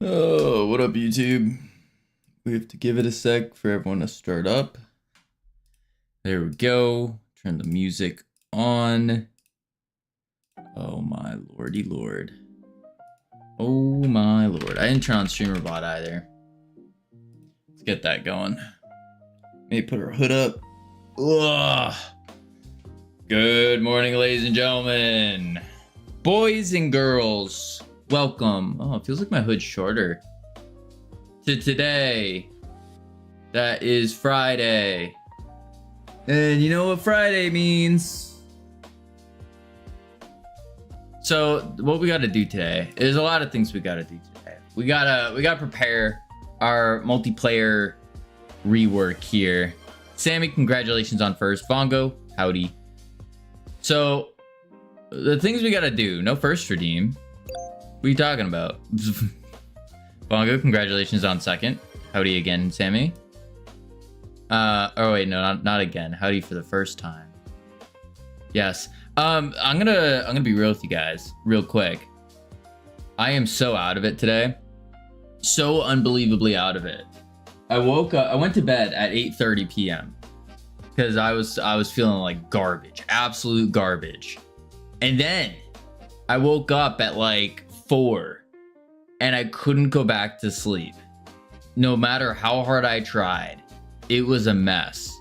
Oh, what up, YouTube? We have to give it a sec for everyone to start up. There we go. Turn the music on. Oh my lordy lord. Oh my lord. I didn't turn on streamer bot either. Let's get that going. Maybe put our hood up. Ugh. Good morning, ladies and gentlemen. Boys and girls. Welcome. Oh, it feels like my hood's shorter. To today. That is Friday. And you know what Friday means. So what we gotta do today, there's a lot of things we gotta do today. We gotta prepare our multiplayer rework here. Sammy, congratulations on first. Vongo, howdy. So the things we gotta do, no first redeem. What are you talking about? Bongo, congratulations on second. Howdy again, Sammy. Oh wait, no, not again. Howdy for the first time. Yes. I'm gonna be real with you guys, real quick. I am so out of it today. So unbelievably out of it. I woke up, I went to bed at 8:30 p.m. because I was feeling like garbage, absolute garbage. And then I woke up at like 4 and I couldn't go back to sleep. No matter how hard I tried, it was a mess.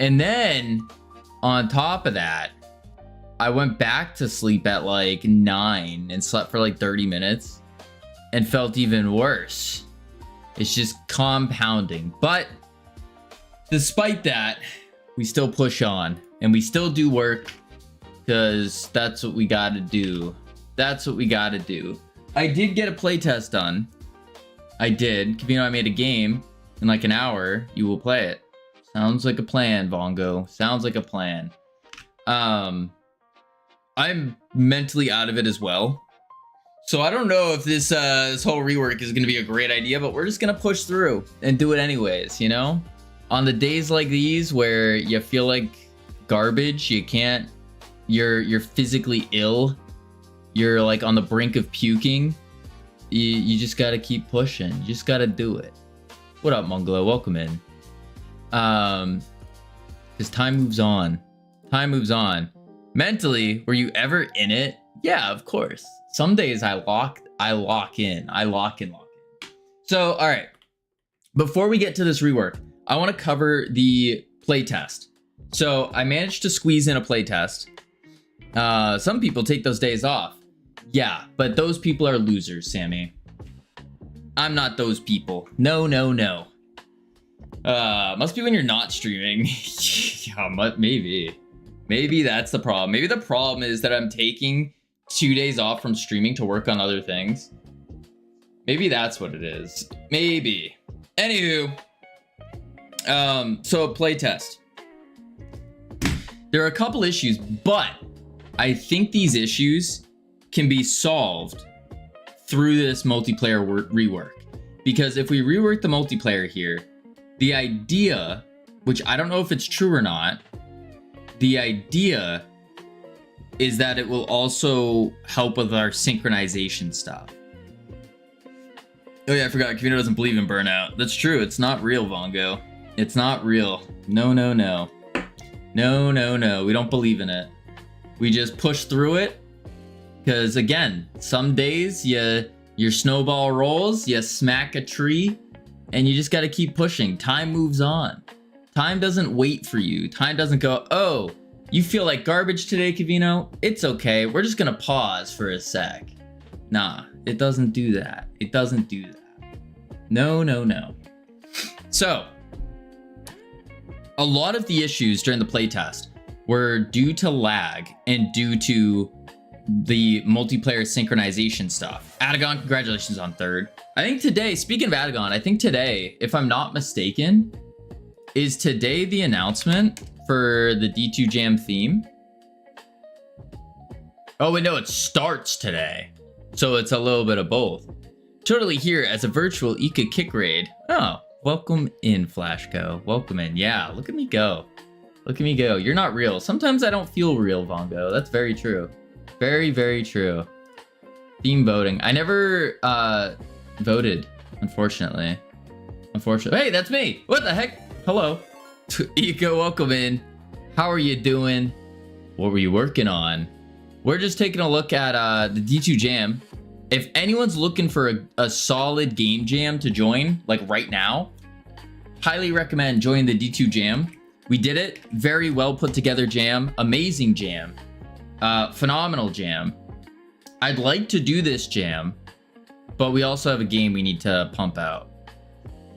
And then on top of that, I went back to sleep at like 9 and slept for like 30 minutes and felt even worse. It's just compounding. But despite that, we still push on and we still do work because that's what we gotta do. That's what we gotta do. I did get a playtest done. I did. You know, I made a game in like an hour. You will play it. Sounds like a plan, Vongo. Sounds like a plan. I'm mentally out of it as well. So I don't know if this whole rework is gonna be a great idea, but we're just gonna push through and do it anyways, you know? On the days like these where you feel like garbage, you can't, you're physically ill, you're like on the brink of puking, you just gotta keep pushing. You just gotta do it. What up, Mongolo? Welcome in. Because time moves on. Time moves on. Mentally, were you ever in it? Yeah, of course. Some days I lock in. So, all right. Before we get to this rework, I want to cover the playtest. So I managed to squeeze in a playtest. Some people take those days off. Yeah, but those people are losers, Sammy. I'm not those people. No, no, no. Must be when you're not streaming. Yeah, maybe. Maybe that's the problem. Maybe the problem is that I'm taking 2 days off from streaming to work on other things. Maybe that's what it is. Maybe. Anywho. So a playtest. There are a couple issues, but I think these issues can be solved through this multiplayer rework. Because if we rework the multiplayer here, the idea, which I don't know if it's true or not, the idea is that it will also help with our synchronization stuff. Oh yeah, I forgot, Kavino doesn't believe in burnout. That's true, it's not real, Vongo. It's not real. No, no, no. No, no, no, we don't believe in it. We just push through it. Because again, some days your snowball rolls, you smack a tree, and you just gotta keep pushing. Time moves on. Time doesn't wait for you. Time doesn't go, oh, you feel like garbage today, Kavino? It's okay, we're just gonna pause for a sec. Nah, it doesn't do that. It doesn't do that. No, no, no. So, a lot of the issues during the playtest were due to lag and due to the multiplayer synchronization stuff. Adagon, congratulations on third. I think today, speaking of Adagon, I think today, if I'm not mistaken, is today the announcement for the D2 Jam theme? Oh wait, no, it starts today. So it's a little bit of both. Totally here as a virtual Ika kick raid. Oh, welcome in, Flashco. Welcome in. Yeah, look at me go. Look at me go. You're not real. Sometimes I don't feel real, Vongo. That's very true. Very, very true. Theme voting. I never voted, unfortunately. Hey, that's me. What the heck? Hello. Eco, welcome in. How are you doing? What were you working on? We're just taking a look at the D2 Jam. If anyone's looking for a solid game jam to join, like right now, highly recommend joining the D2 Jam. We did it. Very well put together jam. Amazing jam. Phenomenal jam. I'd like to do this jam, but we also have a game we need to pump out.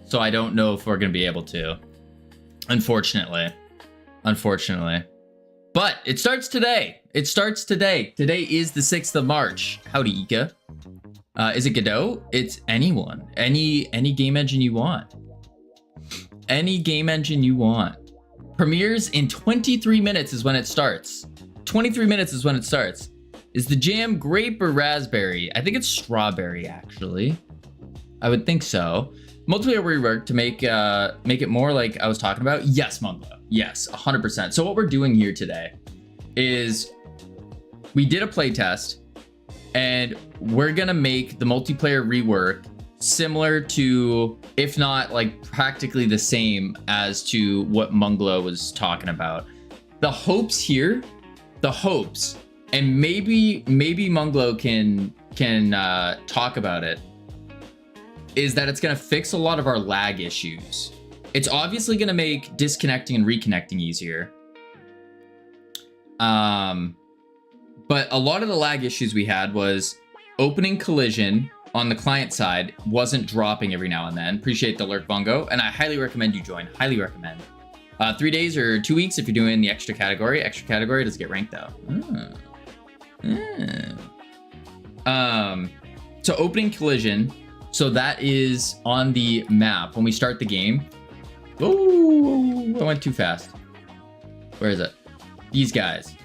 So I don't know if we're going to be able to. Unfortunately. But it starts today. Today is the 6th of March. Howdy, Ika. Is it Godot? It's anyone. Any game engine you want. Any game engine you want. Premieres in 23 minutes is when it starts. 23 minutes is when it starts. Is the jam grape or raspberry? I think it's strawberry, actually. I would think so. Multiplayer rework to make it more like I was talking about. Yes, Munglo. Yes, 100%. So what we're doing here today is we did a play test, and we're gonna make the multiplayer rework similar to, if not like practically the same as to what Munglo was talking about. The hopes here, and maybe Munglo can talk about it, is that it's gonna fix a lot of our lag issues. It's obviously gonna make disconnecting and reconnecting easier. But a lot of the lag issues we had was opening collision on the client side wasn't dropping every now and then. Appreciate the lurk, Bongo, and I highly recommend you join. Highly recommend. 3 days or 2 weeks if you're doing the extra category. Extra category doesn't get ranked though. So opening collision. So that is on the map when we start the game. Oh, I went too fast. Where is it? These guys.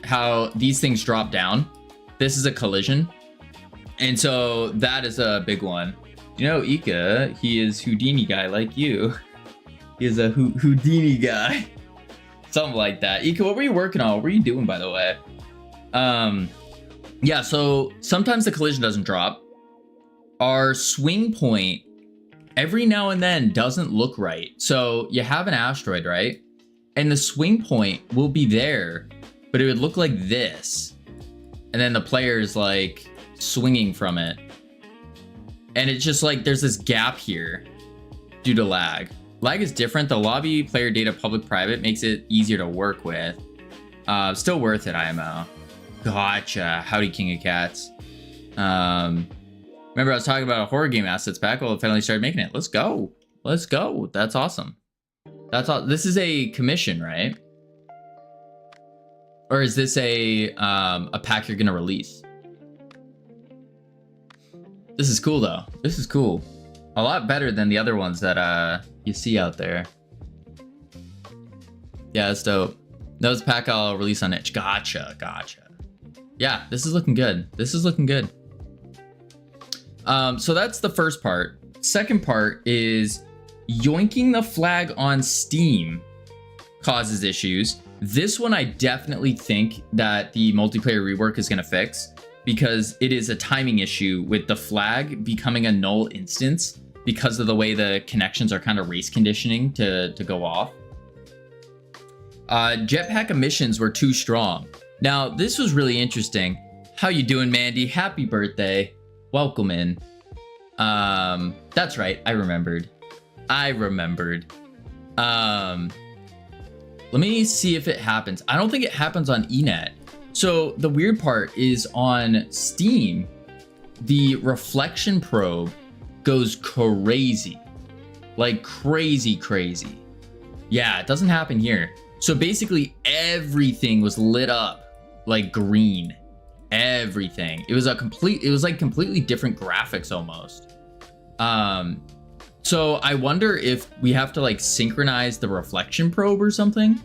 How these things drop down. This is a collision. And so that is a big one. You know, Ika, he is Houdini guy like you. He is a Houdini guy. Something like that. Ika, what were you working on? What were you doing, by the way? Yeah, so sometimes the collision doesn't drop. Our swing point every now and then doesn't look right. So you have an asteroid, right? And the swing point will be there, but it would look like this. And then the player's like swinging from it. And it's just like there's this gap here due to lag. Lag is different. The lobby player data public private makes it easier to work with. Still worth it, IMO. Gotcha. Howdy, King of Cats. Remember I was talking about a horror game assets pack? Well, I finally started making it. Let's go. Let's go. That's awesome. That's all. This is a commission, right? Or is this a pack you're gonna release? This is cool though. This is cool. A lot better than the other ones that you see out there. Yeah, that's dope. Those pack I'll release on itch. Gotcha. Yeah, this is looking good. So that's the first part. Second part is yoinking the flag on Steam causes issues. This one I definitely think that the multiplayer rework is going to fix, because it is a timing issue with the flag becoming a null instance because of the way the connections are kind of race conditioning to go off. Jetpack emissions were too strong. Now, this was really interesting. How you doing, Mandy? Happy birthday. Welcome in. That's right. I remembered. Let me see if it happens. I don't think it happens on eNet. So the weird part is on Steam, the reflection probe goes crazy. Like crazy. Yeah, it doesn't happen here. So basically everything was lit up like green. Everything. It was like completely different graphics almost. So I wonder if we have to like synchronize the reflection probe or something.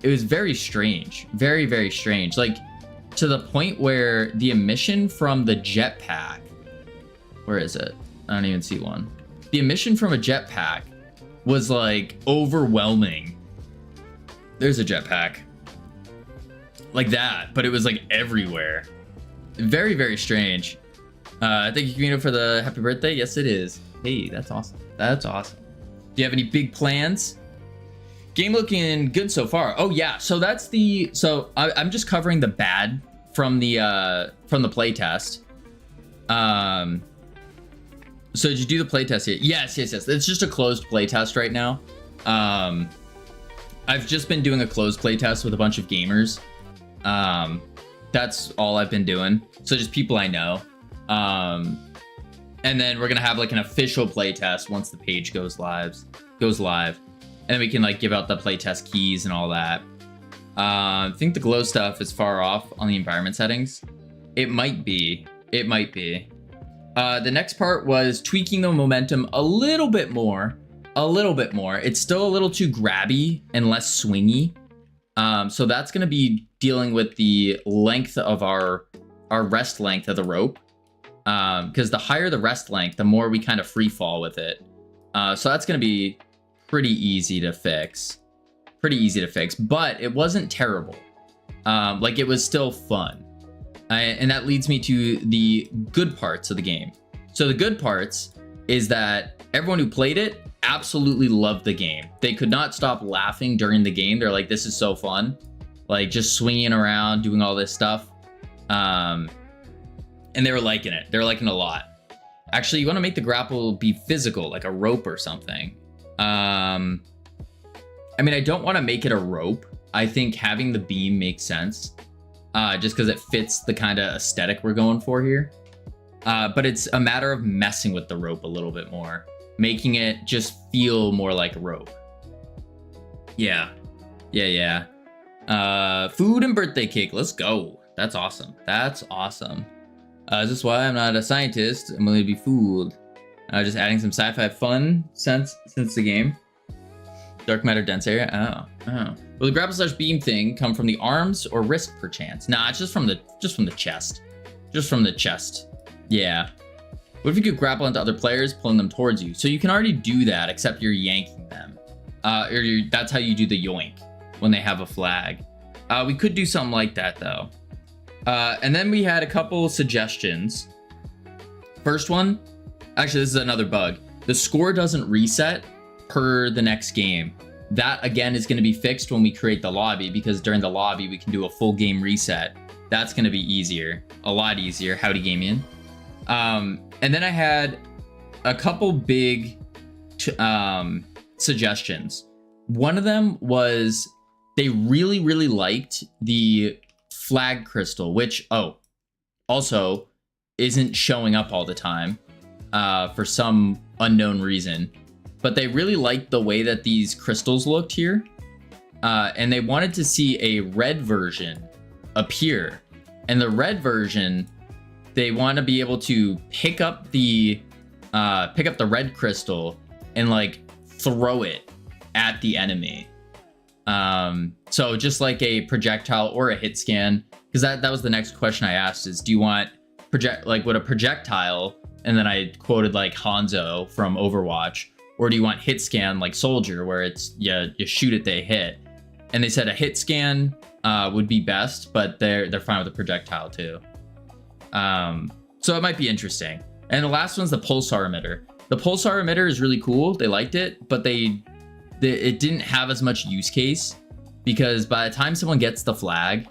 It was very strange. Very strange. Like to the point where the emission from the jetpack, where is it? I don't even see one. The emission from a jetpack was like overwhelming. There's a jetpack. Like that, but it was like everywhere. Very strange. Thank you, Camino, for the happy birthday. Yes, it is. Hey, that's awesome. That's awesome. Do you have any big plans? Game looking good so far. Oh yeah, so that's the I'm just covering the bad from the playtest. So did you do the playtest here? Yes. It's just a closed playtest right now. I've just been doing a closed playtest with a bunch of gamers. That's all I've been doing. So just people I know. And then we're gonna have like an official playtest once the page goes live. And then we can like give out the playtest keys and all that. I think the glow stuff is far off on the environment settings. It might be. The next part was tweaking the momentum a little bit more. It's still a little too grabby and less swingy. So that's going to be dealing with the length of our rest length of the rope. Because the higher the rest length, the more we kind of free fall with it. So that's going to be pretty easy to fix. But it wasn't terrible. Like it was still fun. And that leads me to the good parts of the game. So the good parts is that everyone who played it absolutely loved the game. They could not stop laughing during the game. They're like, this is so fun. Like just swinging around, doing all this stuff. And they were liking it. They're liking it a lot. Actually, you want to make the grapple be physical, like a rope or something. I mean, I don't want to make it a rope. I think having the beam makes sense. Just because it fits the kind of aesthetic we're going for here. But it's a matter of messing with the rope a little bit more. Making it just feel more like a rope. Yeah. Food and birthday cake. Let's go. That's awesome. Is this why I'm not a scientist? I'm going to be fooled. Just adding some sci-fi fun since the game. Dark matter dense area. Oh. Will the grapple slash beam thing come from the arms or wrist perchance? Nah, it's just from the chest. Just from the chest. Yeah. What if you could grapple into other players, pulling them towards you? So you can already do that, except you're yanking them. That's how you do the yoink when they have a flag. We could do something like that though. And then we had a couple suggestions. First one, actually this is another bug. The score doesn't reset per the next game. That again is going to be fixed when we create the lobby, because during the lobby we can do a full game reset. That's going to be easier, a lot easier. Howdy Gamian. And then I had a couple big suggestions. One of them was they really liked the flag crystal, which also isn't showing up all the time for some unknown reason. But they really liked the way that these crystals looked here. And they wanted to see a red version appear. And the red version, they want to be able to pick up the red crystal and like throw it at the enemy. So just like a projectile or a hit scan, because that was the next question I asked is, do you want would a projectile, and then I quoted like Hanzo from Overwatch, or do you want hit scan like Soldier, where it's you shoot it, they hit? And they said a hit scan would be best, but they're fine with a projectile too. So it might be interesting. And the last one's the pulsar emitter. The pulsar emitter is really cool. They liked it, but it didn't have as much use case, because by the time someone gets the flag,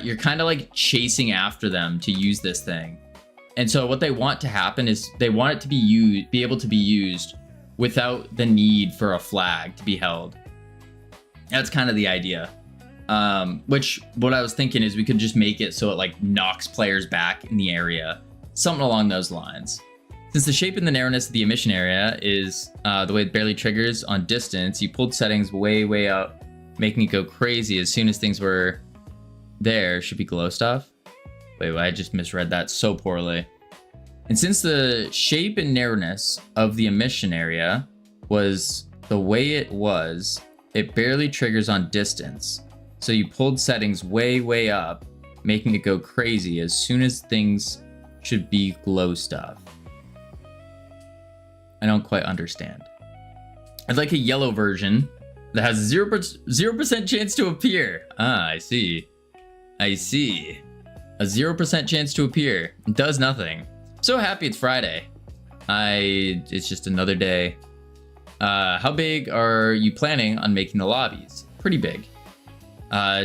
you're kind of like chasing after them to use this thing. And so what they want to happen is they want it to be able to be used without the need for a flag to be held. That's kind of the idea. Which what I was thinking is we could just make it so it like knocks players back in the area. Something along those lines. Since the shape and the narrowness of the emission area is the way it barely triggers on distance, you pulled settings way up, making it go crazy as soon as things were there. Should be glow stuff. Wait, I just misread that so poorly. And since the shape and narrowness of the emission area was the way it was, it barely triggers on distance. So you pulled settings way up, making it go crazy as soon as things should be glow stuff. I don't quite understand. I'd like a yellow version that has 0% chance to appear. I see. A 0% chance to appear. It does nothing. So happy it's Friday. It's just another day. How big are you planning on making the lobbies? Pretty big.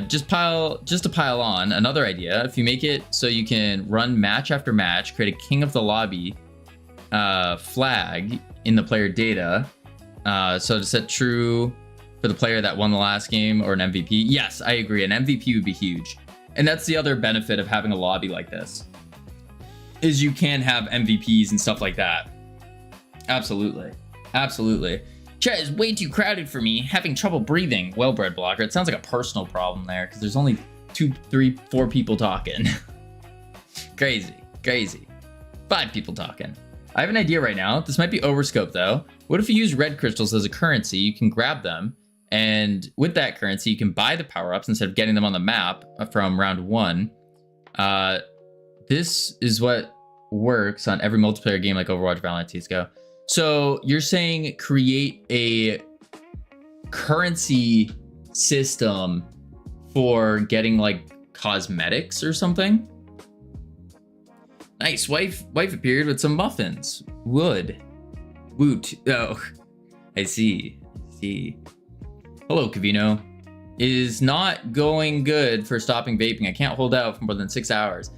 Just to pile on, another idea. If you make it so you can run match after match, create a king of the lobby flag in the player data. So to set true for the player that won the last game or an MVP. Yes, I agree. An MVP would be huge. And that's the other benefit of having a lobby like this, is you can have MVPs and stuff like that. Absolutely. Absolutely. Chat is way too crowded for me. Having trouble breathing. Well-bred blocker. It sounds like a personal problem there because there's only 2, 3, 4 people talking. Crazy. 5 people talking. I have an idea right now. This might be overscope though. What if you use red crystals as a currency? You can grab them, and with that currency, you can buy the power-ups instead of getting them on the map from round 1. This is what works on every multiplayer game like Overwatch, Valorant, CSGO. So you're saying create a currency system for getting like cosmetics or something? Nice. Wife appeared with some muffins. Wood. Woot. Oh, I see. Hello, Cavino. Is not going good for stopping vaping. I can't hold out for more than 6 hours.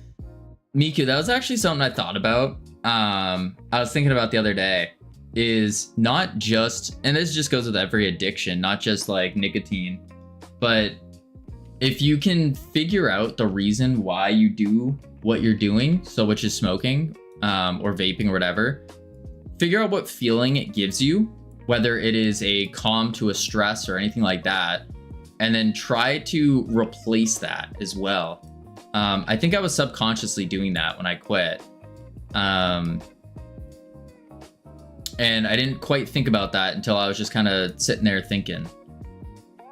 Miku, that was actually something I thought about. I was thinking about the other day, is not just, and this just goes with every addiction, not just like nicotine, but if you can figure out the reason why you do what you're doing, so which is smoking or vaping or whatever, figure out what feeling it gives you, whether it is a calm to a stress or anything like that, and then try to replace that as well. I think I was subconsciously doing that when I quit. And I didn't quite think about that until I was just kind of sitting there thinking.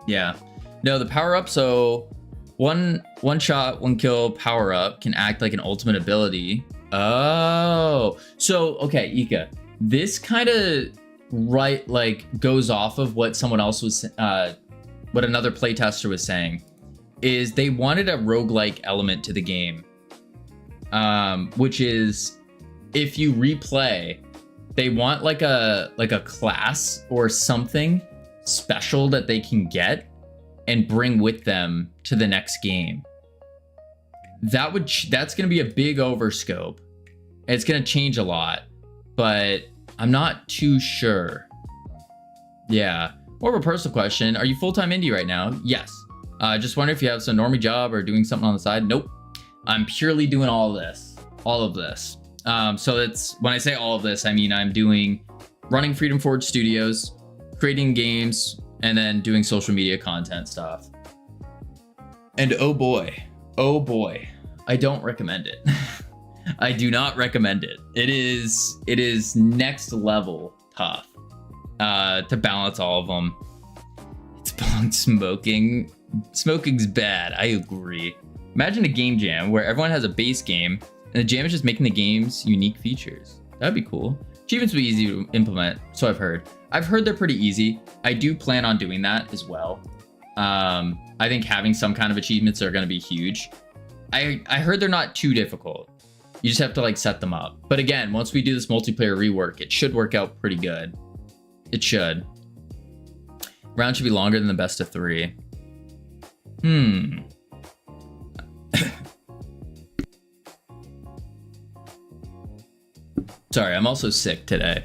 Yeah. No, the power up, so one shot, 1 kill power up can act like an ultimate ability. Oh, so okay, Ika, this kind of goes off of what someone else was, what another playtester was saying, is they wanted a roguelike element to the game, which is if you replay, they want like a class or something special that they can get and bring with them to the next game. That's going to be a big overscope. It's going to change a lot, but I'm not too sure. Yeah. More of a personal question. Are you full-time indie right now? Yes. Just wonder if you have some normie job or doing something on the side. Nope. I'm purely doing all of this. So it's, when I say all of this, I mean I'm running Freedom Forge Studios, creating games, and then doing social media content stuff. And oh boy, I don't recommend it. I do not recommend it. It is next level tough to balance all of them. It's bong smoking. Smoking's bad, I agree. Imagine a game jam where everyone has a base game and the jam is just making the game's unique features. That'd be cool. Achievements would be easy to implement, so I've heard. I've heard they're pretty easy. I do plan on doing that as well. I think having some kind of achievements are going to be huge. I heard they're not too difficult. You just have to like set them up. But again, once we do this multiplayer rework, it should work out pretty good. It should. Round should be longer than the best of 3. Sorry, I'm also sick today.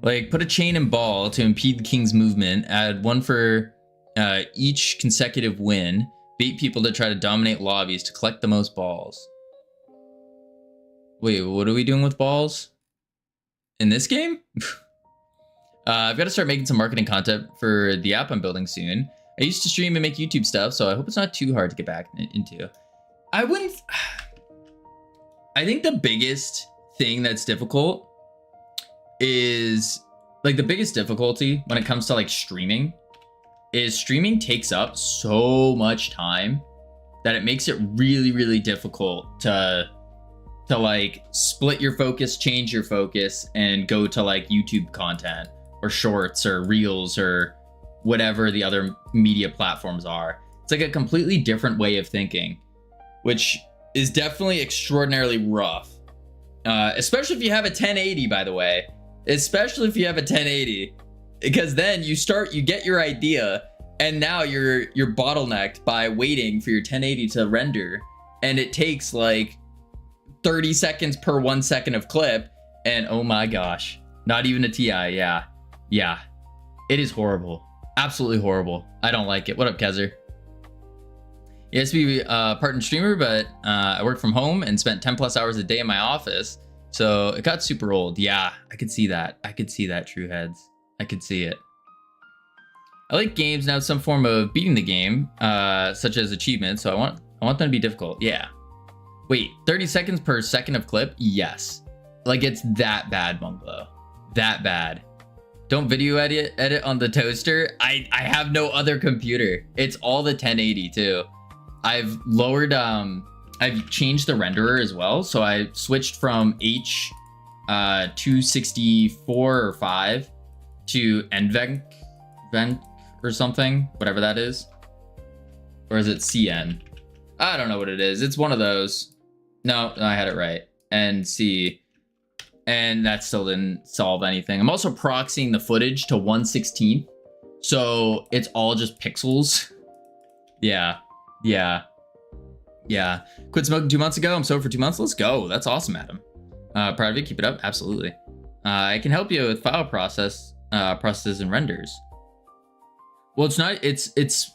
Like, put a chain and ball to impede the king's movement. Add 1 for each consecutive win. Bait people to try to dominate lobbies to collect the most balls. Wait, what are we doing with balls? In this game? I've got to start making some marketing content for the app I'm building soon. I used to stream and make YouTube stuff, so I hope it's not too hard to get back into. I think the biggest thing that's difficult is, like, the biggest difficulty when it comes to like streaming is streaming takes up so much time that it makes it really difficult to like split your focus, change your focus, and go to like YouTube content or shorts or reels or whatever the other media platforms are. It's like a completely different way of thinking, which is definitely extraordinarily rough. Especially if you have a 1080, by the way. Especially if you have a 1080. Because then you get your idea, and now you're bottlenecked by waiting for your 1080 to render. And it takes like 30 seconds per 1 second of clip. And oh my gosh, not even a TI. Yeah. It is horrible. Absolutely horrible. I don't like it. What up, Kezer? He has to be a part-time streamer, but I work from home and spent 10 plus hours a day in my office. So it got super old. Yeah, I could see that. I could see that, True Heads. I could see it. I like games now, some form of beating the game, such as achievements. So I want them to be difficult. Yeah. Wait, 30 seconds per second of clip? Yes. Like, it's that bad, Bungalow. That bad. Don't video edit on the toaster. I have no other computer. It's all the 1080 too. I've lowered, I've changed the renderer as well. So I switched from H264 or 5 to NVENC or something, whatever that is. Or is it CN? I don't know what it is. It's one of those. No, I had it right. NC. And that still didn't solve anything. I'm also proxying the footage to 1/16. So it's all just pixels. Yeah. Quit smoking 2 months ago. I'm sober for 2 months. Let's go. That's awesome, Adam. Proud of you. Keep it up. Absolutely. I can help you with file processes and renders. Well, it's not. It's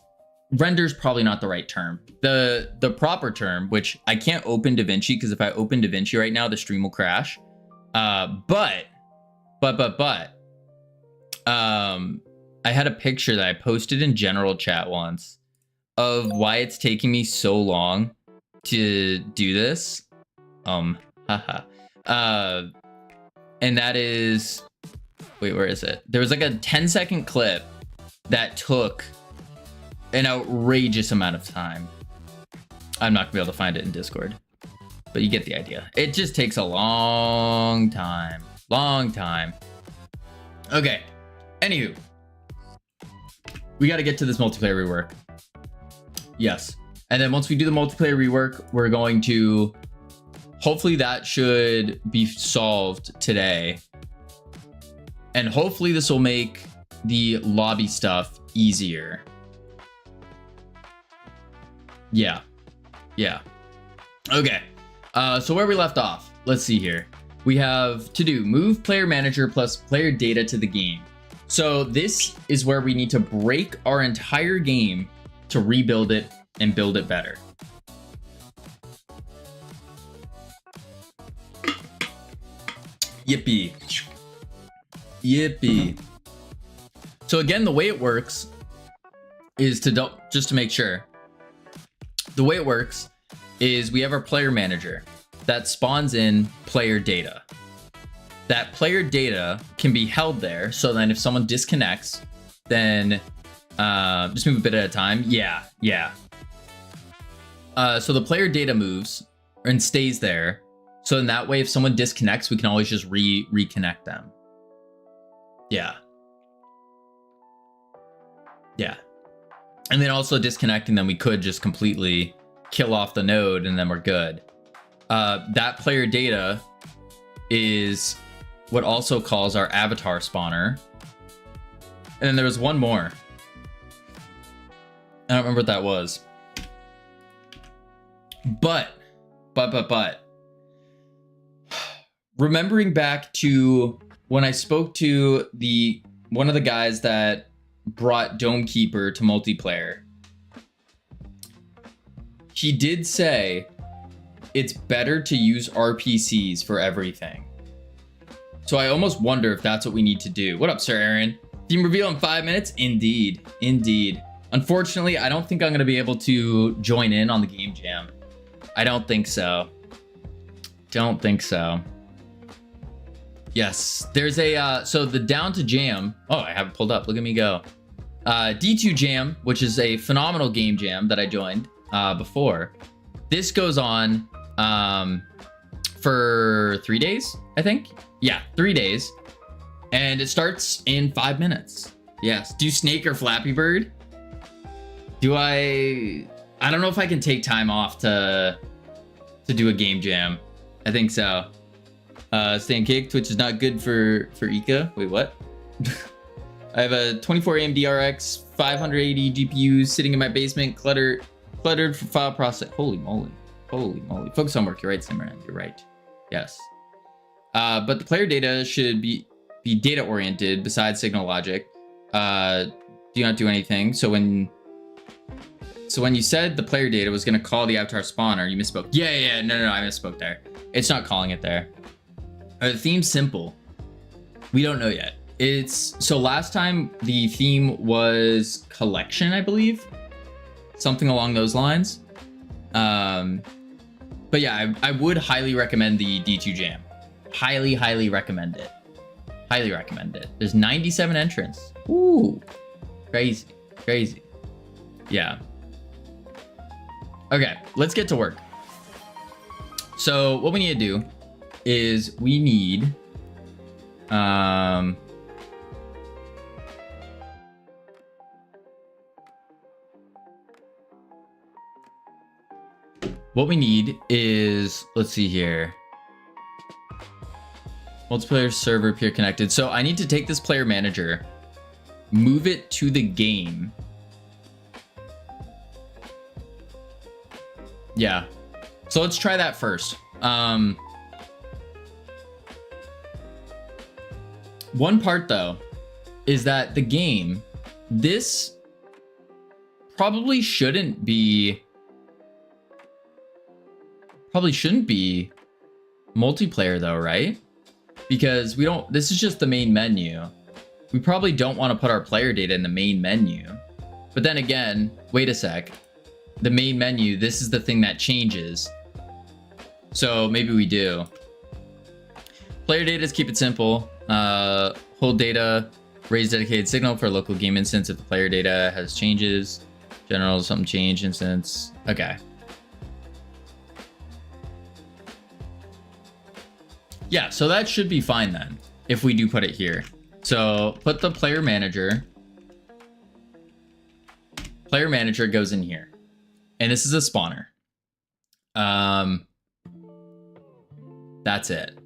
renders probably not the right term. The proper term, which I can't open DaVinci because if I open DaVinci right now, the stream will crash. But I had a picture that I posted in general chat once of why it's taking me so long to do this. And that is, wait, where is it? There was like a 10-second clip that took an outrageous amount of time. I'm not gonna be able to find it in Discord. But you get the idea. It just takes a long time. Okay. Anywho. We got to get to this multiplayer rework. Yes. And then once we do the multiplayer rework, we're going to... Hopefully that should be solved today. And hopefully this will make the lobby stuff easier. Yeah. Okay. So where we left off, let's see here. We have to do move player manager plus player data to the game. So this is where we need to break our entire game to rebuild it and build it better. Yippee. So again, the way it works is just to make sure. The way it works is we have our player manager that spawns in player data. That player data can be held there, so then if someone disconnects, then just move a bit at a time. Yeah. So the player data moves and stays there. So in that way, if someone disconnects, we can always just reconnect them. Yeah. And then also disconnecting them, we could just completely kill off the node and then we're good. That player data is what also calls our avatar spawner. And then there was one more. I don't remember what that was. But remembering back to when I spoke to one of the guys that brought Dome Keeper to multiplayer, he did say it's better to use RPCs for everything. So I almost wonder if that's what we need to do. What up, Sir Aaron? Theme reveal in 5 minutes? Indeed. Unfortunately, I don't think I'm going to be able to join in on the game jam. I don't think so. Yes, there's a, so the down to jam. Oh, I have it pulled up. Look at me go. D2 jam, which is a phenomenal game jam that I joined before. This goes on for 3 days, I think. Yeah, 3 days. And it starts in 5 minutes. Yes. Do Snake or Flappy Bird? I don't know if I can take time off to to do a game jam. I think so. Stan Cake, Twitch is not good for Ika. Wait, what? I have a 24 AMD RX 580 GPUs sitting in my basement, cluttered for file process. Holy moly. Holy moly. Focus on work. You're right, Simran. You're right. Yes. But the player data should be data oriented besides signal logic. Do not do anything. So when you said the player data was going to call the avatar spawner, you misspoke. Yeah. No, I misspoke there. It's not calling it there. The theme's simple. We don't know yet. So last time the theme was collection, I believe. Something along those lines. But yeah, I would highly recommend the D2 jam. Highly recommend it. Highly recommend it. There's 97 entrants. Ooh. Crazy. Yeah. Okay, let's get to work. So what we need to do is we need what we need is, let's see here. Multiplayer server peer connected. So I need to take this player manager, move it to the game. Yeah. So let's try that first. One part though is that the game, this probably shouldn't be multiplayer though, right? Because this is just the main menu. We probably don't want to put our player data in the main menu. But then again, wait a sec. The main menu, this is the thing that changes. So maybe we do. Player data, is keep it simple. Hold data, raise dedicated signal for a local game instance if the player data has changes. General, something change instance. Okay. Yeah, so that should be fine then, if we do put it here. So put the player manager. Player manager goes in here. And this is a spawner. That's it.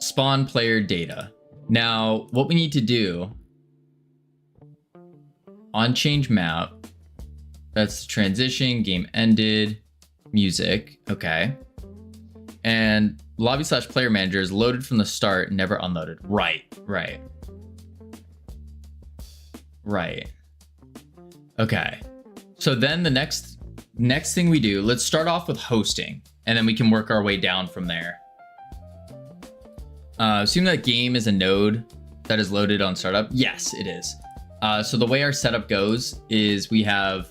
Spawn player data. Now, what we need to do on change map, that's transition, game ended, music, okay. And lobby/player manager is loaded from the start, never unloaded. Right. Okay. So then the next thing we do, let's start off with hosting, and then we can work our way down from there. Assume that game is a node that is loaded on startup. Yes, it is. So the way our setup goes is we have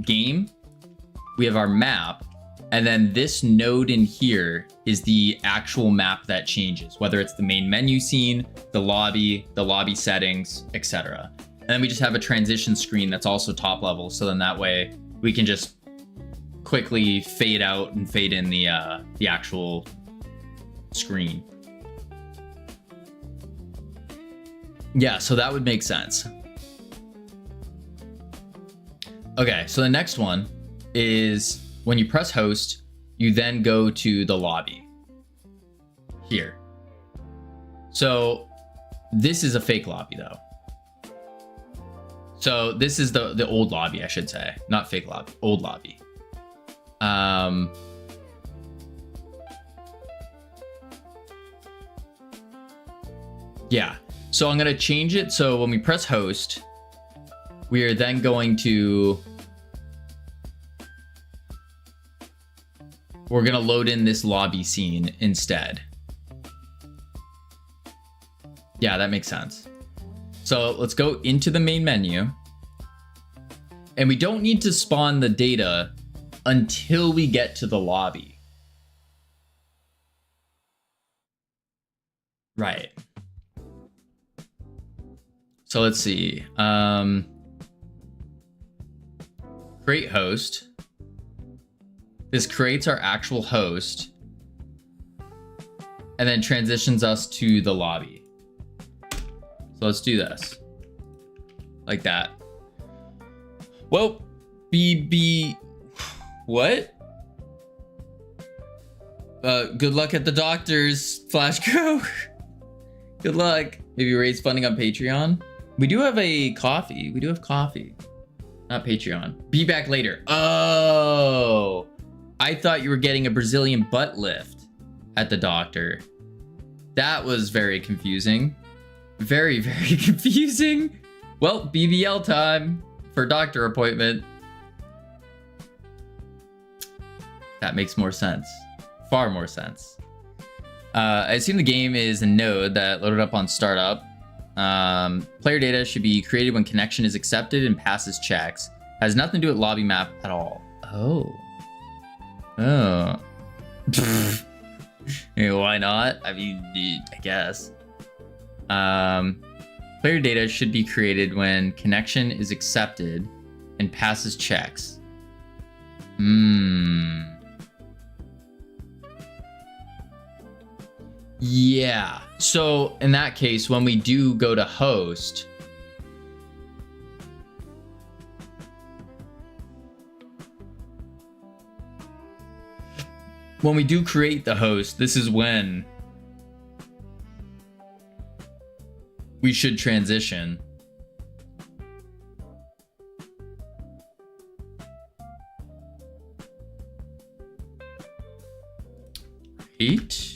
game, we have our map, and then this node in here is the actual map that changes, whether it's the main menu scene, the lobby settings, etc. And then we just have a transition screen that's also top level. So then that way we can just quickly fade out and fade in the actual screen. Yeah, so that would make sense. Okay, so the next one is when you press host, you then go to the lobby here. So this is a fake lobby though. So this is the old lobby, I should say, not fake lobby, old lobby. Yeah, so I'm gonna change it. So when we press host, we are then going to, we're gonna load in this lobby scene instead. Yeah, that makes sense. So let's go into the main menu, and we don't need to spawn the data until we get to the lobby. Right. So let's see. Create host. This creates our actual host and then transitions us to the lobby. So let's do this like that. Well, What? Good luck at the doctors, Flash Crow. Good luck. Maybe raise funding on Patreon. We do have a coffee. We do have coffee. Not Patreon. Be back later. Oh. I thought you were getting a Brazilian butt lift at the doctor. That was very confusing. Very, very confusing. Well, BBL time for doctor appointment. That makes more sense. Far more sense. I assume the game is a node that loaded up on startup. Player data should be created when connection is accepted and passes checks. Has nothing to do with lobby map at all. Oh. Oh. Yeah, why not? I mean, I guess. Player data should be created when connection is accepted and passes checks. Yeah. So in that case, when we do go to host, when we do create the host, this is when we should transition. Right?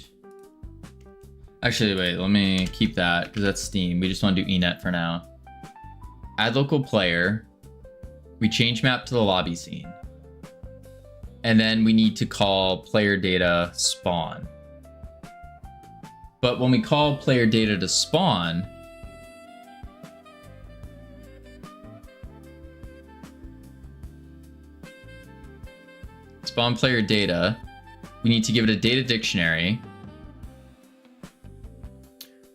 Actually, wait, let me keep that because that's Steam. We just want to do eNet for now. Add local player. We change map to the lobby scene. And then we need to call player data spawn. But when we call player data to spawn, spawn player data, we need to give it a data dictionary.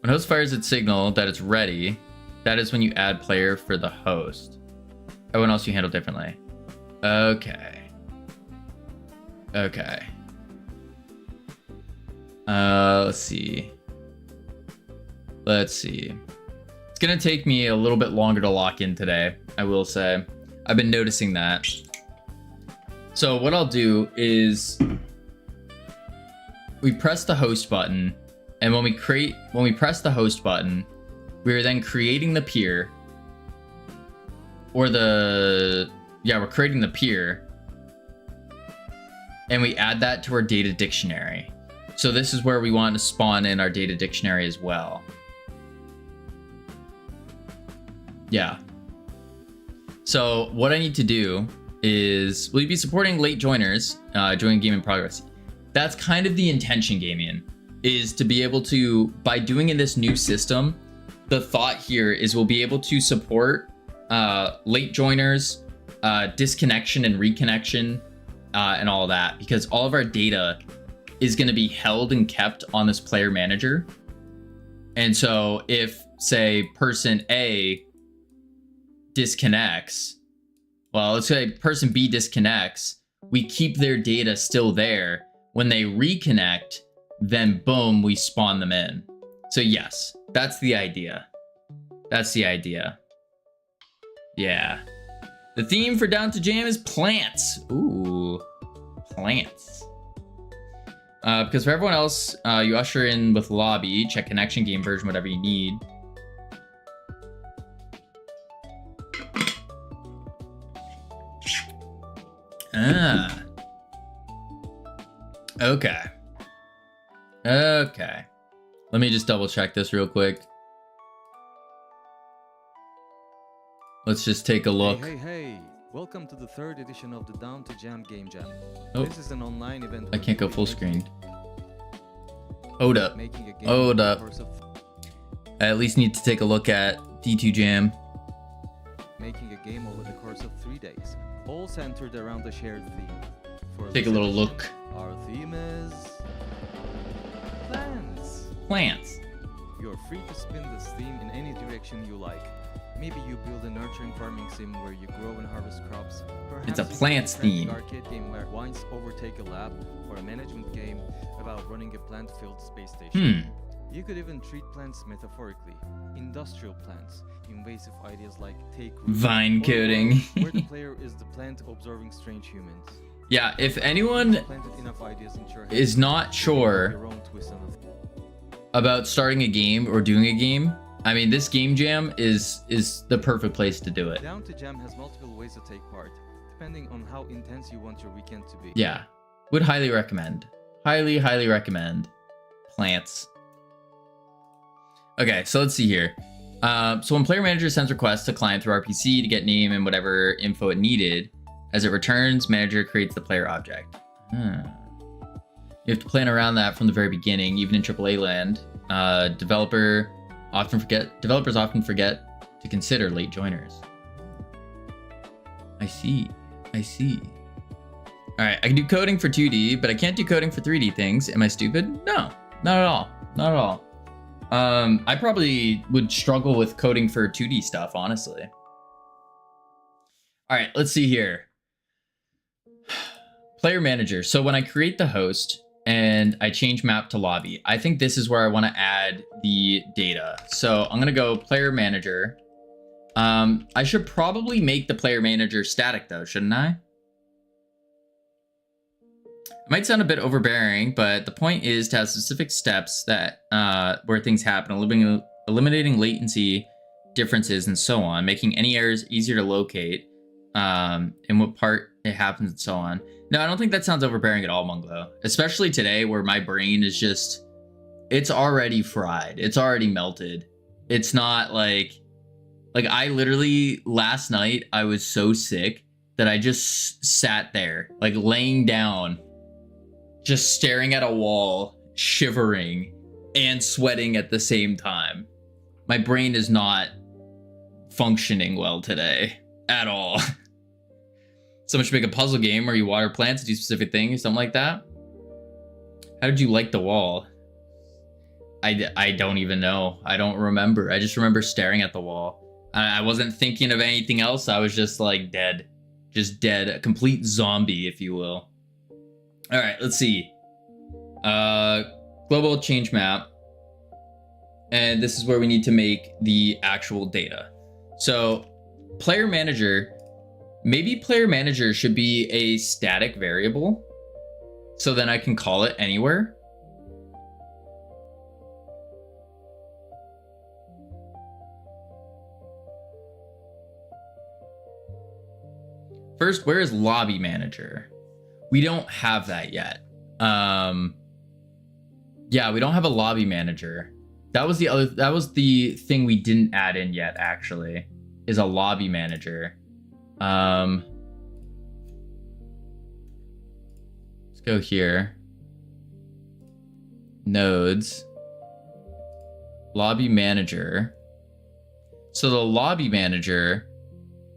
When host fires its signal that it's ready, that is when you add player for the host. Everyone else you handle differently. Okay. Okay. Let's see. Let's see. It's gonna take me a little bit longer to lock in today, I will say. I've been noticing that. So what I'll do is we press the host button. And when we press the host button, we are then creating the peer, we're creating the peer, and we add that to our data dictionary. So this is where we want to spawn in our data dictionary as well. Yeah. So what I need to do is, will you be supporting late joiners, join game in progress? That's kind of the intention, Gamian. Is to be able to, by doing in this new system, the thought here is we'll be able to support late joiners, disconnection and reconnection, and all of that, because all of our data is going to be held and kept on this player manager. And so if, say, person A disconnects, well, let's say person B disconnects, we keep their data still there. When they reconnect, then boom, we spawn them in. So yes, that's the idea. That's the idea. Yeah. The theme for Down to Jam is plants. Ooh, plants. Because for everyone else, you usher in with lobby, check connection, game version, whatever you need. Ah. Okay. Okay. Let me just double check this real quick. Let's just take a look. Hey. Welcome to the third edition of the Down to Jam Game Jam. Oh. This is an online event. I can't go full screen. Hold up. Hold up. I at least need to take a look at D2 Jam. Making a game over the course of 3 days, all centered around a shared theme. Take a little look. Our theme is plants. Plants. You're free to spin this theme in any direction you like. Maybe you build a nurturing farming sim where you grow and harvest crops. Perhaps it's a plants theme. Arcade game where wines overtake a lab, or a management game about running a plant-filled space station. You could even treat plants metaphorically, industrial plants, invasive ideas like take root, vine coding, where the player is the plant observing strange humans. Yeah, if anyone Planted enough ideas into your head, is not sure your own twist on the about starting a game or doing a game, I mean, this game jam is the perfect place to do it. Down to Jam has multiple ways to take part, depending on how intense you want your weekend to be. Yeah, would highly recommend. Highly, highly recommend. Plants. Okay, so let's see here. So when player manager sends requests to client through RPC to get name and whatever info it needed, as it returns, manager creates the player object. You have to plan around that from the very beginning, even in AAA land. Developers often forget to consider late joiners. I see. All right, I can do coding for 2D, but I can't do coding for 3D things. Am I stupid? No, not at all. Not at all. I probably would struggle with coding for 2D stuff, honestly. All right, let's see here. Player manager. So when I create the host and I change map to lobby, I think this is where I want to add the data. So I'm going to go player manager. I should probably make the player manager static though, shouldn't I? It might sound a bit overbearing, but the point is to have specific steps that where things happen, eliminating latency differences and so on, making any errors easier to locate, in what part it happens and so on. No, I don't think that sounds overbearing at all, Munglo. Especially today where my brain is just, it's already fried. It's already melted. It's not like I literally, last night, I was so sick that I just sat there, like laying down, just staring at a wall, shivering and sweating at the same time. My brain is not functioning well today at all. Someone should make a puzzle game where you water plants to do specific things, something like that. How did you like the wall? I don't even know. I don't remember. I just remember staring at the wall. I wasn't thinking of anything else. I was just like dead. Just dead. A complete zombie, if you will. All right, let's see. Global change map. And this is where we need to make the actual data. So player manager, maybe player manager should be a static variable. So then I can call it anywhere. First, where is lobby manager? We don't have that yet. Yeah, we don't have a lobby manager. That was the thing we didn't add in yet, actually, is a lobby manager. Let's go here. Nodes. Lobby manager. So the lobby manager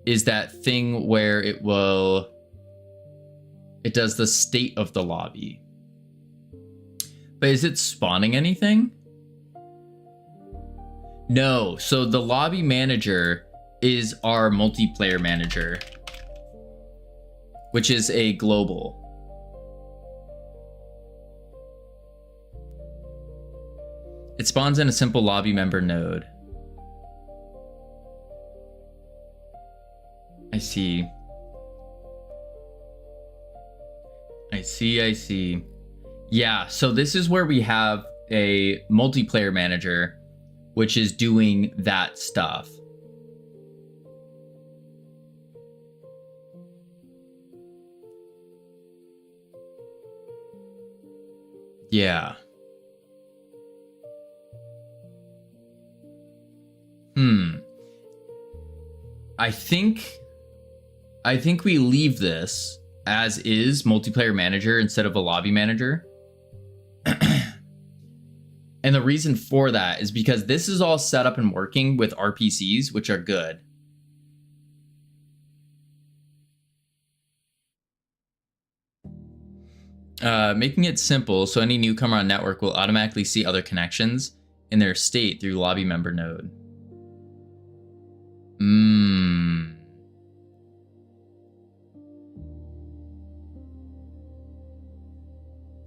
is that thing where it does the state of the lobby. But is it spawning anything? No, so the lobby manager is our multiplayer manager, which is a global. It spawns in a simple lobby member node. I see. I see. Yeah, so this is where we have a multiplayer manager, which is doing that stuff. Yeah. I think we leave this as is multiplayer manager instead of a lobby manager. And the reason for that is because this is all set up and working with RPCs, which are good. Making it simple so any newcomer on network will automatically see other connections in their state through lobby member node.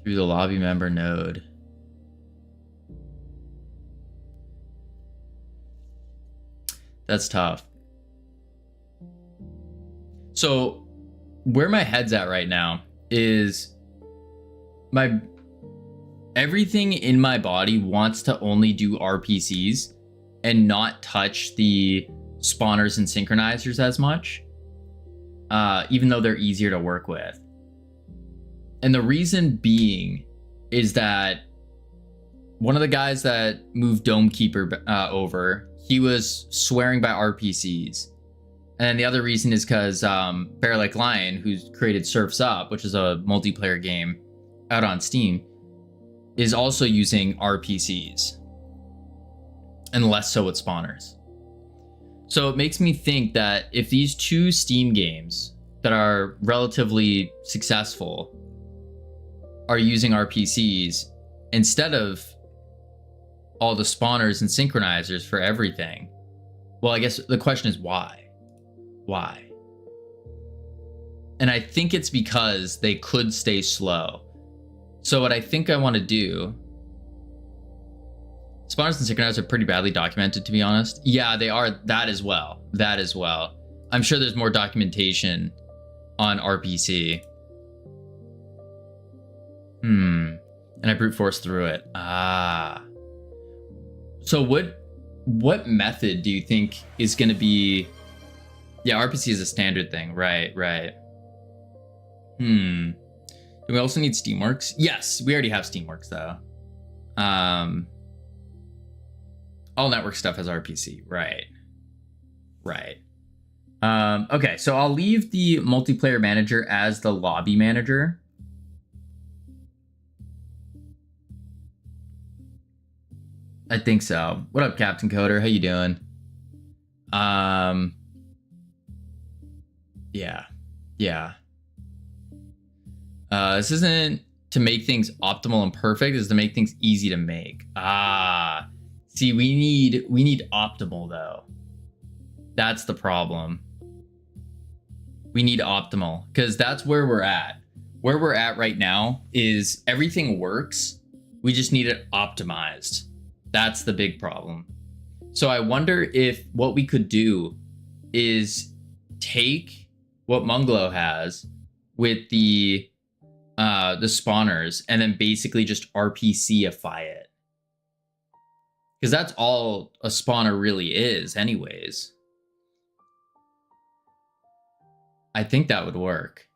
Through the lobby member node. That's tough. So where my head's at right now is everything in my body wants to only do RPCs and not touch the spawners and synchronizers as much, even though they're easier to work with. And the reason being is that one of the guys that moved Domekeeper over, he was swearing by RPCs. And then the other reason is because Bear Like Lion, who's created Surf's Up, which is a multiplayer game out on Steam, is also using RPCs. And less so with spawners. So it makes me think that if these two Steam games that are relatively successful are using RPCs instead of all the spawners and synchronizers for everything, well, I guess the question is why? Why? And I think it's because they could stay slow. So what I think I want to do, spawners and synchronizers are pretty badly documented, to be honest. Yeah, they are. That as well. That as well. I'm sure there's more documentation on RPC. And I brute force through it. So what method do you think is going to be? Yeah, RPC is a standard thing. Right. Do we also need Steamworks? Yes, we already have Steamworks though. All network stuff has RPC. Right. Okay, so I'll leave the multiplayer manager as the lobby manager. I think so. What up, Captain Coder? How you doing? Yeah. This isn't to make things optimal and perfect. This is to make things easy to make. See, we need optimal though. That's the problem. We need optimal because that's where we're at. Where we're at right now is everything works. We just need it optimized. That's the big problem. So I wonder if what we could do is take what Munglo has with the spawners and then basically just RPC-ify it. Because that's all a spawner really is anyways. I think that would work.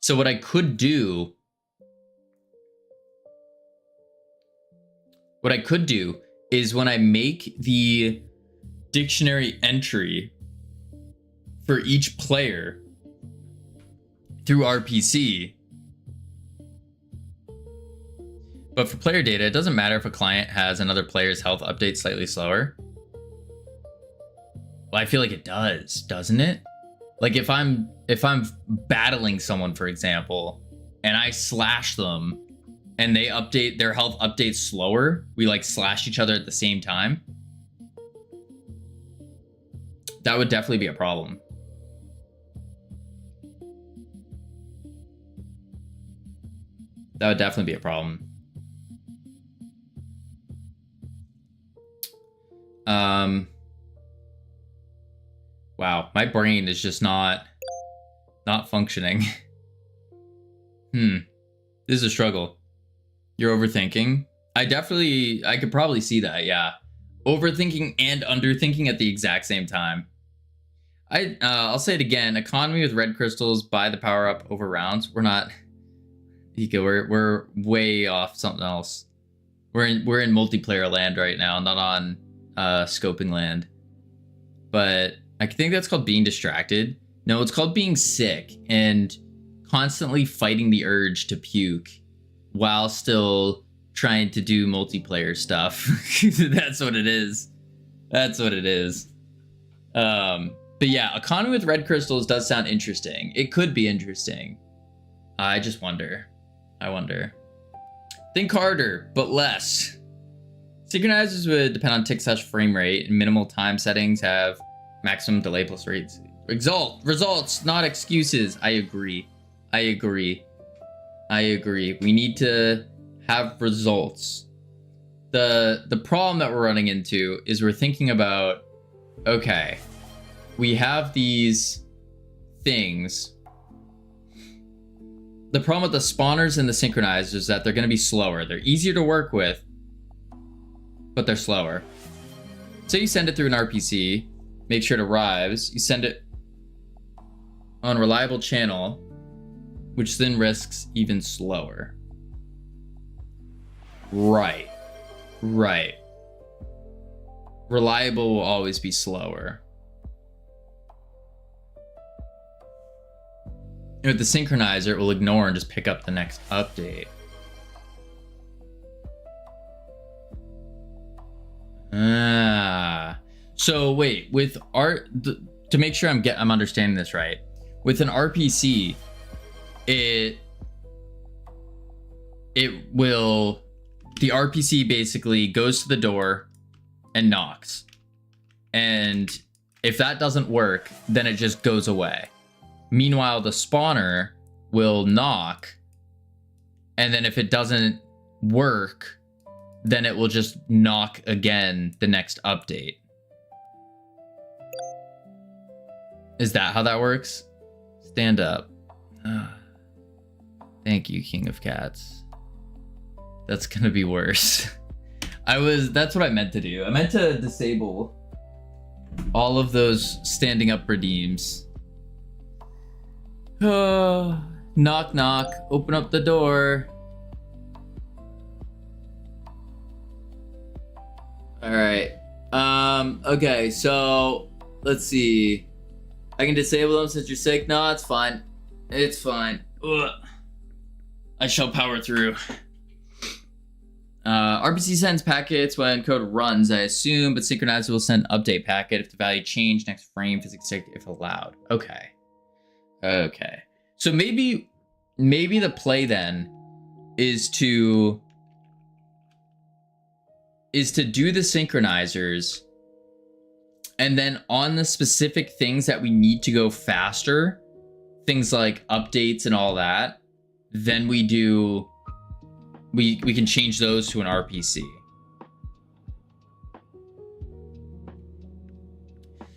So what I could do is when I make the dictionary entry for each player through RPC, but for player data, it doesn't matter if a client has another player's health update slightly slower. Well, I feel like it does, doesn't it? Like if I'm battling someone, for example, and I slash them and they update their health updates slower, we like slash each other at the same time. That would definitely be a problem. That would definitely be a problem. Wow, my brain is just not functioning. This is a struggle. You're overthinking. I could probably see that, yeah. Overthinking and underthinking at the exact same time. I'll say it again. Economy with red crystals, buy the power up over rounds. We're not, Hika, we're way off something else. We're in multiplayer land right now, not on scoping land. But I think that's called being distracted. No, it's called being sick and constantly fighting the urge to puke while still trying to do multiplayer stuff. That's what it is. That's what it is. But yeah, economy with red crystals does sound interesting. It could be interesting. I just wonder. I wonder. Think harder, but less. Synchronizers would depend on tick/frame rate, and minimal time settings have maximum delay plus rates. Results, not excuses. I agree. We need to have results. The problem that we're running into is we're thinking about, okay, we have these things the problem with the spawners and the synchronizers is that they're going to be slower. They're easier to work with, but they're slower. So you send it through an RPC, make sure it arrives. You send it on a reliable channel, which then risks even slower. Right. Reliable will always be slower. And with the synchronizer, it will ignore and just pick up the next update. So wait, with to make sure I'm understanding this right, with an RPC, the RPC basically goes to the door and knocks, and if that doesn't work, then it just goes away. Meanwhile, the spawner will knock, and then if it doesn't work, then it will just knock again the next update. Is that how that works? Stand up. Thank you, King of Cats. That's gonna be worse. That's what I meant to do. I meant to disable all of those standing up redeems. Knock, knock. Open up the door. All right. Okay, so let's see. I can disable them since you're sick. No, it's fine. It's fine. Ugh. I shall power through. RPC sends packets when code runs, I assume, but Synchronizer will send update packet if the value changed next frame, physics check if allowed. Okay. Okay. So maybe the play then is to do the synchronizers, and then on the specific things that we need to go faster, things like updates and all that, then we can change those to an RPC.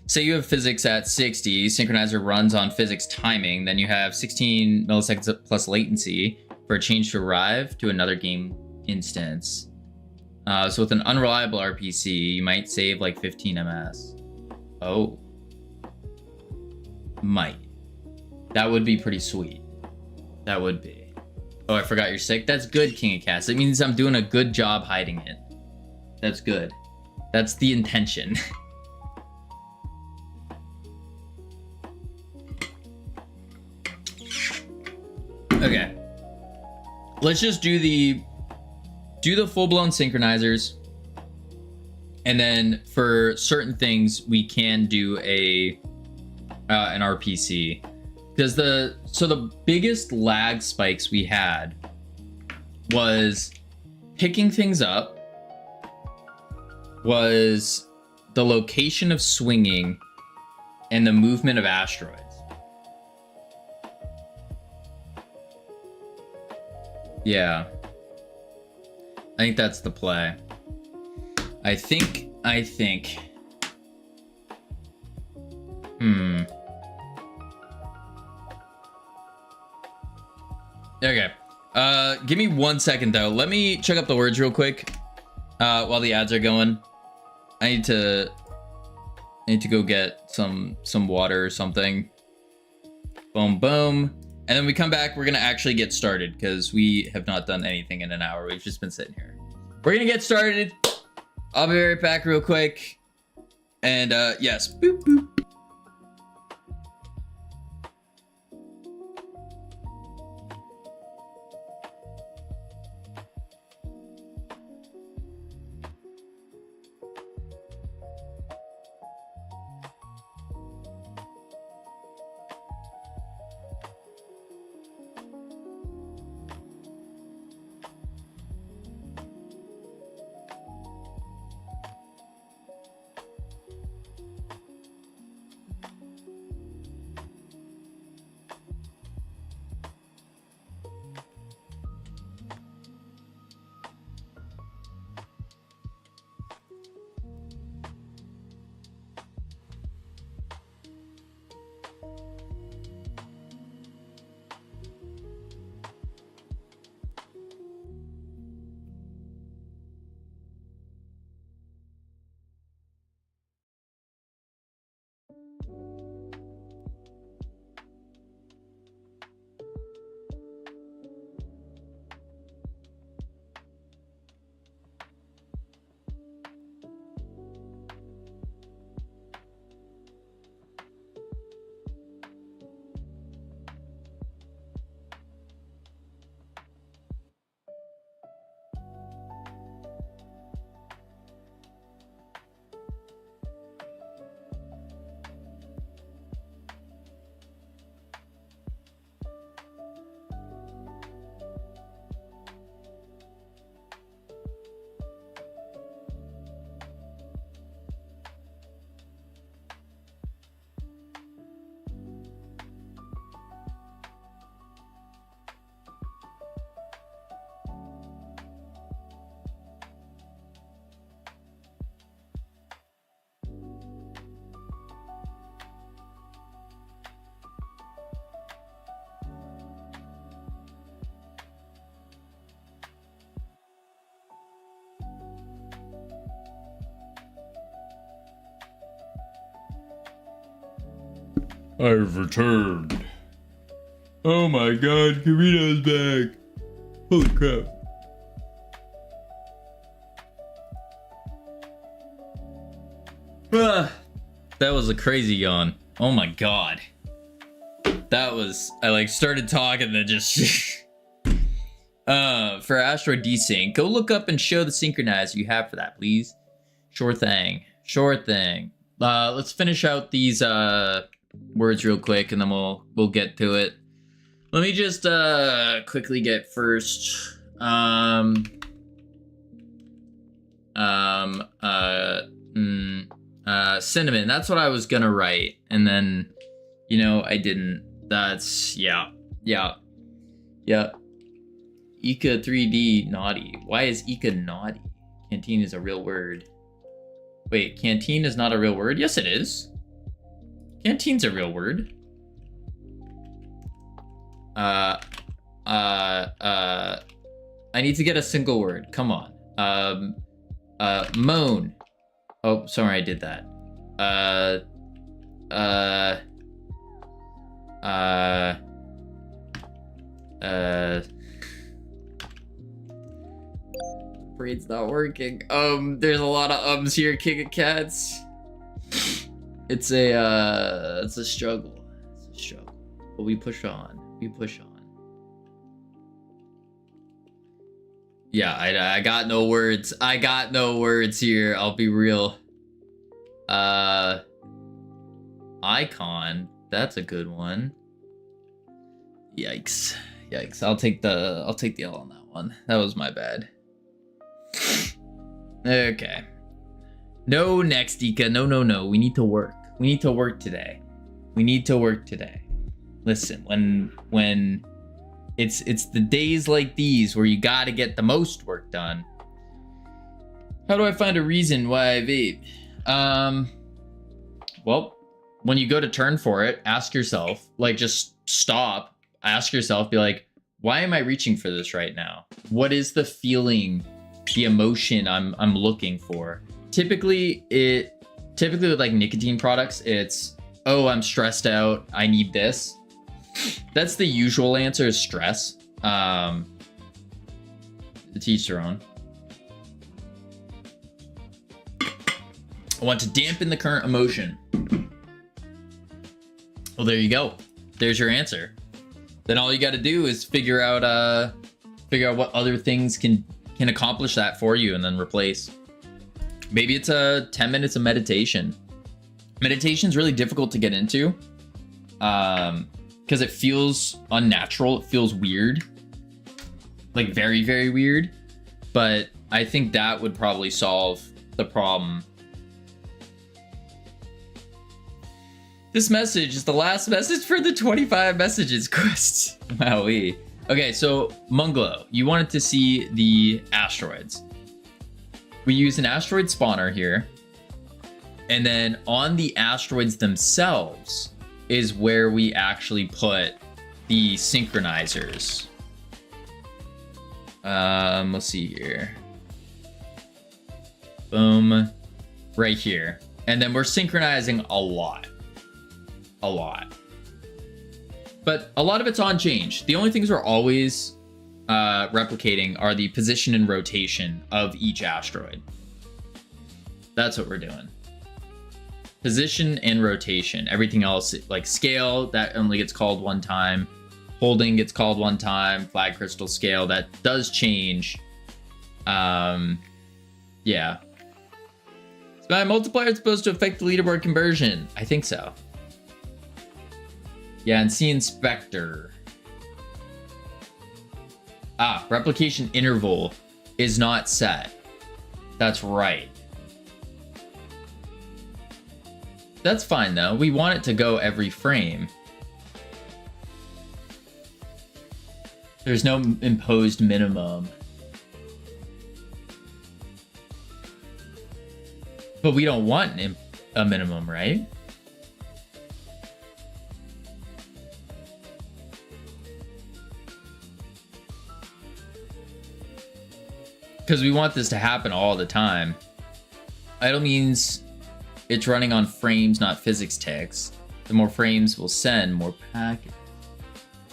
Say you have physics at 60, synchronizer runs on physics timing, then you have 16 milliseconds plus latency for a change to arrive to another game instance. So with an unreliable RPC, you might save like 15 ms. Oh. Might. That would be pretty sweet. That would be. Oh, I forgot you're sick. That's good, King of Cats. It means I'm doing a good job hiding it. That's good. That's the intention. Okay. Let's just do the full-blown synchronizers. And then for certain things, we can do an RPC. Because the biggest lag spikes we had was picking things up, was the location of swinging, and the movement of asteroids. Yeah. I think that's the play. I think. Okay. Give me 1 second though. Let me check up the words real quick. While the ads are going. I need to go get some water or something. Boom, boom. And then we come back, we're gonna actually get started because we have not done anything in an hour. We've just been sitting here. We're gonna get started. I'll be right back real quick. And yes, boop, boop. I've returned. Oh my god, Karina's back. Holy crap. That was a crazy yawn. Oh my god. That was, I like started talking and then just for Asteroid Desync, go look up and show the synchronizer you have for that, please. Sure thing. Sure thing. Let's finish out these words real quick and then we'll get to it. Let me just quickly get first cinnamon. That's what I was gonna write, and then I didn't. That's yeah. Ika 3D naughty. Why is Ika naughty? Canteen is a real word. Wait, canteen is not a real word? Yes, it is. Canteen's a real word. I need to get a single word. Come on. Moan. Oh, sorry, I did that. Brain's not working. There's a lot of ums here, King of Cats. It's a struggle. It's a struggle. But we push on. We push on. Yeah, I got no words. I got no words here. I'll be real. Icon. That's a good one. Yikes. Yikes. I'll take the L on that one. That was my bad. Okay. No next, Ika. No. We need to work. We need to work today. We need to work today. Listen, when it's the days like these where you gotta get the most work done. How do I find a reason why I vape? Well, when you go to turn for it, ask yourself, like, just stop, ask yourself, be like, why am I reaching for this right now? What is the feeling, the emotion I'm looking for? Typically with like nicotine products, it's, oh, I'm stressed out, I need this. That's the usual answer, is stress. To teach their own. I want to dampen the current emotion. Well, there you go. There's your answer. Then all you got to do is figure out what other things can accomplish that for you, and then replace. Maybe it's 10 minutes of meditation. Meditation's really difficult to get into. Because it feels unnatural. It feels weird. Like very, very weird. But I think that would probably solve the problem. This message is the last message for the 25 messages quest. Wowee. Okay, so Munglo, you wanted to see the asteroids. We use an asteroid spawner here. And then on the asteroids themselves is where we actually put the synchronizers. Let's see here. Boom. Right here. And then we're synchronizing a lot. A lot. But a lot of it's on change. The only things we're always replicating are the position and rotation of each asteroid. That's what we're doing. Position and rotation. Everything else, like scale, that only gets called one time. Holding gets called one time. Flag crystal scale, that does change. Yeah. So my multiplier is supposed to affect the leaderboard conversion. I think so. Yeah, and C inspector. Ah, replication interval is not set. That's right. That's fine though. We want it to go every frame. There's no imposed minimum. But we don't want a minimum, right? Because we want this to happen all the time. Idle means it's running on frames, not physics text. The more frames will send more packets.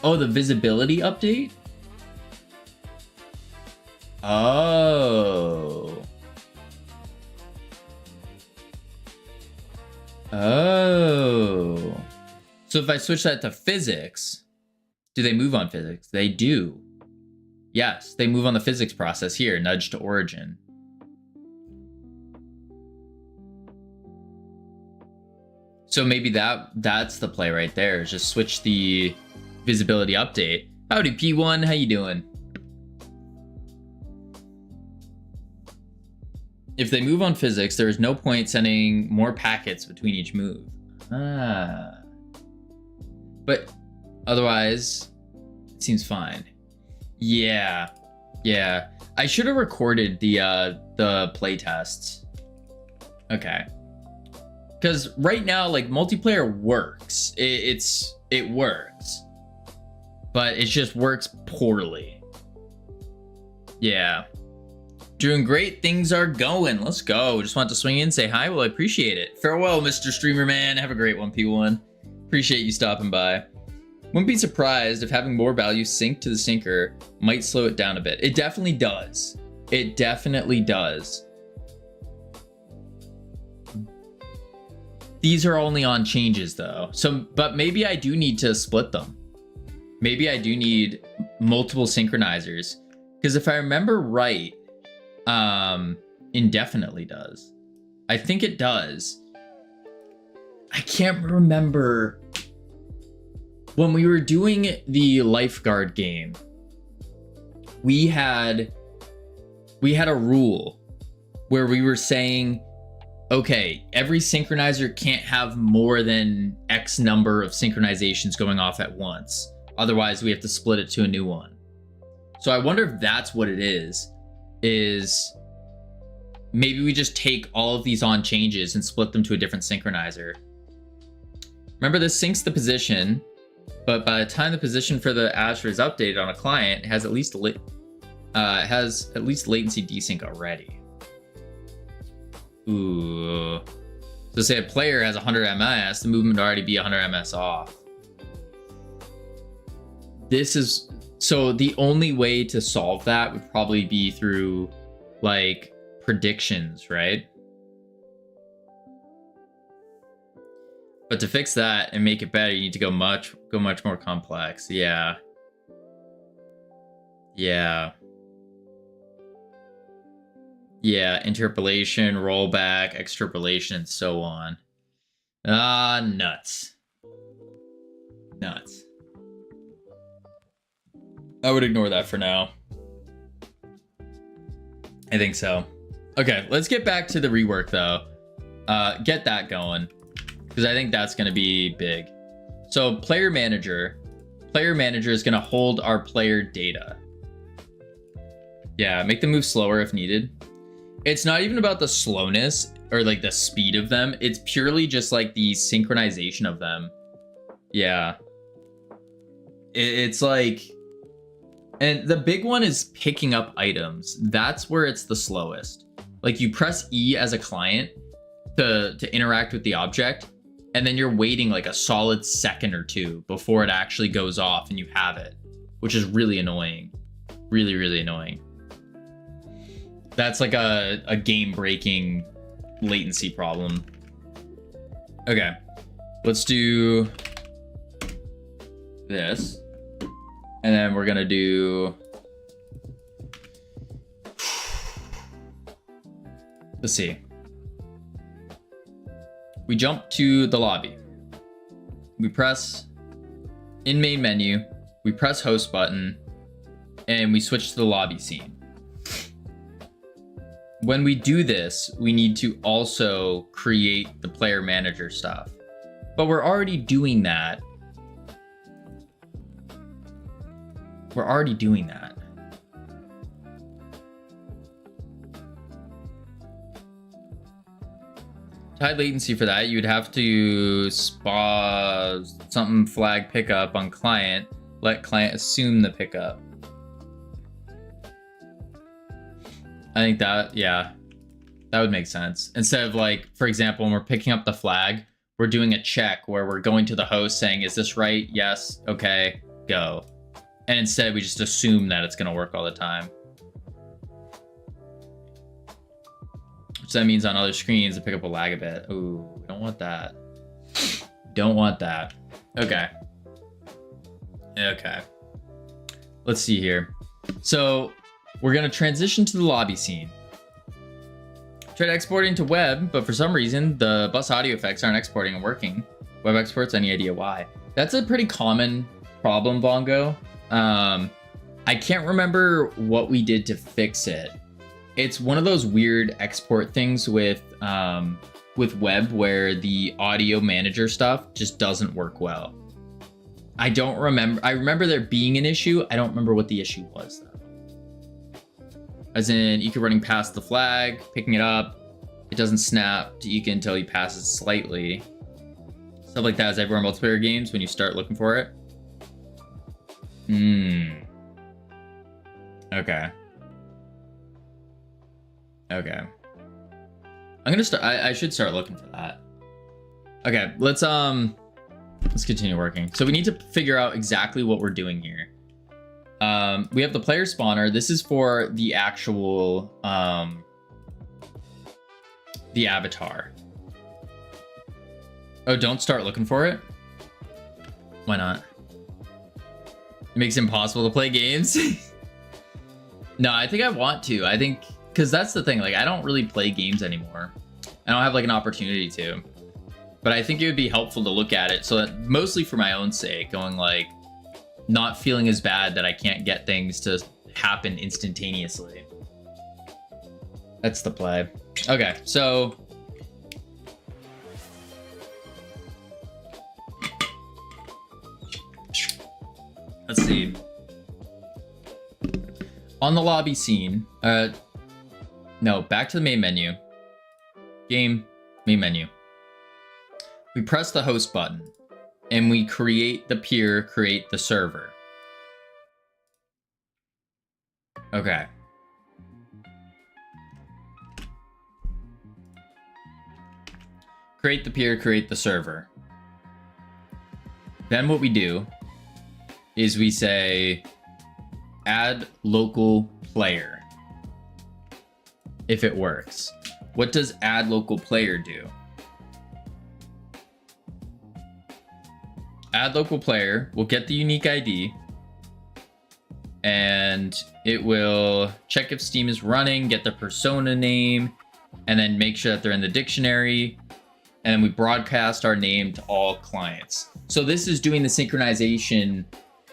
Oh, the visibility update? Oh. Oh. So if I switch that to physics, do they move on physics? They do. Yes, they move on the physics process here, nudge to origin. So maybe that's the play right there, is just switch the visibility update. Howdy P1, how you doing? If they move on physics, there is no point sending more packets between each move. Ah. But otherwise, it seems fine. Yeah. Yeah. I should have recorded the play tests. Okay. Because right now, like, multiplayer works. It works. But it just works poorly. Yeah. Doing great. Things are going. Let's go. Just want to swing in, say hi. Well, I appreciate it. Farewell, Mr. Streamer Man. Have a great one, P1. Appreciate you stopping by. Wouldn't be surprised if having more value synced to the sinker might slow it down a bit. It definitely does. It definitely does. These are only on changes though. So, but maybe I do need to split them. Maybe I do need multiple synchronizers. Because if I remember right, indefinitely does. I think it does. I can't remember. When we were doing the lifeguard game, we had a rule where we were saying, okay, every synchronizer can't have more than X number of synchronizations going off at once. Otherwise, we have to split it to a new one. So I wonder if that's what it is maybe we just take all of these on changes and split them to a different synchronizer. Remember, this syncs the position, but by the time the position for the Azure is updated on a client, it has at least latency desync already. Ooh. So say a player has 100 ms, the movement would already be 100 ms off. So the only way to solve that would probably be through like predictions, right? But to fix that and make it better, you need to go much more complex. Yeah. Yeah. Yeah, interpolation, rollback, extrapolation, and so on. Nuts. Nuts. I would ignore that for now. I think so. Okay, let's get back to the rework though. Get that going, because I think that's going to be big. So player manager is going to hold our player data. Yeah, make them move slower if needed. It's not even about the slowness or like the speed of them. It's purely just like the synchronization of them. Yeah. It's like, and the big one is picking up items. That's where it's the slowest. Like you press E as a client to interact with the object, and then you're waiting like a solid second or two before it actually goes off and you have it, which is really annoying. Really, really annoying. That's like a game-breaking latency problem. Okay, let's do this. And then we're gonna do, let's see. We jump to the lobby. We press in main menu, we press host button, and we switch to the lobby scene. When we do this, we need to also create the player manager stuff. But we're already doing that. We're already doing that. To hide latency for that, you'd have to spa something flag pickup on client, let client assume the pickup. I think that, yeah, that would make sense. Instead of like, for example, when we're picking up the flag, we're doing a check where we're going to the host saying, is this right? Yes. Okay, go. And instead we just assume that it's going to work all the time. Which that means on other screens, the pickup will lag a bit. Ooh, we don't want that. Don't want that. Okay. Okay. Let's see here. So we're going to transition to the lobby scene. Tried exporting to web, but for some reason, the bus audio effects aren't exporting and working. Web exports, any idea why? That's a pretty common problem, Bongo. I can't remember what we did to fix it. It's one of those weird export things with web where the audio manager stuff just doesn't work well. I don't remember. I remember there being an issue. I don't remember what the issue was though. As in, Ika running past the flag, picking it up. It doesn't snap to Ika until he passes slightly. Stuff like that is everywhere in multiplayer games when you start looking for it. Okay. Okay. I'm gonna start. I should start looking for that. Okay, let's continue working. So we need to figure out exactly what we're doing here. We have the player spawner. This is for the actual the avatar. Oh, don't start looking for it? Why not? It makes it impossible to play games. No, I think I want to. I think because that's the thing, like I don't really play games anymore. I don't have like an opportunity to. But I think it would be helpful to look at it so that mostly for my own sake, going like not feeling as bad that I can't get things to happen instantaneously. That's the play. Okay, so let's see. On the lobby scene, no, back to the main menu. Game, main menu. We press the host button and we create the peer, create the server. Okay. Create the peer, create the server. Then what we do is we say add local player if it works. What does add local player do? Add local player will get the unique ID and it will check if Steam is running, get the persona name, and then make sure that they're in the dictionary. And then we broadcast our name to all clients. So this is doing the synchronization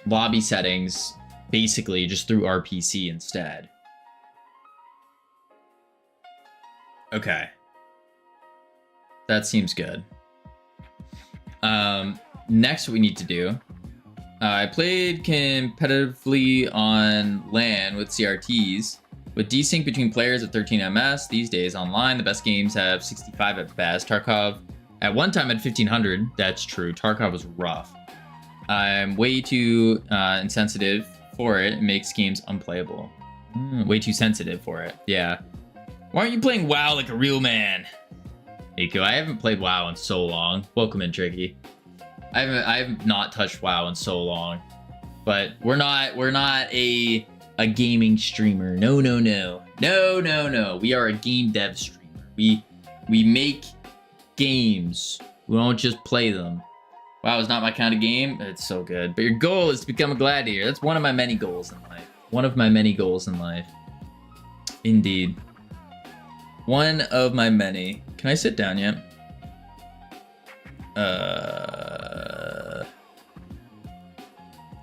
lobby settings basically just through RPC instead. Okay. That seems good. Next what we need to do, I played competitively on LAN with CRTs with desync between players at 13 ms. These days online, the best games have 65 at best. Tarkov at one time had 1500. That's true. Tarkov was rough. I'm way too insensitive for it. It makes games unplayable. Way too sensitive for it. Yeah. Why aren't you playing WoW like a real man? Nico, I haven't played WoW in so long. Welcome in, Tricky. I have not touched WoW in so long. But we're not a gaming streamer. No. We are a game dev streamer. We make games. We don't just play them. WoW is not my kind of game. It's so good. But your goal is to become a gladiator. That's one of my many goals in life. One of my many goals in life. Indeed. One of my many. Can I sit down yet?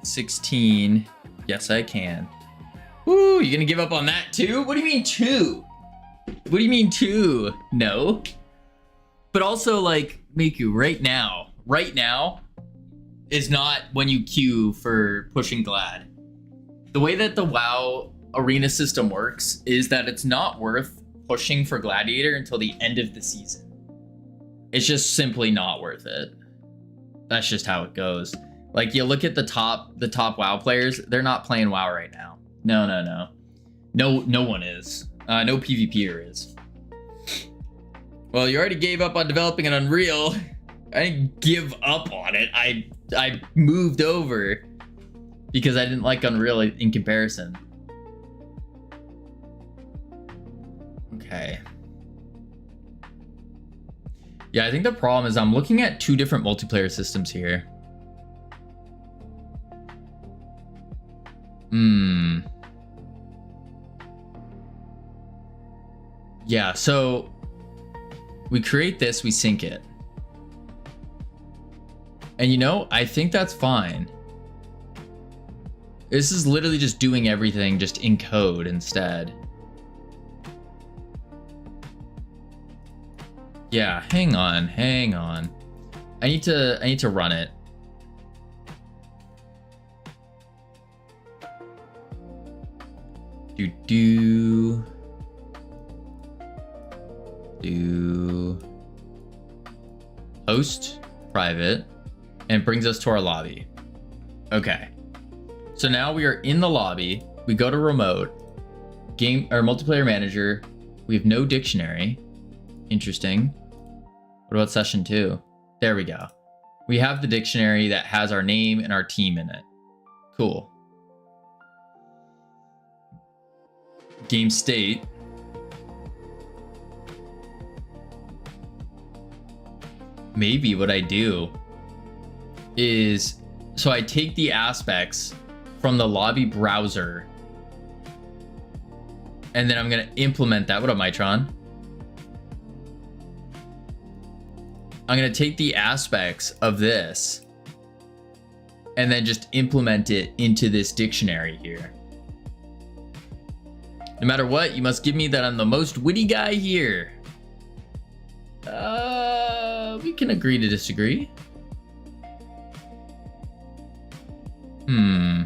16. Yes, I can. Woo, you gonna give up on that too? What do you mean two? What do you mean two? No. But also, like, Miku, right now is not when you queue for pushing Glad. The way that the WoW arena system works is that it's not worth pushing for Gladiator until the end of the season. It's just simply not worth it. That's just how it goes. Like, you look at the top WoW players, they're not playing WoW right now. No one is. No PvPer is. Well, you already gave up on developing an Unreal. I didn't give up on it. I moved over because I didn't like Unreal in comparison. Okay. Yeah, I think the problem is I'm looking at two different multiplayer systems here. Yeah, so we create this, we sync it. And you know, I think that's fine. This is literally just doing everything just in code instead. Yeah, hang on. I need to run it. Do host private, and it brings us to our lobby. Okay. So now we are in the lobby. We go to remote, game or multiplayer manager. We have no dictionary. Interesting. What about session 2? There we go. We have the dictionary that has our name and our team in it. Cool. Game state. Maybe what I do is, so I take the aspects from the lobby browser and then I'm gonna implement that. What up, Mitron? I'm gonna take the aspects of this and then just implement it into this dictionary here. No matter what, you must give me that I'm the most witty guy here. We can agree to disagree. I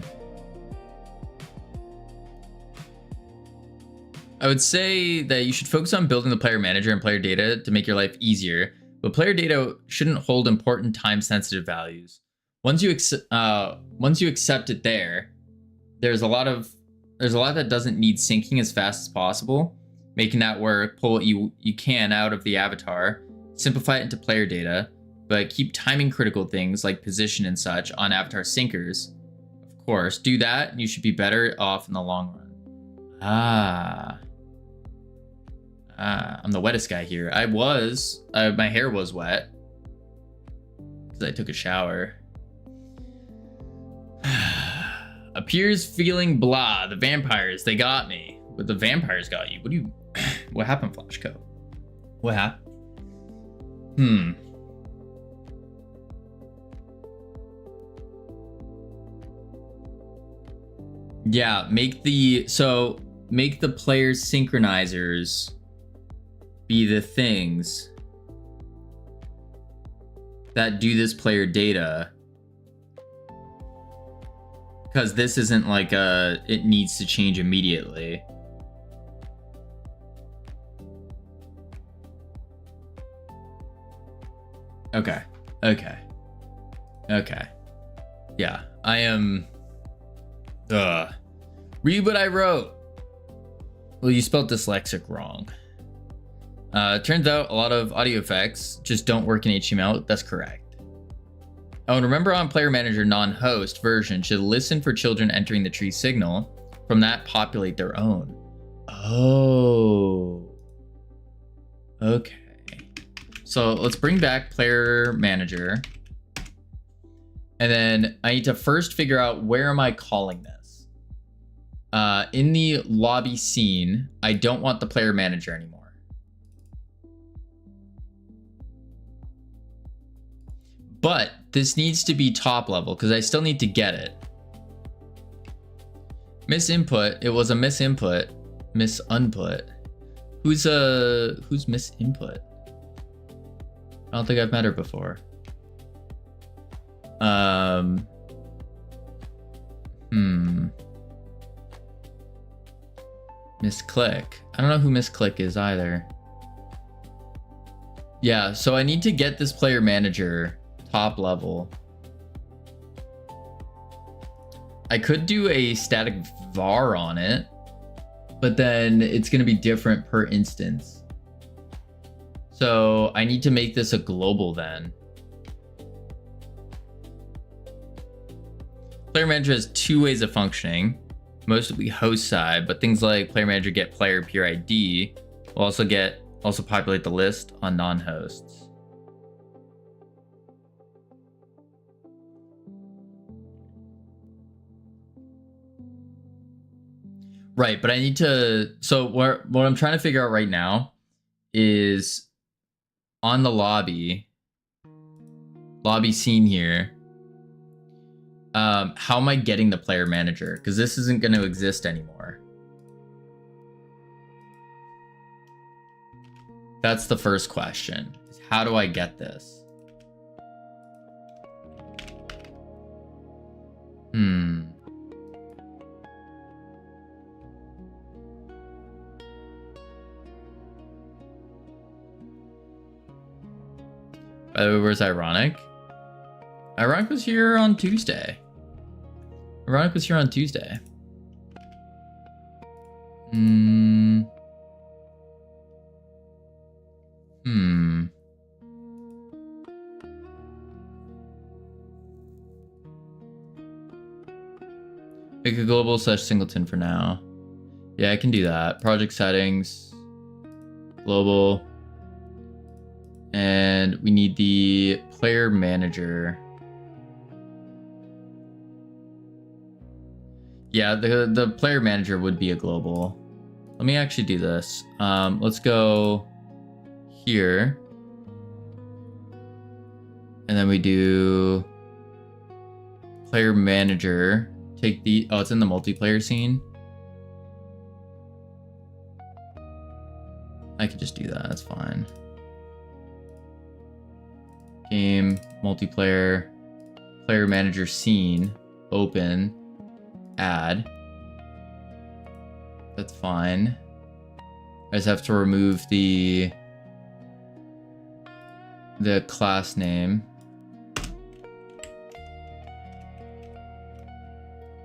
would say that you should focus on building the player manager and player data to make your life easier, but player data shouldn't hold important time-sensitive values. Once you accept it there's a lot that doesn't need syncing as fast as possible. Making that work, pull what you can out of the avatar, simplify it into player data, but keep timing critical things like position and such on avatar syncers. Of course, do that and you should be better off in the long run. I'm the wettest guy here. My hair was wet because I took a shower. Appears feeling blah. The vampires, they got me. But the vampires got you. What happened, Flashco? What happened? Yeah, make the player synchronizers be the things that do this player data. Because this isn't like it needs to change immediately. Okay. Yeah, I am... Read what I wrote. Well, you spelled dyslexic wrong. Turns out a lot of audio effects just don't work in HTML. That's correct. Oh, and remember on Player Manager non-host version should listen for children entering the tree signal. From that, populate their own. Oh. Okay. So let's bring back Player Manager. And then I need to first figure out where am I calling this. In the lobby scene, I don't want the Player Manager anymore. But this needs to be top level because I still need to get it. Misinput. It was a misinput. Misunput. Who's misinput? I don't think I've met her before. Misclick. I don't know who Misclick is either. Yeah, so I need to get this player manager top level. I could do a static var on it, but then it's going to be different per instance. So I need to make this a global then. Player manager has two ways of functioning. Most will be host side, but things like player manager get player peer ID will also populate the list on non-hosts. Right, but I need to, so what I'm trying to figure out right now is on the lobby scene here, how am I getting the player manager? Because this isn't going to exist anymore. That's the first question. How do I get this? By the way, where's Ironic? Ironic was here on Tuesday. Make a global / singleton for now. Yeah, I can do that. Project settings, global. And we need the player manager. Yeah, the player manager would be a global. Let me actually do this. Let's go here. And then we do player manager. Take the, oh, it's in the multiplayer scene. I could just do that, that's fine. Game, multiplayer, player manager scene, open, add. That's fine. I just have to remove the class name.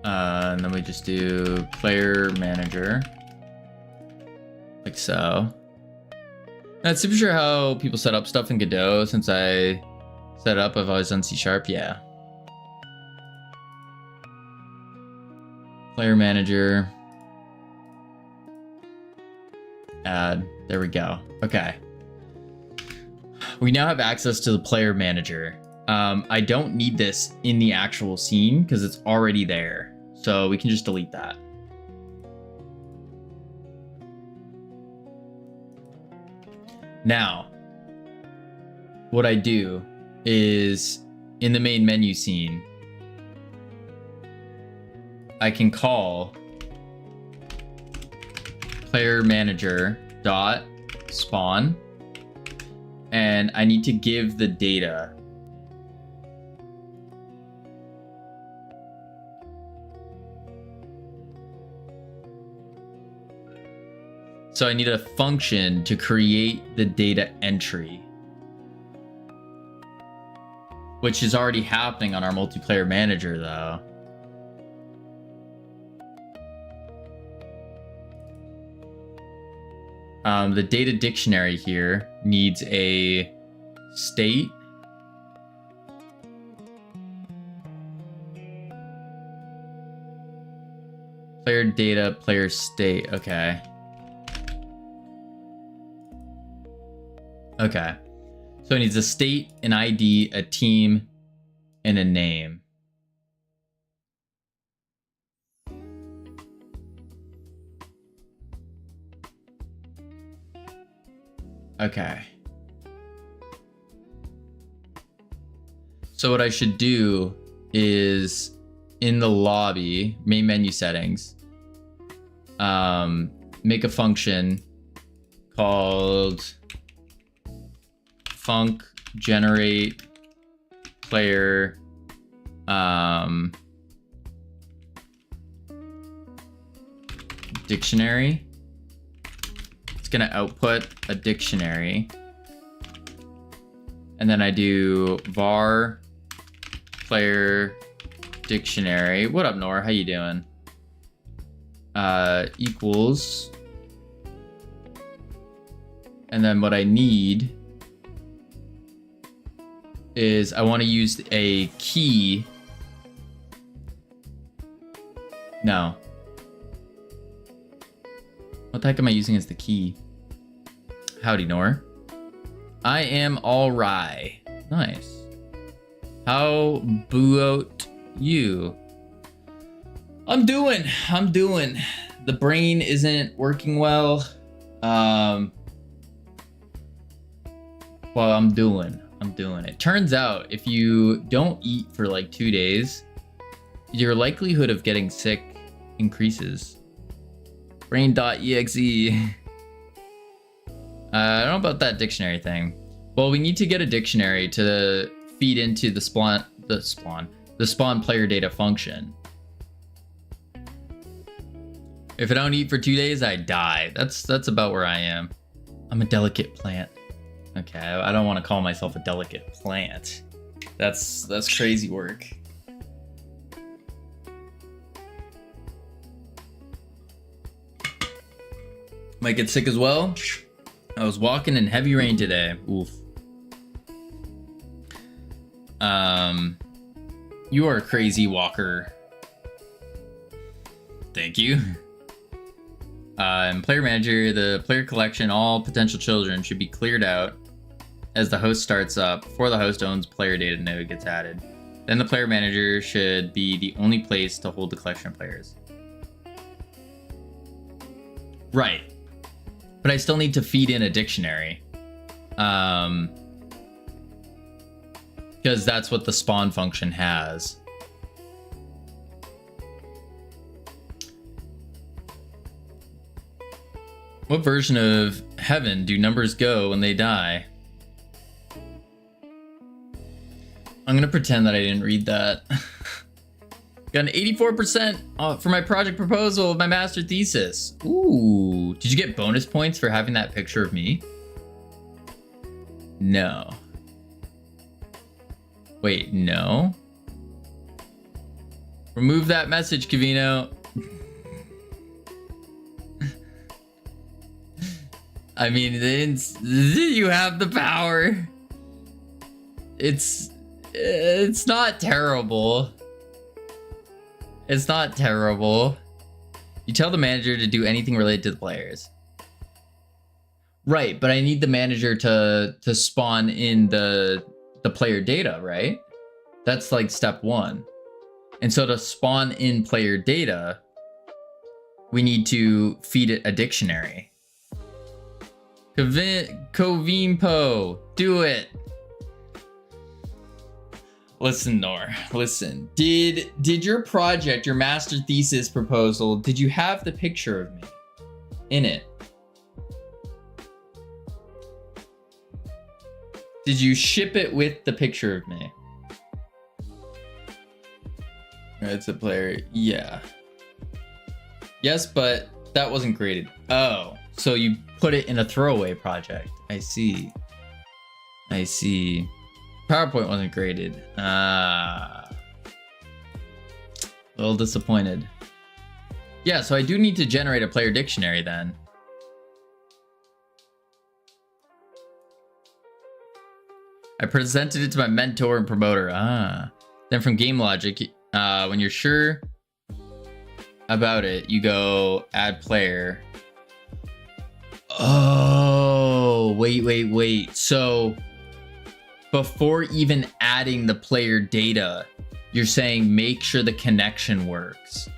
And then we just do player manager, like so. Not super sure how people set up stuff in Godot. Since I set up, I've always done C#. Yeah. Player manager. Add. There we go. Okay. We now have access to the player manager. I don't need this in the actual scene because it's already there. So we can just delete that. Now, what I do is in the main menu scene, I can call player manager dot spawn, and I need to give the data. So I need a function to create the data entry, which is already happening on our multiplayer manager though. The data dictionary here needs a state. Player data, player state, okay. Okay, so it needs a state, an ID, a team, and a name. Okay. So what I should do is in the lobby, main menu settings, make a function called func generate player dictionary. It's gonna output a dictionary, and then I do var player dictionary. What up, Nora? How you doing? Equals, and then what I need is I want to use a key No. What the heck am I using as the key? Howdy, Nor. I am alright. Nice. How about you? I'm doing. The brain isn't working well. Well, I'm doing it. Turns out if you don't eat for like 2 days, your likelihood of getting sick increases. Brain.exe. I don't know about that dictionary thing. Well, we need to get a dictionary to feed into the spawn player data function. If I don't eat for 2 days, I die. That's about where I am. I'm a delicate plant. Okay, I don't want to call myself a delicate plant. That's crazy work. Might get sick as well. I was walking in heavy rain today. Oof. You are a crazy walker. Thank you. In player manager, the player collection, all potential children should be cleared out as the host starts up before the host owns player data node gets added. Then the player manager should be the only place to hold the collection of players. Right. But I still need to feed in a dictionary. Because that's what the spawn function has. What version of heaven do numbers go when they die? I'm gonna pretend that I didn't read that. Got an 84% for my project proposal of my master thesis. Ooh, did you get bonus points for having that picture of me? No. Wait, no? Remove that message, Kavino. I mean, you have the power. It's not terrible. It's not terrible. You tell the manager to do anything related to the players. Right, but I need the manager to spawn in the player data, right? That's like step 1. And so to spawn in player data, we need to feed it a dictionary. Kovimpo, do it. Listen, Nor, listen. Did your project, your master thesis proposal, did you have the picture of me in it? Did you ship it with the picture of me? It's a player, yeah. Yes, but that wasn't graded. Oh, so you put it in a throwaway project. I see. I see. PowerPoint wasn't graded. A little disappointed. Yeah, so I do need to generate a player dictionary then. I presented it to my mentor and promoter. Then from game logic, when you're sure about it, you go add player. Oh, wait. So before even adding the player data, you're saying make sure the connection works.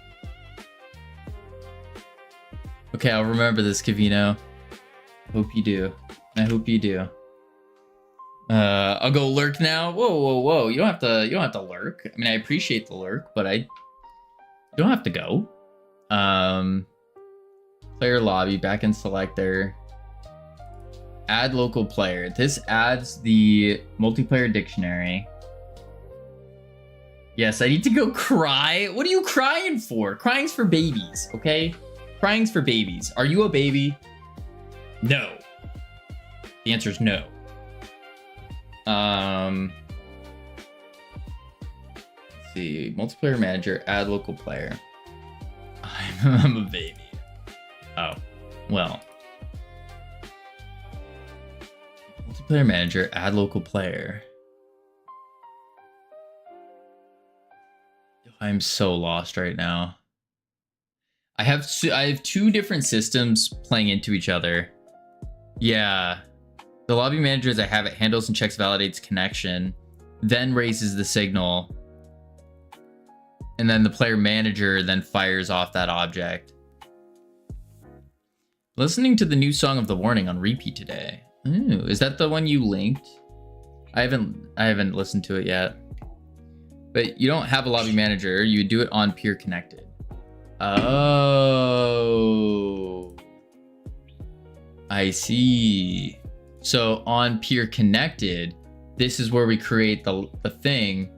Okay, I'll remember this, Kavino. Hope you do. I hope you do. I'll go lurk now. Whoa. You don't have to lurk. I mean, I appreciate the lurk, but you don't have to go. Player lobby, back in selector. Add local player. This adds the multiplayer dictionary. Yes, I need to go cry. What are you crying for? Crying's for babies, okay? Crying's for babies. Are you a baby? No. The answer is no. Let's see. Multiplayer manager, add local player. I'm a baby. Oh, well. Multiplayer manager, add local player. I'm so lost right now. I have two different systems playing into each other. Yeah. The lobby manager, as I have it, handles and checks, validates connection, then raises the signal. And then the player manager then fires off that object. Listening to the new song of the warning on repeat today. Ooh, is that the one you linked? I haven't listened to it yet. But you don't have a lobby manager, you do it on peer connected. Oh, I see. So on peer connected, this is where we create the thing.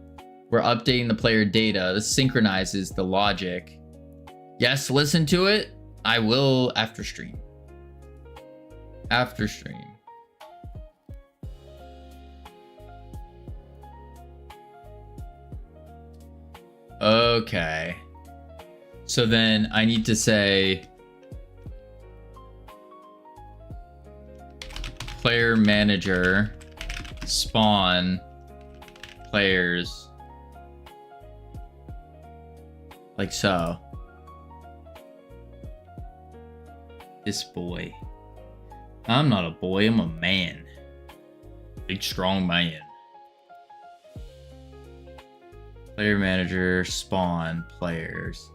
We're updating the player data. This synchronizes the logic. Yes, listen to it. I will after stream. After stream. Okay. So then I need to say player manager spawn players like so. This boy. I'm not a boy, I'm a man. Big strong man. Player manager spawn players.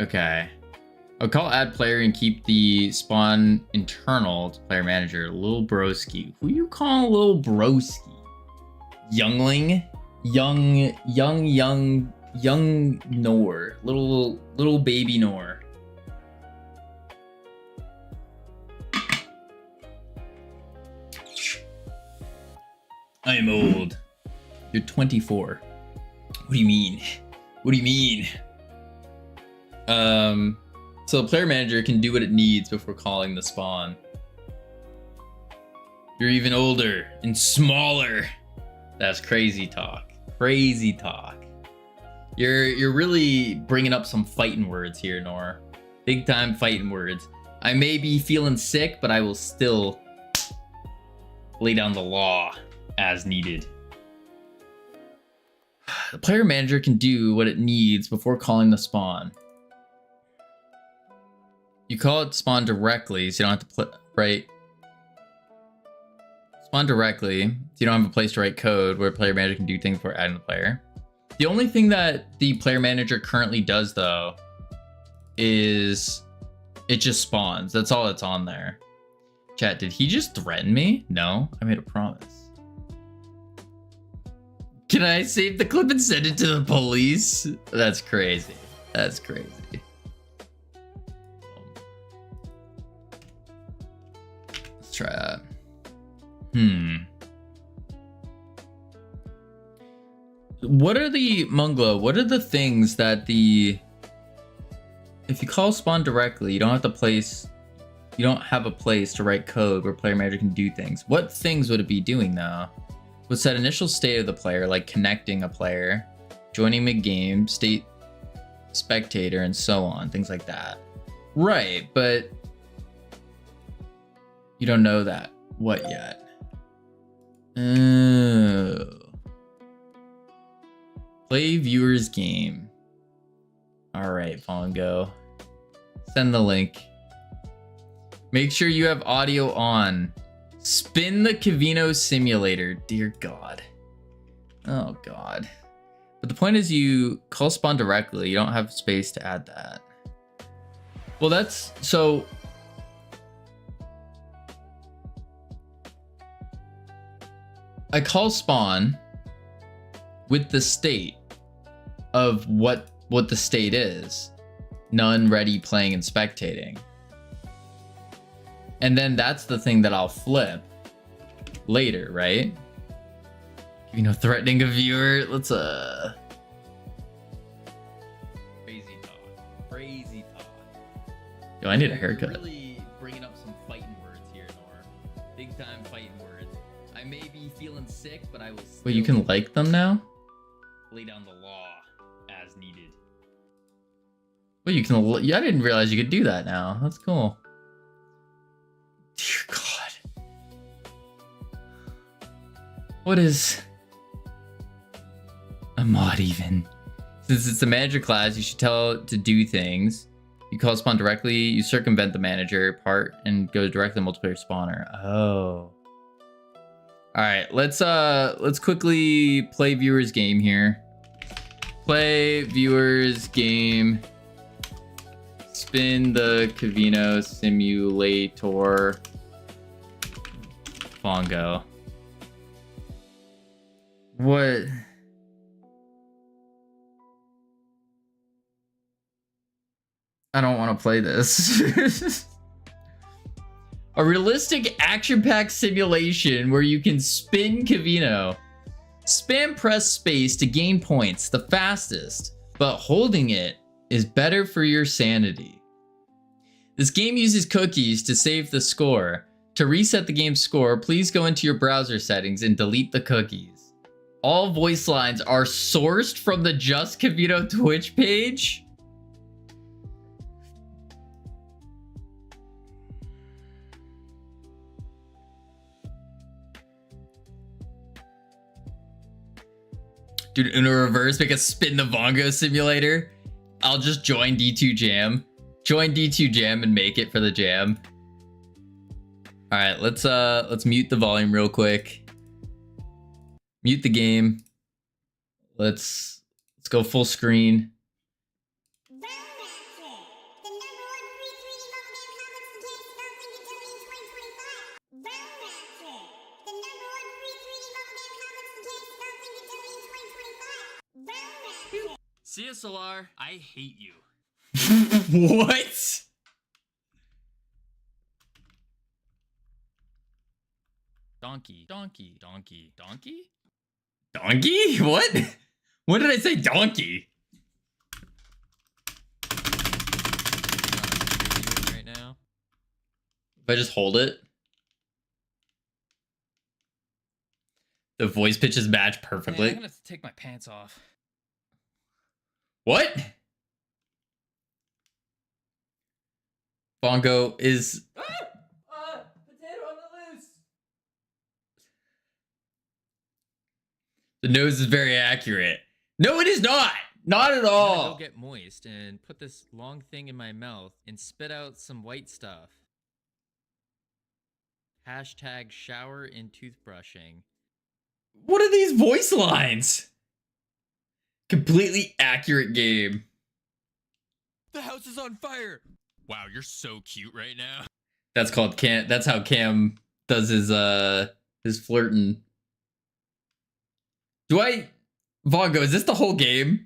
Okay. I'll call add player and keep the spawn internal to player manager. Lil broski. Who you calling Lil broski? Youngling? Young Nor. Little baby Nor. I am old. You're 24. What do you mean? What do you mean? So the player manager can do what it needs before calling the spawn. You're even older and smaller. That's crazy talk. Crazy talk. You're really bringing up some fighting words here, Nor. Big time fighting words. I may be feeling sick, but I will still lay down the law as needed. The player manager can do what it needs before calling the spawn. You call it spawn directly, so you don't have to write. Spawn directly, so you don't have a place to write code where player manager can do things before adding the player. The only thing that the player manager currently does, though, is it just spawns. That's all that's on there. Chat, did he just threaten me? No, I made a promise. Can I save the clip and send it to the police? That's crazy. That's crazy. Let's try that. What are the Munglo? What are the things that if you call spawn directly, you don't have a place to write code where player manager can do things. What things would it be doing though? What's that initial state of the player, like connecting a player, joining mid-game, state spectator, and so on, things like that. Right, but you don't know that. What yet? Oh. Play viewers game. All right, Fall and Go. Send the link. Make sure you have audio on. Spin the Cavino simulator. Dear God. Oh God. But the point is you call spawn directly. You don't have space to add that. Well, that's so. I call spawn with the state of what the state is. None, ready, playing, and spectating. And then that's the thing that I'll flip later, right? You know, threatening a viewer. Let's crazy talk. Crazy talk. Yo, I need a haircut. You're really bringing up some fighting words here, Nor. Big time fighting words. I may be feeling sick, but I will still. Wait, you can like them now? Lay down the law as needed. Well, you can. Yeah, I didn't realize you could do that now. That's cool. Dear God. What is a mod even? Since it's a manager class, you should tell it to do things. You call spawn directly, you circumvent the manager part and go directly to multiplayer spawner. Oh. Alright, let's quickly play viewers game here. Play viewers game. Spin the Cavino simulator. Bongo. What? I don't want to play this. A realistic action-packed simulation where you can spin Cavino. Spam press space to gain points the fastest, but holding it is better for your sanity. This game uses cookies to save the score. To reset the game's score, please go into your browser settings and delete the cookies. All voice lines are sourced from the Just Cavino Twitch page. Dude, Uno reverse, make us spin the Vongo simulator. I'll just join D2 Jam. Join D2 Jam and make it for the jam. Alright, let's mute the volume real quick. Mute the game. Let's go full screen. CSLR, I hate you. What? Donkey. What? When did I say donkey? Right now. If I just hold it, the voice pitches match perfectly. Man, I'm gonna have to take my pants off. What? Bongo is... potato on the loose. The nose is very accurate. No, it is not. Not at all. I'm gonna go get moist and put this long thing in my mouth and spit out some white stuff. Hashtag shower and toothbrushing. What are these voice lines? Completely accurate game. The house is on fire. Wow, you're so cute right now. That's called Cam. That's how Cam does his flirting. Vongo, is this the whole game?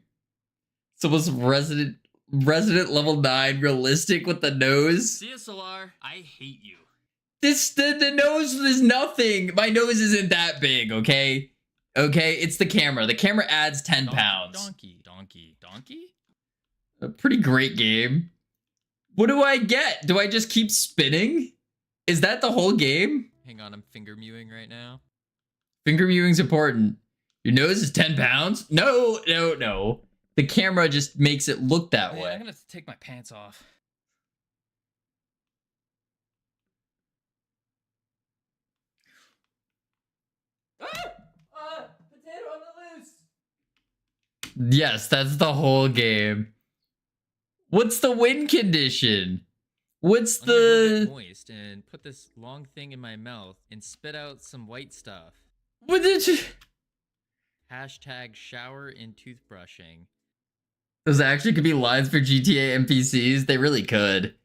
It's almost Resident Level 9 realistic with the nose. CSLR, I hate you. The nose is nothing. My nose isn't that big, okay? Okay, it's the camera. The camera adds 10 pounds. Donkey. A pretty great game. What do I get? Do I just keep spinning? Is that the whole game? Hang on, I'm finger mewing right now. Finger mewing's important. Your nose is 10 pounds? No. The camera just makes it look that way. I'm gonna have to take my pants off. Potato on the loose. Yes, that's the whole game. What's the win condition? What's I'm gonna go the... get moist and put this long thing in my mouth and spit out some white stuff. What did you... Hashtag shower and toothbrushing. Those actually could be lines for GTA NPCs. They really could.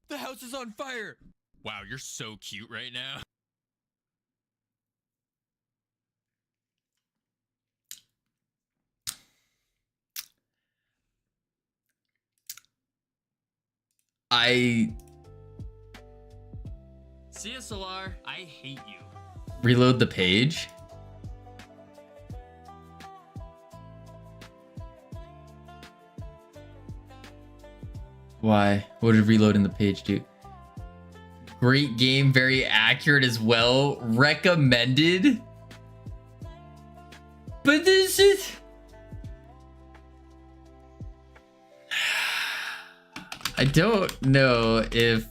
The house is on fire. Wow, you're so cute right now. CSLR, I hate you. Reload the page. Why? What did reloading the page do? Great game, very accurate as well. Recommended. But this is... I don't know if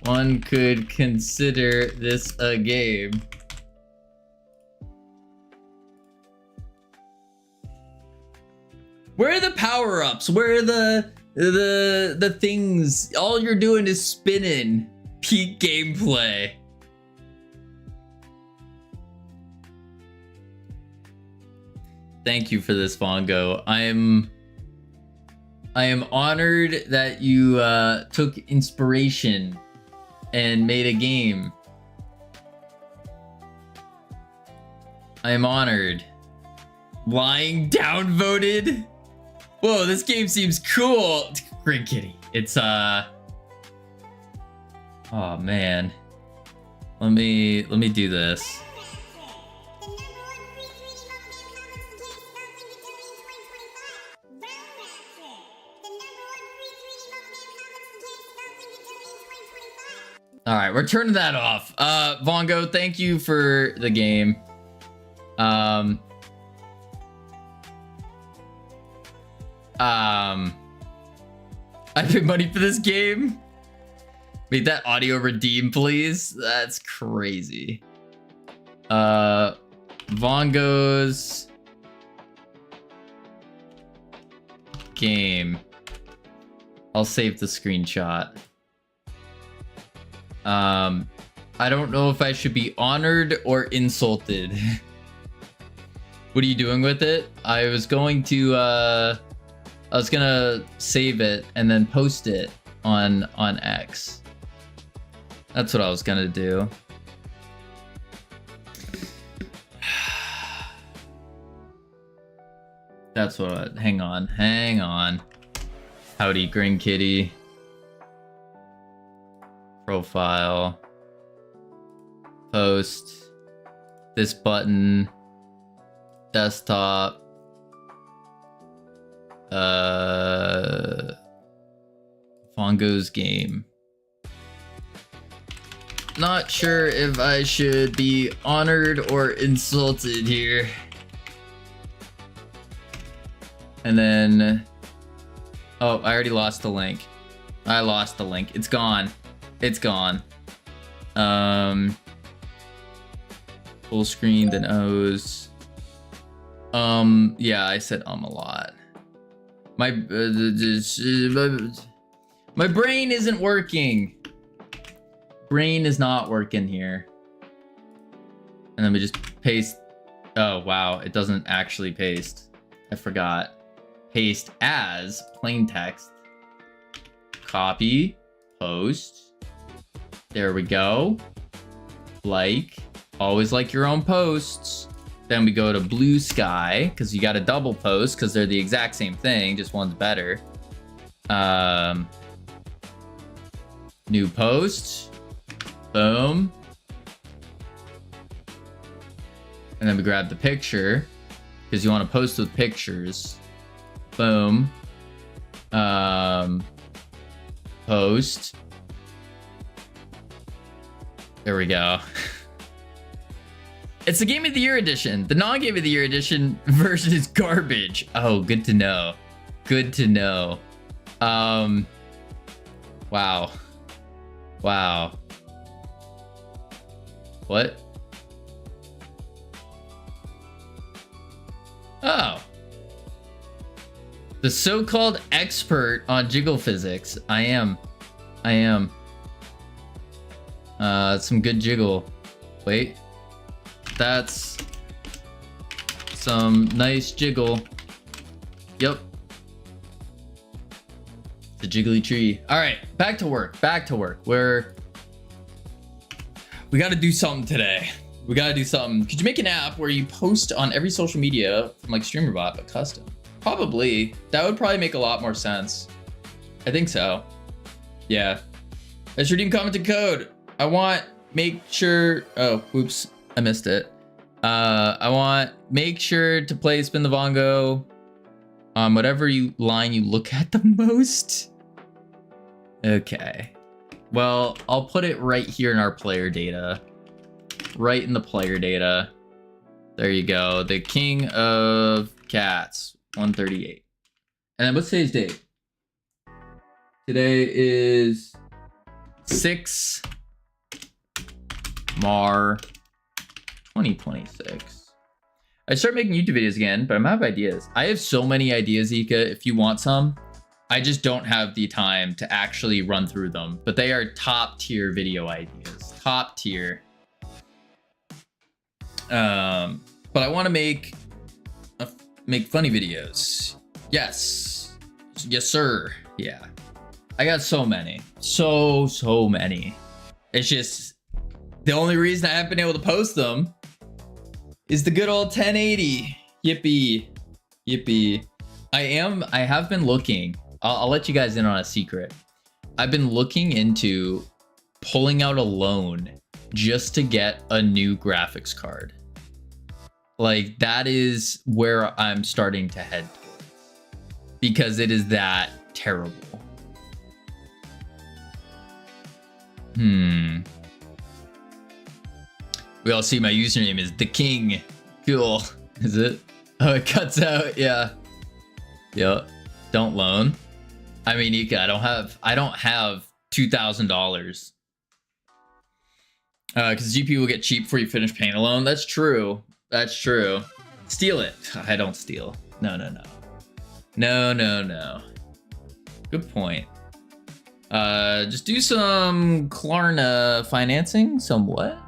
one could consider this a game. Where are the power-ups? Where are the things? All you're doing is spinning. Peak gameplay. Thank you for this, Vongo. I am honored that you took inspiration and made a game. I am honored. Lying downvoted? Whoa, this game seems cool. Great kitty. It's oh man. Let me do this. All right, we're turning that off. Vongo, thank you for the game. I paid money for this game. Make that audio redeem, please. That's crazy. Vongo's game. I'll save the screenshot. I don't know if I should be honored or insulted. What are you doing with it? I was going to save it and then post it on X. That's what I was gonna do. That's what, hang on. Howdy, Green Kitty. Profile. Post. This button. Desktop. Vongo's game. Not sure if I should be honored or insulted here. And then, oh, I already lost the link. I lost the link. It's gone. It's gone. Full screen, then O's. Yeah, I said a lot. My brain isn't working. Brain is not working here. And then we just paste. Oh, wow. It doesn't actually paste. I forgot. Paste as plain text. Copy. Post. There we go. Like. Always like your own posts. Then we go to Blue Sky, because you got a double post, because they're the exact same thing, just one's better. New post. Boom. And then we grab the picture, because you want to post with pictures. Boom. Post. There we go. It's the Game of the Year edition. The non-Game of the Year edition version is garbage. Oh, good to know. Good to know. Wow. Wow. What? Oh. The so-called expert on jiggle physics. I am. Some good jiggle. Wait. That's some nice jiggle. Yep. It's a jiggly tree. All right, back to work. We got to do something today. We got to do something. Could you make an app where you post on every social media from like StreamerBot, but custom? Probably. That would probably make a lot more sense. I think so. Yeah. Let's redeem commented code. I want make sure. Oh, whoops. I missed it. I want make sure to play Spin the Vongo on whatever line you look at the most. Okay. Well, I'll put it right here in our player data. Right in the player data. There you go. The King of Cats, 138. And then what's today's date? Today is 6 Mar 2026. I start making YouTube videos again, but I'm out of ideas. I have so many ideas, Ika. If you want some, I just don't have the time to actually run through them. But they are top tier video ideas. Top tier. But I want to make funny videos. Yes. Yes, sir. Yeah. I got so many. So many. It's just the only reason I haven't been able to post them is the good old 1080. Yippee. Yippee. I have been looking. I'll let you guys in on a secret. I've been looking into pulling out a loan just to get a new graphics card. Like, that is where I'm starting to head towards, because it is that terrible. We all see my username is the king. Cool. Is it? Oh, it cuts out. Yeah. Yep. Don't loan. I mean, Ika, I don't have $2,000. Because GPU will get cheap before you finish paying a loan. That's true. That's true. Steal it. I don't steal. No. No. Good point. Just do some Klarna financing. Some what?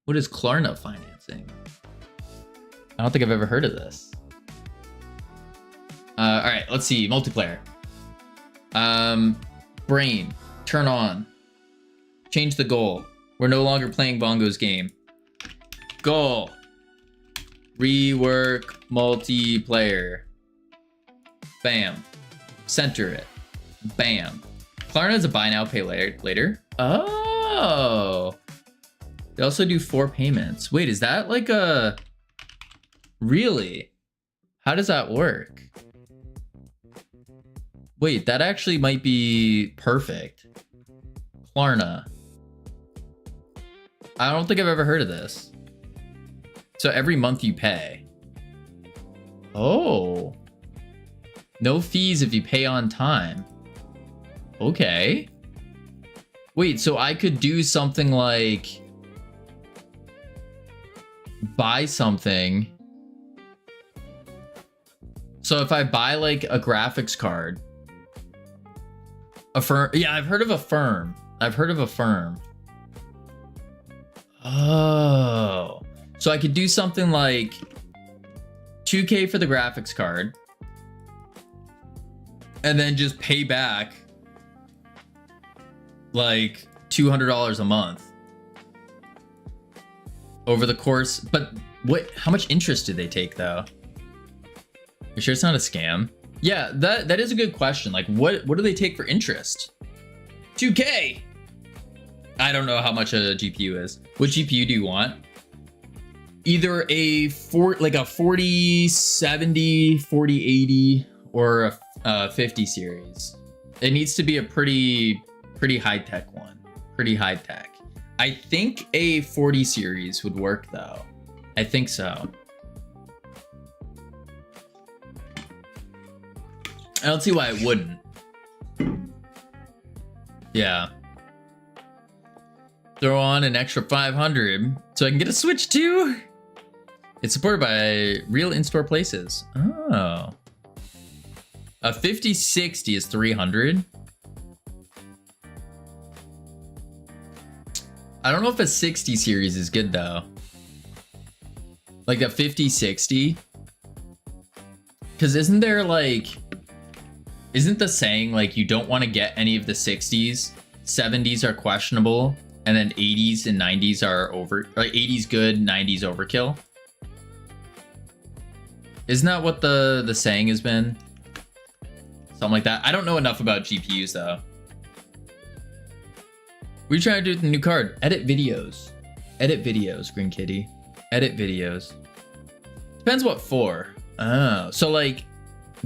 What is Klarna financing? I don't think I've ever heard of this. All right, let's see. Multiplayer. Brain. Turn on. Change the goal. We're no longer playing Bongo's game. Goal. Rework multiplayer. Bam. Center it. Bam. Klarna is a buy now, pay later. Oh. They also do 4 payments. Wait, is that like a... Really? How does that work? Wait, that actually might be perfect. Klarna. I don't think I've ever heard of this. So every month you pay. Oh. No fees if you pay on time. Okay. Wait, so I could do something like buy something. So if I buy like a graphics card, Affirm. Yeah, I've heard of Affirm. Oh. So I could do something like $2K for the graphics card and then just pay back like $200 a month over the course. But how much interest do they take though? You sure it's not a scam? Yeah, that is a good question. Like, what do they take for interest? 2K. I don't know how much a GPU is. What GPU do you want? Either a 4070, 4080, or a 50 series. It needs to be a pretty high tech one. Pretty high tech. I think a 40 series would work though. I think so. I don't see why it wouldn't. Yeah. Throw on an extra 500 so I can get a Switch too. It's supported by real in-store places. Oh. A 5060 is 300. I don't know if a 60 series is good though. Like a 5060. Because isn't the saying like you don't want to get any of the 60s, 70s are questionable, and then 80s and 90s are like 80s good, 90s overkill? Isn't that what the saying has been? Something like that. I don't know enough about GPUs though. What are you trying to do with the new card? Edit videos. Edit videos, Green Kitty. Edit videos. Depends what for. Oh, so like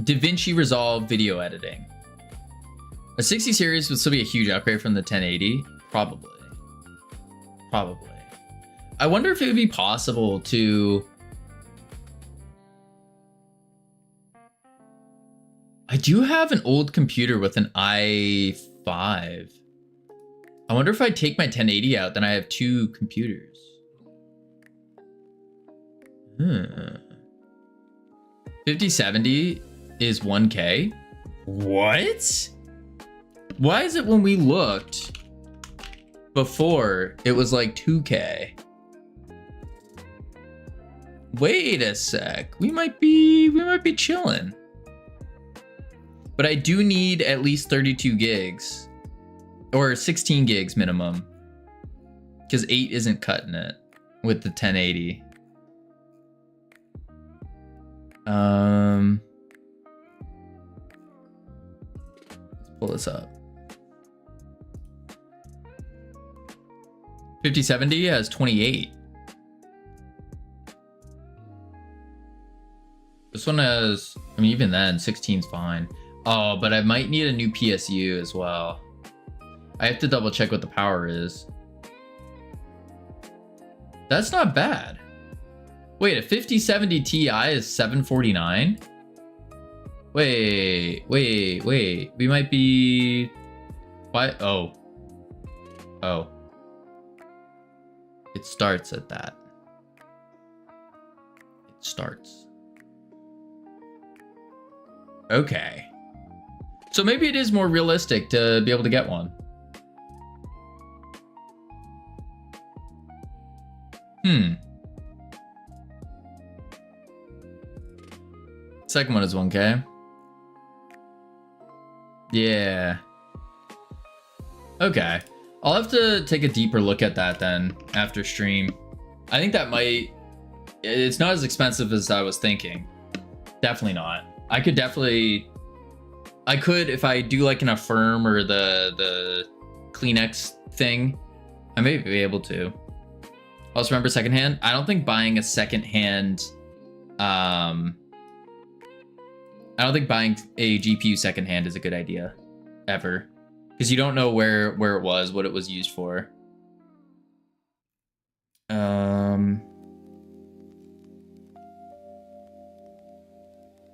DaVinci Resolve video editing. A 60 series would still be a huge upgrade from the 1080. Probably. I wonder if it would be possible to... I do have an old computer with an i5. I wonder if I take my 1080 out, then I have 2 computers. 5070 is 1K? What? Why is it when we looked before it was like 2K? Wait a sec. We might be chilling. But I do need at least 32 gigs or 16 gigs minimum, because 8 isn't cutting it with the 1080. Let's pull this up. 5070 has 28. This one has, I mean, even then, 16's fine. Oh, but I might need a new PSU as well. I have to double check what the power is. That's not bad. Wait, a 5070 Ti is 749? Wait. We might be... Why? Oh. It starts at that. It starts. Okay. So maybe it is more realistic to be able to get one. Second one is 1K. Yeah. Okay. I'll have to take a deeper look at that then after stream. I think that might... It's not as expensive as I was thinking. Definitely not. I could, if I do like an Affirm or the Kleenex thing, I may be able to. Also remember secondhand. I don't think buying a secondhand, I don't think buying a GPU secondhand is a good idea, ever, because you don't know where it was, what it was used for.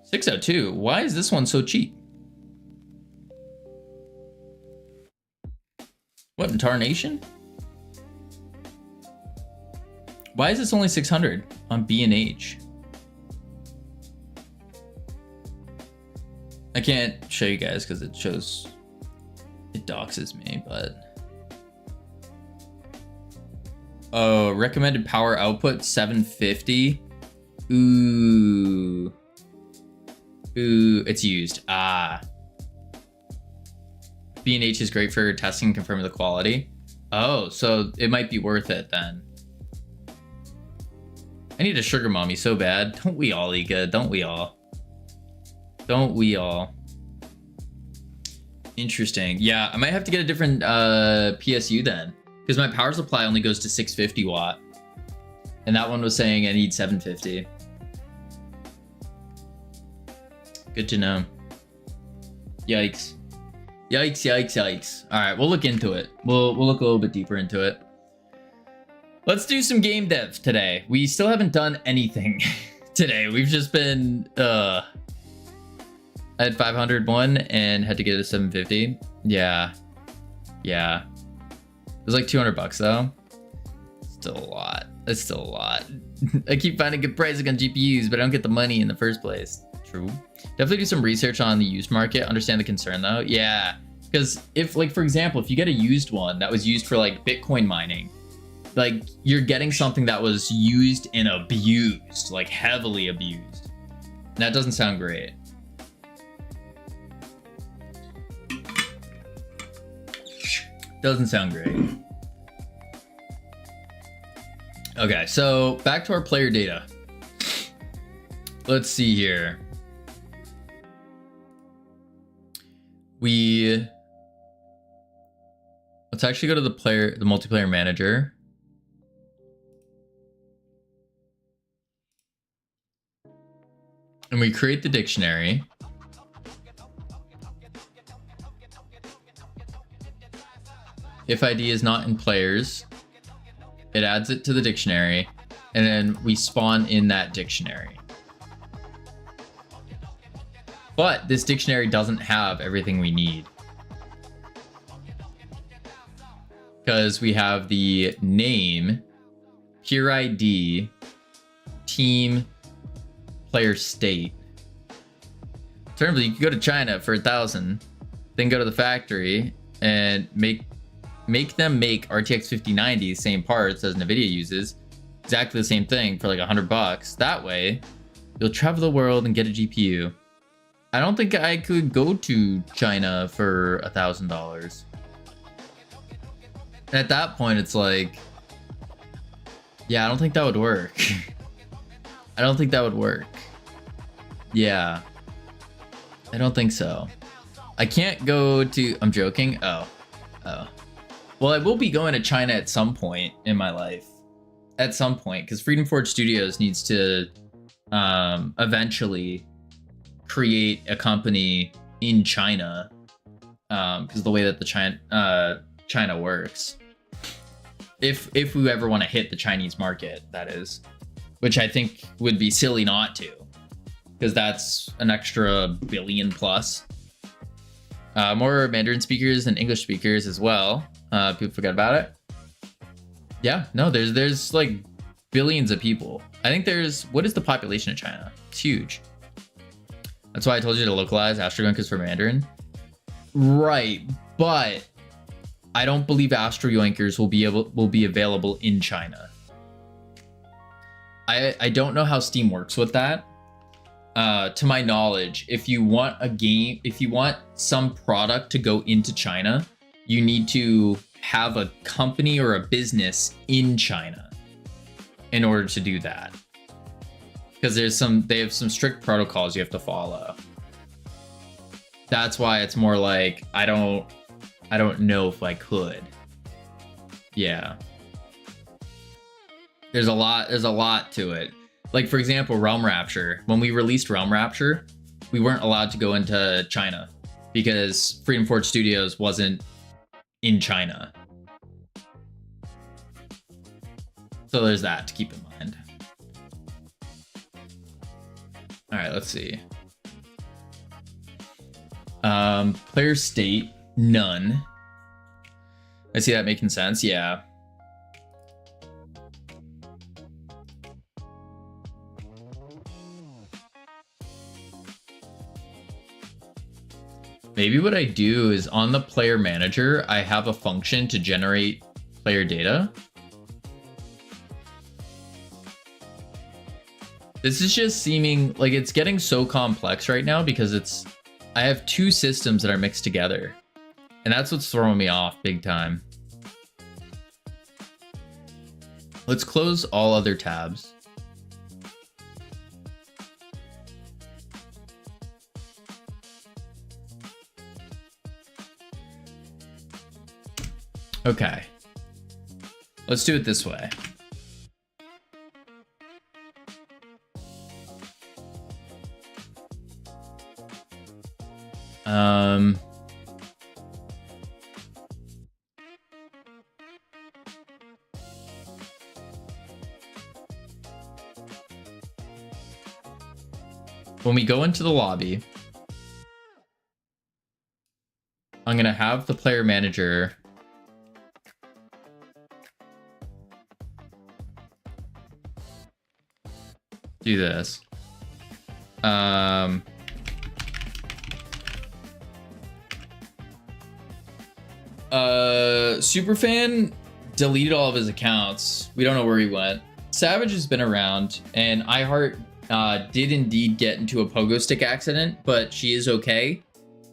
602. Why is this one so cheap? What in tarnation? Why is this only 600 on B&H? I can't show you guys because it doxes me, but... Oh, recommended power output 750. Ooh, it's used. B&H is great for testing and confirming the quality. Oh, so it might be worth it then. I need a sugar mommy so bad. Don't we all, Ika? Don't we all? Don't we all? Interesting. Yeah, I might have to get a different PSU then, because my power supply only goes to 650 watt. And that one was saying I need 750. Good to know. Yikes. Yikes. All right, we'll look into it. We'll look a little bit deeper into it. Let's do some game dev today. We still haven't done anything today. We've just been, I had 501 and had to get a 750. Yeah. It was like 200 bucks though. Still a lot. It's still a lot. I keep finding good pricing on GPUs, but I don't get the money in the first place. True. Definitely do some research on the used market. Understand the concern though. Yeah. Because if, like, for example, if you get a used one that was used for like Bitcoin mining, like, you're getting something that was used and abused, like heavily abused. And that doesn't sound great. Doesn't sound great. Okay, so back to our player data. Let's see here. Let's actually go to the multiplayer manager. And we create the dictionary. If ID is not in players, it adds it to the dictionary, and then we spawn in that dictionary. But this dictionary doesn't have everything we need, because we have the name, peer ID, team, player state. Alternatively, you could go to China for 1,000, then go to the factory and make them make RTX 5090, same parts as NVIDIA uses, exactly the same thing for like $100. That way, you'll travel the world and get a GPU. I don't think I could go to China for $1,000. And at that point, it's like, yeah, I don't think that would work. I don't think that would work. Yeah. I don't think so. I can't go to... I'm joking. Oh. Well, I will be going to China at some point in my life. At some point, because Freedom Forge Studios needs to eventually create a company in China, because the way that the China works. If we ever want to hit the Chinese market, that is, which I think would be silly not to, because that's an extra billion plus. More Mandarin speakers than English speakers as well. People forget about it. Yeah, no, there's like billions of people. I think what is the population of China? It's huge. That's why I told you to localize Astroyoinkers for Mandarin. Right, but I don't believe Astroyoinkers will be available in China. I don't know how Steam works with that. To my knowledge, if you want some product to go into China, you need to have a company or a business in China in order to do that. Because they have some strict protocols you have to follow. That's why it's more like I don't know if I could. Yeah. There's a lot to it. Like, for example, Realm Rapture. When we released Realm Rapture, we weren't allowed to go into China because Freedom Forge Studios wasn't in China. So there's that to keep in mind. All right, let's see. Player state, none. I see that making sense. Yeah. Maybe what I do is on the player manager, I have a function to generate player data. This is just seeming like it's getting so complex right now because I have two systems that are mixed together. And that's what's throwing me off big time. Let's close all other tabs. Okay. Let's do it this way. When we go into the lobby, I'm gonna have the player manager do this. Superfan deleted all of his accounts. We don't know where he went. Savage has been around, and iHeart did indeed get into a pogo stick accident, but she is okay.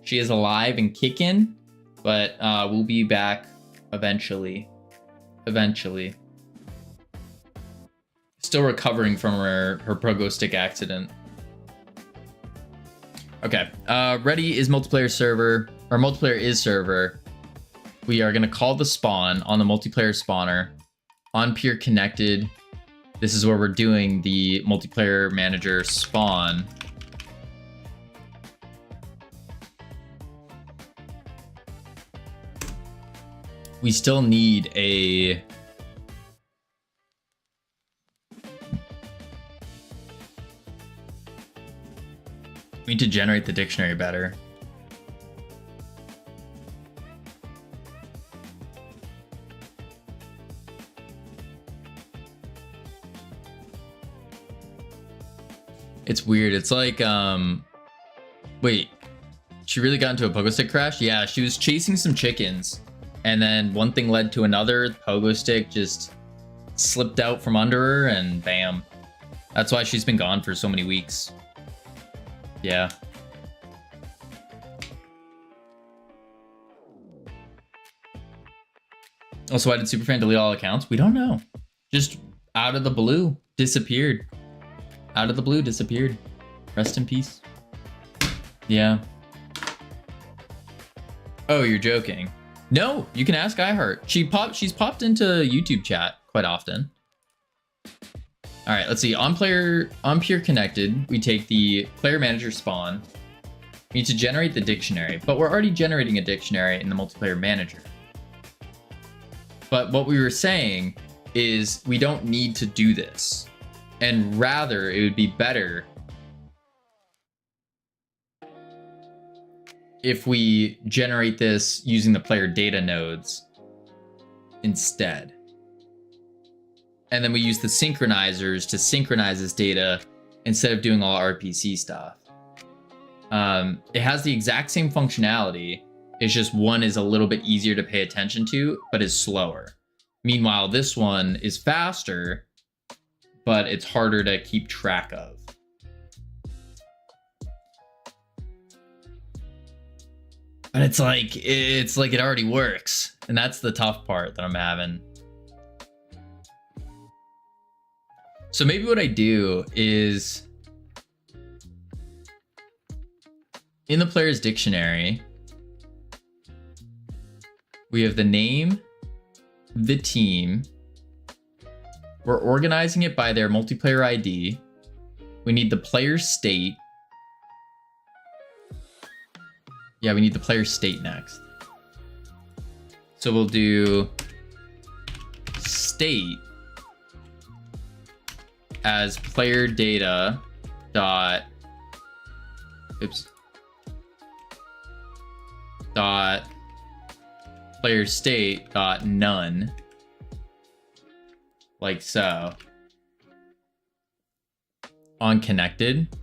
She is alive and kicking, but we'll be back eventually. Still recovering from her pogo stick accident. Okay, ready is multiplayer server, or multiplayer is server. We are gonna call the spawn on the multiplayer spawner on peer connected. This is where we're doing the multiplayer manager spawn. We still need a we need to generate the dictionary better. It's weird. It's like, wait, she really got into a pogo stick crash? Yeah, she was chasing some chickens, and then one thing led to another. The pogo stick just slipped out from under her, and bam. That's why she's been gone for so many weeks. Yeah. Also, why did Superfan delete all accounts? We don't know. Just out of the blue, disappeared. Out of the blue, disappeared. Rest in peace. Yeah. Oh, you're joking. No, you can ask iHeart. She's popped into YouTube chat quite often. All right, let's see. On Pure Connected, we take the player manager spawn. We need to generate the dictionary, but we're already generating a dictionary in the multiplayer manager. But what we were saying is we don't need to do this, and rather it would be better if we generate this using the player data nodes instead. And then we use the synchronizers to synchronize this data instead of doing all RPC stuff. It has the exact same functionality. It's just one is a little bit easier to pay attention to, but is slower. Meanwhile, this one is faster, but it's harder to keep track of. But it's like it already works. And that's the tough part that I'm having. So maybe what I do is in the player's dictionary, we have the name, the team. We're organizing it by their multiplayer ID. We need the player state. Yeah, we need the player state next. So we'll do state as player data dot dot player state dot none, like so. On connected,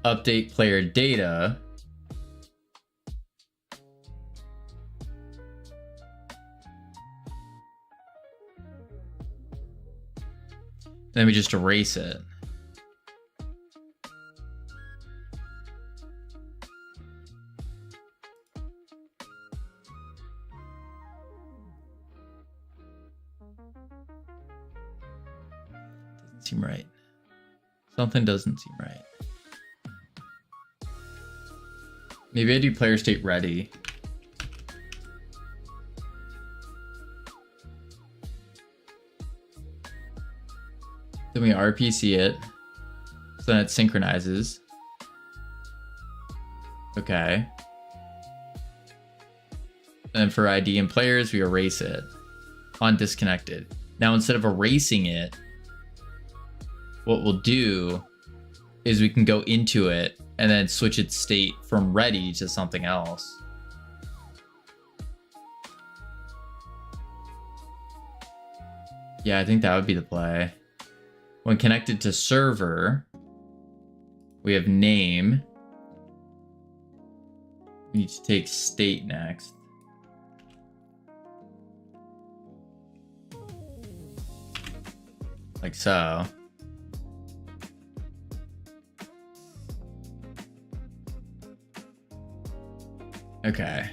update player data. Then we just erase it. Doesn't seem right. Something doesn't seem right. Maybe I do player state ready. Then we RPC it. So then it synchronizes. Okay. And for ID and players, we erase it on disconnected. Now, instead of erasing it, what we'll do is we can go into it and then switch its state from ready to something else. Yeah, I think that would be the play. When connected to server, we have name. We need to take state next. Like so. Okay.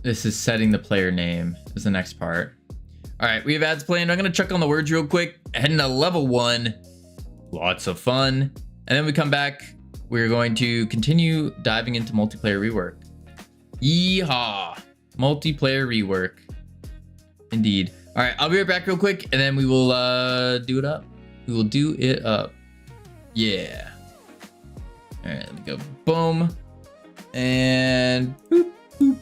This is setting the player name is the next part. All right, we have ads playing. I'm gonna check on the words real quick. Heading to level 1. Lots of fun. And then we come back. We're going to continue diving into multiplayer rework. Yeehaw! Multiplayer rework. Indeed. All right, I'll be right back real quick, and then we will do it up. We will do it up. Yeah. All right, let me go. Boom. And boop, boop.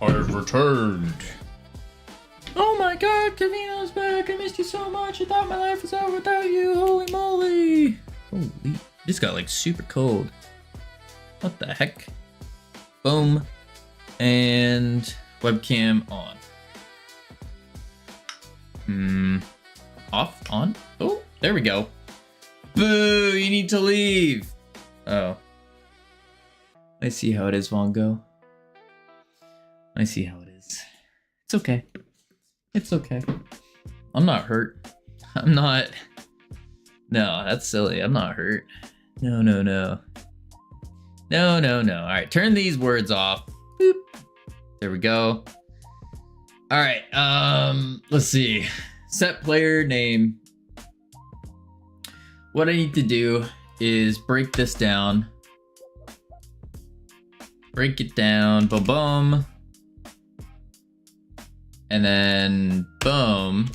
I've returned. Oh my god, Kavino's back. I missed you so much. I thought my life was over without you. Holy moly. Holy, this got like super cold. What the heck? Boom. And webcam on. Off, on. Oh, there we go. Boo, you need to leave. Oh. I see how it is, Vongo. I see how it is. It's okay. It's okay. I'm not hurt. I'm not. No, that's silly. I'm not hurt. No, no, no. No, no, no. All right, turn these words off. Boop. There we go. All right, let's see. Set player name. What I need to do is break this down. Break it down, boom, boom. And then boom.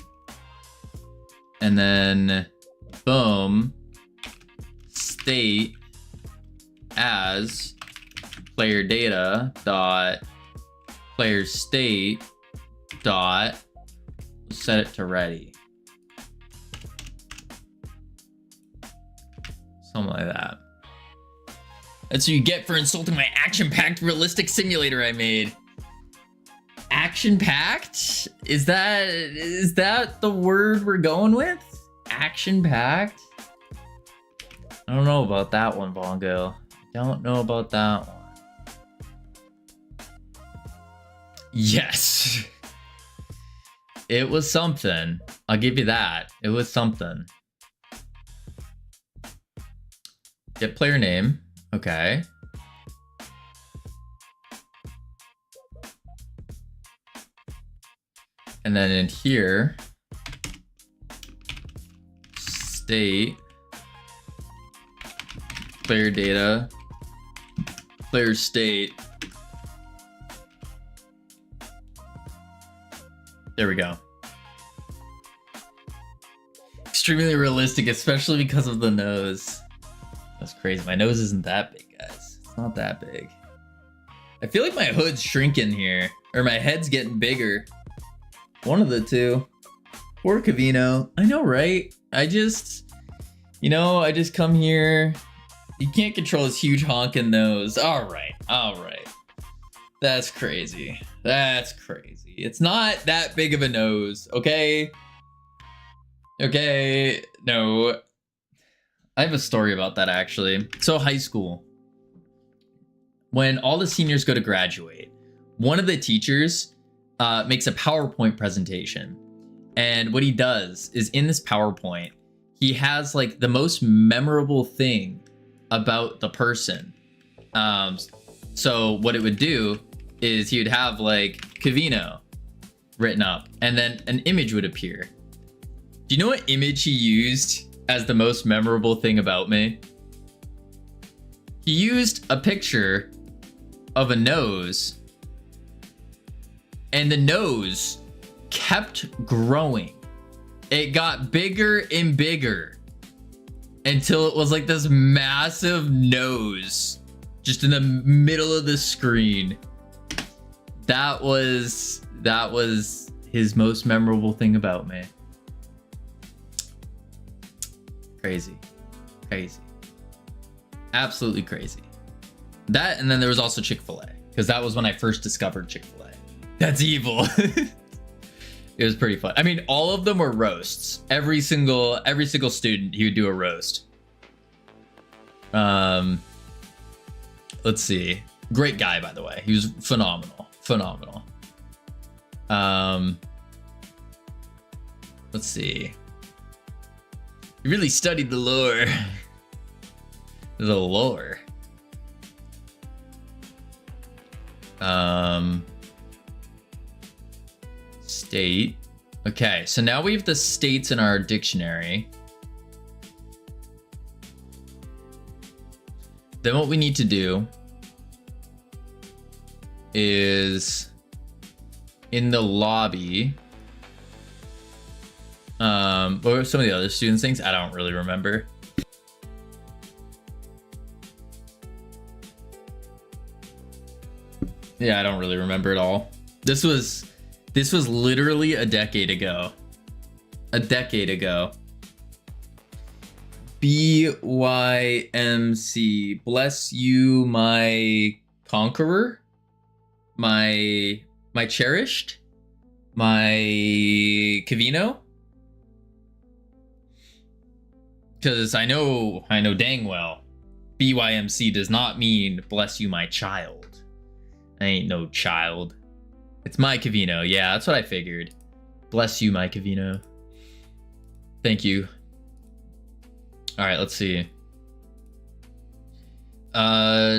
And then boom. State as player data dot player state dot set it to ready. Something like that. That's what you get for insulting my action-packed realistic simulator I made. Action-packed? Is that the word we're going with? Action-packed? I don't know about that one, Bongo. Don't know about that one. Yes. It was something. I'll give you that. It was something. Get player name. Okay. And then in here, state, player data, player state. There we go. Extremely realistic, especially because of the nose. That's crazy. My nose isn't that big, guys. It's not that big. I feel like my hood's shrinking here, or my head's getting bigger. One of the two. Poor Cavino. I know, right? I just come here. You can't control his huge honking nose. All right. That's crazy. That's crazy. It's not that big of a nose, okay? Okay, no. I have a story about that, actually. So high school, when all the seniors go to graduate, one of the teachers makes a PowerPoint presentation. And what he does is in this PowerPoint, he has like the most memorable thing about the person. So what it would do is he would have like Cavino written up, and then an image would appear. Do you know what image he used as the most memorable thing about me? He used a picture of a nose, and the nose kept growing. It got bigger and bigger until it was like this massive nose just in the middle of the screen. That was his most memorable thing about me. Crazy. Absolutely crazy. That, and then there was also Chick-fil-A, because that was when I first discovered Chick-fil-A. That's evil. It was pretty fun. I mean, all of them were roasts. Every single student, he would do a roast. Let's see. Great guy, by the way. He was phenomenal. Let's see. He really studied the lore. The lore. State. Okay, so now we have the states in our dictionary. Then what we need to do is in the lobby. What were some of the other students' things? I don't really remember. Yeah, I don't really remember at all. This was literally a decade ago. A decade ago. BYMC. Bless you, my conqueror. My cherished. My Cavino. Because I know dang well, BYMC does not mean bless you, my child. I ain't no child. It's my Cavino. Yeah, that's what I figured. Bless you, my Cavino. Thank you. All right, let's see. Dang.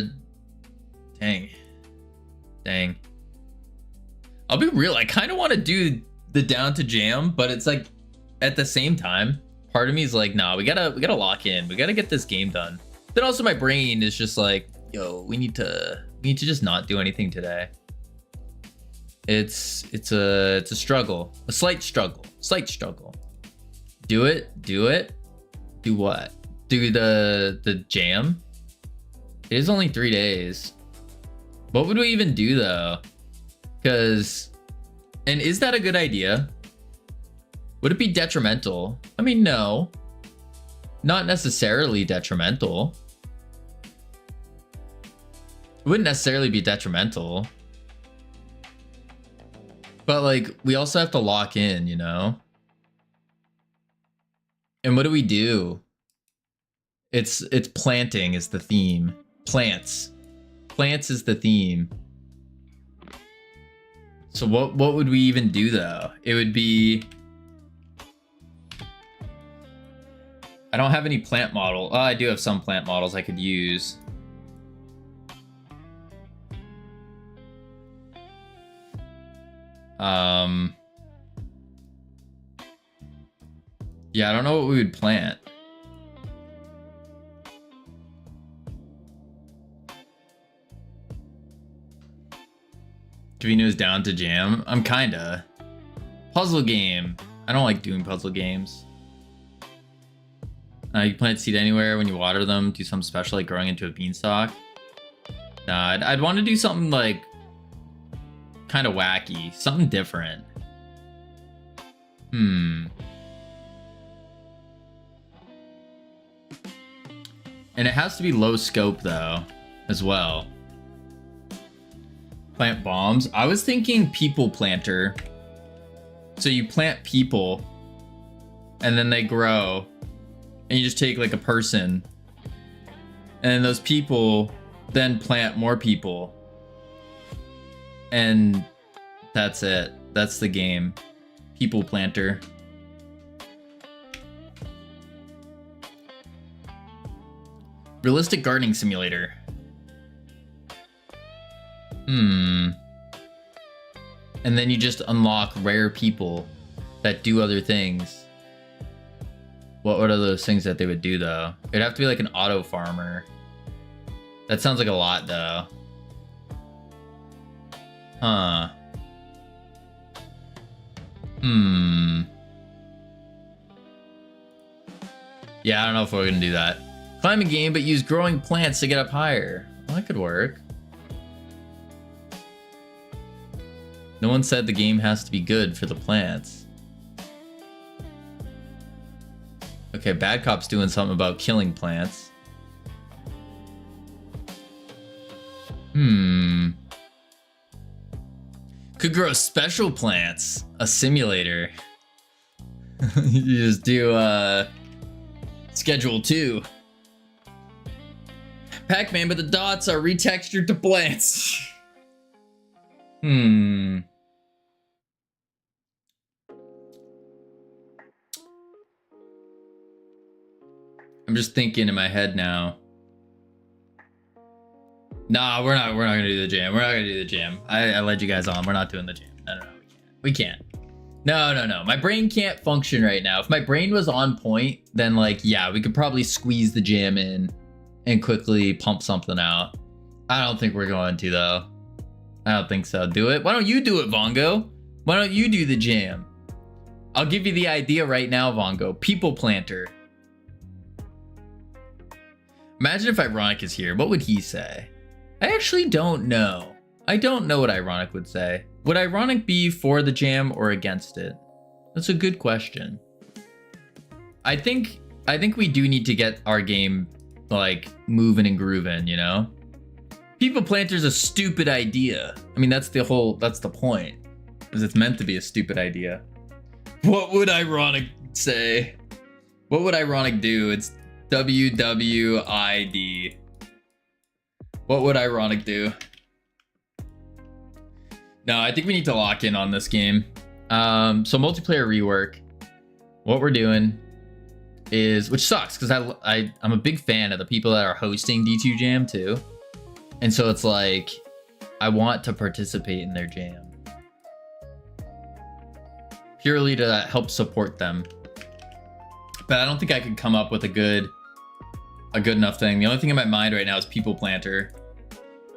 I'll be real. I kind of want to do the down to jam, but it's like at the same time, part of me is like, nah, we gotta lock in. We gotta get this game done. Then also my brain is just like, yo, we need to just not do anything today. It's a struggle, a slight struggle. Do it. Do what? Do the jam? It is only 3 days. What would we even do though? And is that a good idea? Would it be detrimental? I mean, no. Not necessarily detrimental. It wouldn't necessarily be detrimental. But like, we also have to lock in, you know? And what do we do? It's planting is the theme. Plants is the theme. So what would we even do though? It would be, I don't have any plant model. Oh, I do have some plant models I could use. Yeah, I don't know what we would plant. Cavino's down to jam. I'm kinda. Puzzle game. I don't like doing puzzle games. You plant seed anywhere when you water them. Do something special like growing into a beanstalk. Nah, I'd want to do something like kind of wacky. Something different. And it has to be low scope though, as well. Plant bombs. I was thinking people planter. So you plant people and then they grow and you just take like a person and those people then plant more people and that's it. That's the game. People planter. Realistic gardening simulator. And then you just unlock rare people that do other things. What are those things that they would do though? It'd have to be like an auto farmer. That sounds like a lot though. Huh. Yeah, I don't know if we're gonna do that. Climb a game, but use growing plants to get up higher. Well, that could work. No one said the game has to be good for the plants. Okay, Bad Cop's doing something about killing plants. Could grow special plants. A simulator. You just do Schedule 2. Pac-Man, but the dots are retextured to plants. I'm just thinking in my head now. Nah, we're not gonna do the jam. We're not gonna do the jam. I led you guys on. We're not doing the jam. No, we can't. No. My brain can't function right now. If my brain was on point, then like, yeah, we could probably squeeze the jam in and quickly pump something out. I don't think we're going to though. I don't think so. Do it. Why don't you do it, Vongo? Why don't you do the jam? I'll give you the idea right now, Vongo. People planter. Imagine if Ironic is here. What would he say? I actually don't know. I don't know what Ironic would say. Would Ironic be for the jam or against it? That's a good question. I think we do need to get our game like moving and grooving, you know? People Planter's a stupid idea. I mean, that's the point. Is it's meant to be a stupid idea. What would Ironic say? What would Ironic do? It's WWID. What would Ironic do? No, I think we need to lock in on this game. So multiplayer rework. What we're doing is, which sucks because I'm a big fan of the people that are hosting D2 Jam too. And so it's like, I want to participate in their jam. Purely to help support them. But I don't think I could come up with a good enough thing. The only thing in my mind right now is People Planter.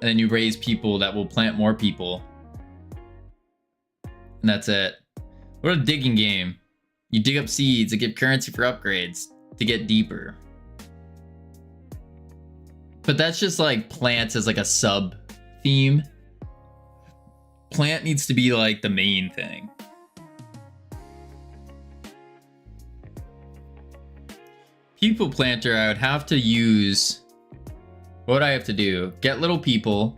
And then you raise people that will plant more people. And that's it. What a digging game. You dig up seeds that give currency for upgrades to get deeper. But that's just like plants as like a sub theme. Plant needs to be like the main thing. People Planter, I would have to use... What would I have to do? Get little people.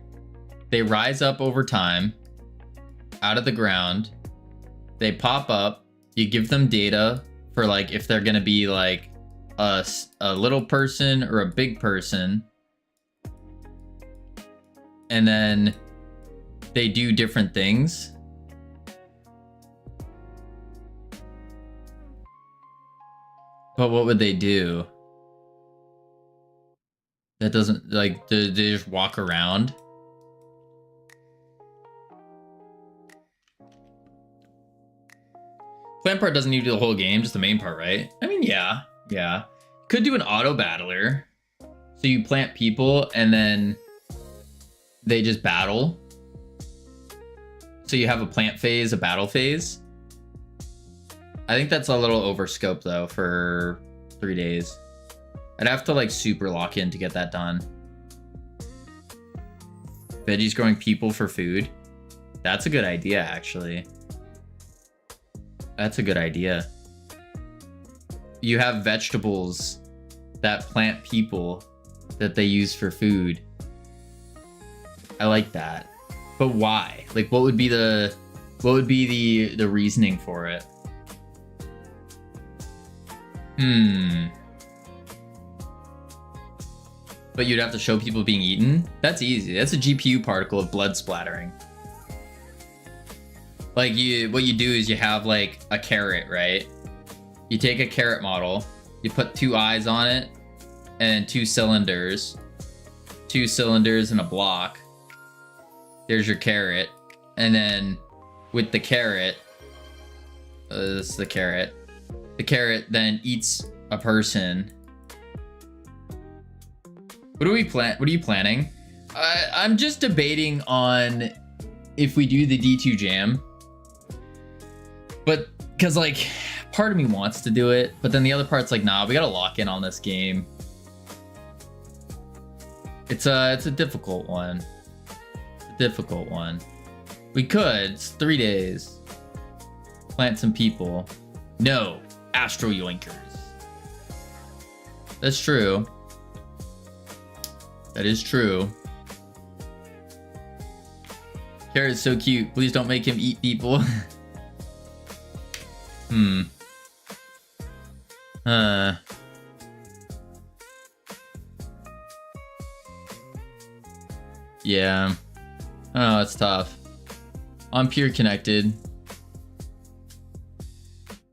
They rise up over time. Out of the ground. They pop up. You give them data for like if they're gonna be like a little person or a big person. And then they do different things. But what would they do? That doesn't, like, do they just walk around? Plant part doesn't need to do the whole game, just the main part, right? I mean, yeah. Could do an auto battler. So you plant people and then they just battle. So you have a plant phase, a battle phase. I think that's a little over scope though for 3 days. I'd have to like super lock in to get that done. Veggies growing people for food. That's a good idea, actually. That's a good idea. You have vegetables that plant people that they use for food. I like that. But why? Like, what would be the reasoning for it? But you'd have to show people being eaten? That's easy. That's a GPU particle of blood splattering. Like, what you do is you have like a carrot, right? You take a carrot model, you put 2 eyes on it, and 2 cylinders. 2 cylinders and a block. There's your carrot. And then with the carrot, this is the carrot. The carrot then eats a person. What are you planning? I'm just debating on if we do the D2 Jam. But, cause like, part of me wants to do it, but then the other part's like, nah, we gotta lock in on this game. It's a difficult one. Difficult one. We could. It's 3 days. Plant some people. No. Astro Yoinkers. That's true. That is true. Carrot's so cute. Please don't make him eat people. Yeah. Oh, it's tough. I'm pure connected.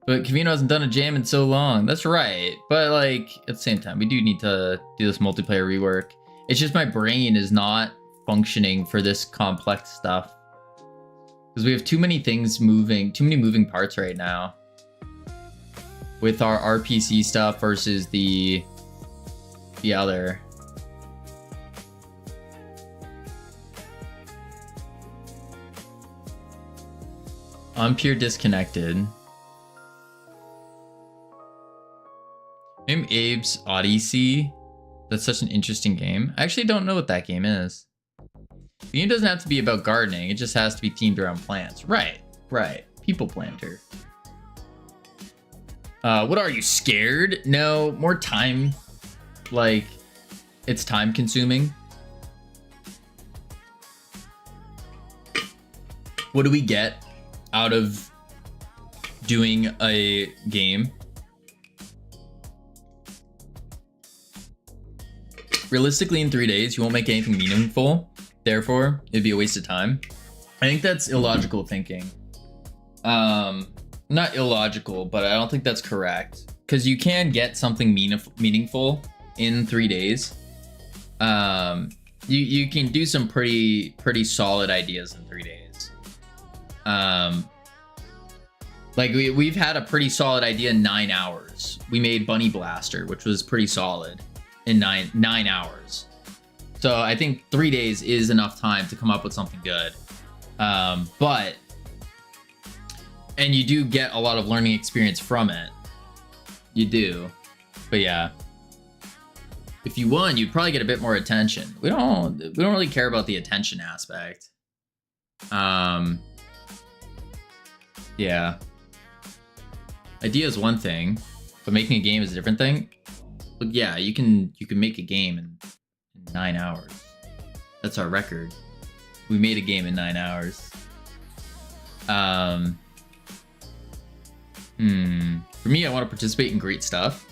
But Camino hasn't done a jam in so long. That's right. But like, at the same time, we do need to do this multiplayer rework. It's just my brain is not functioning for this complex stuff. Because we have too many things moving, too many moving parts right now. With our RPC stuff versus the other. I'm pure disconnected. Maybe Abe's Odyssey. That's such an interesting game. I actually don't know what that game is. The game doesn't have to be about gardening. It just has to be themed around plants. Right. People planter. What are you, scared? No, more time. Like, it's time consuming. What do we get out of doing a game? Realistically, in 3 days, you won't make anything meaningful. Therefore, it'd be a waste of time. I think that's illogical thinking. Not illogical, but I don't think that's correct. Because you can get something meaningful in 3 days. You can do some pretty solid ideas in 3 days. Like we've had a pretty solid idea in 9 hours. We made Bunny Blaster, which was pretty solid in nine hours. So I think 3 days is enough time to come up with something good. And you do get a lot of learning experience from it. You do. But yeah. If you won, you'd probably get a bit more attention. We don't really care about the attention aspect. Yeah. Idea is one thing, but making a game is a different thing. But yeah, you can make a game in 9 hours. That's our record. We made a game in 9 hours. For me, I want to participate in great stuff.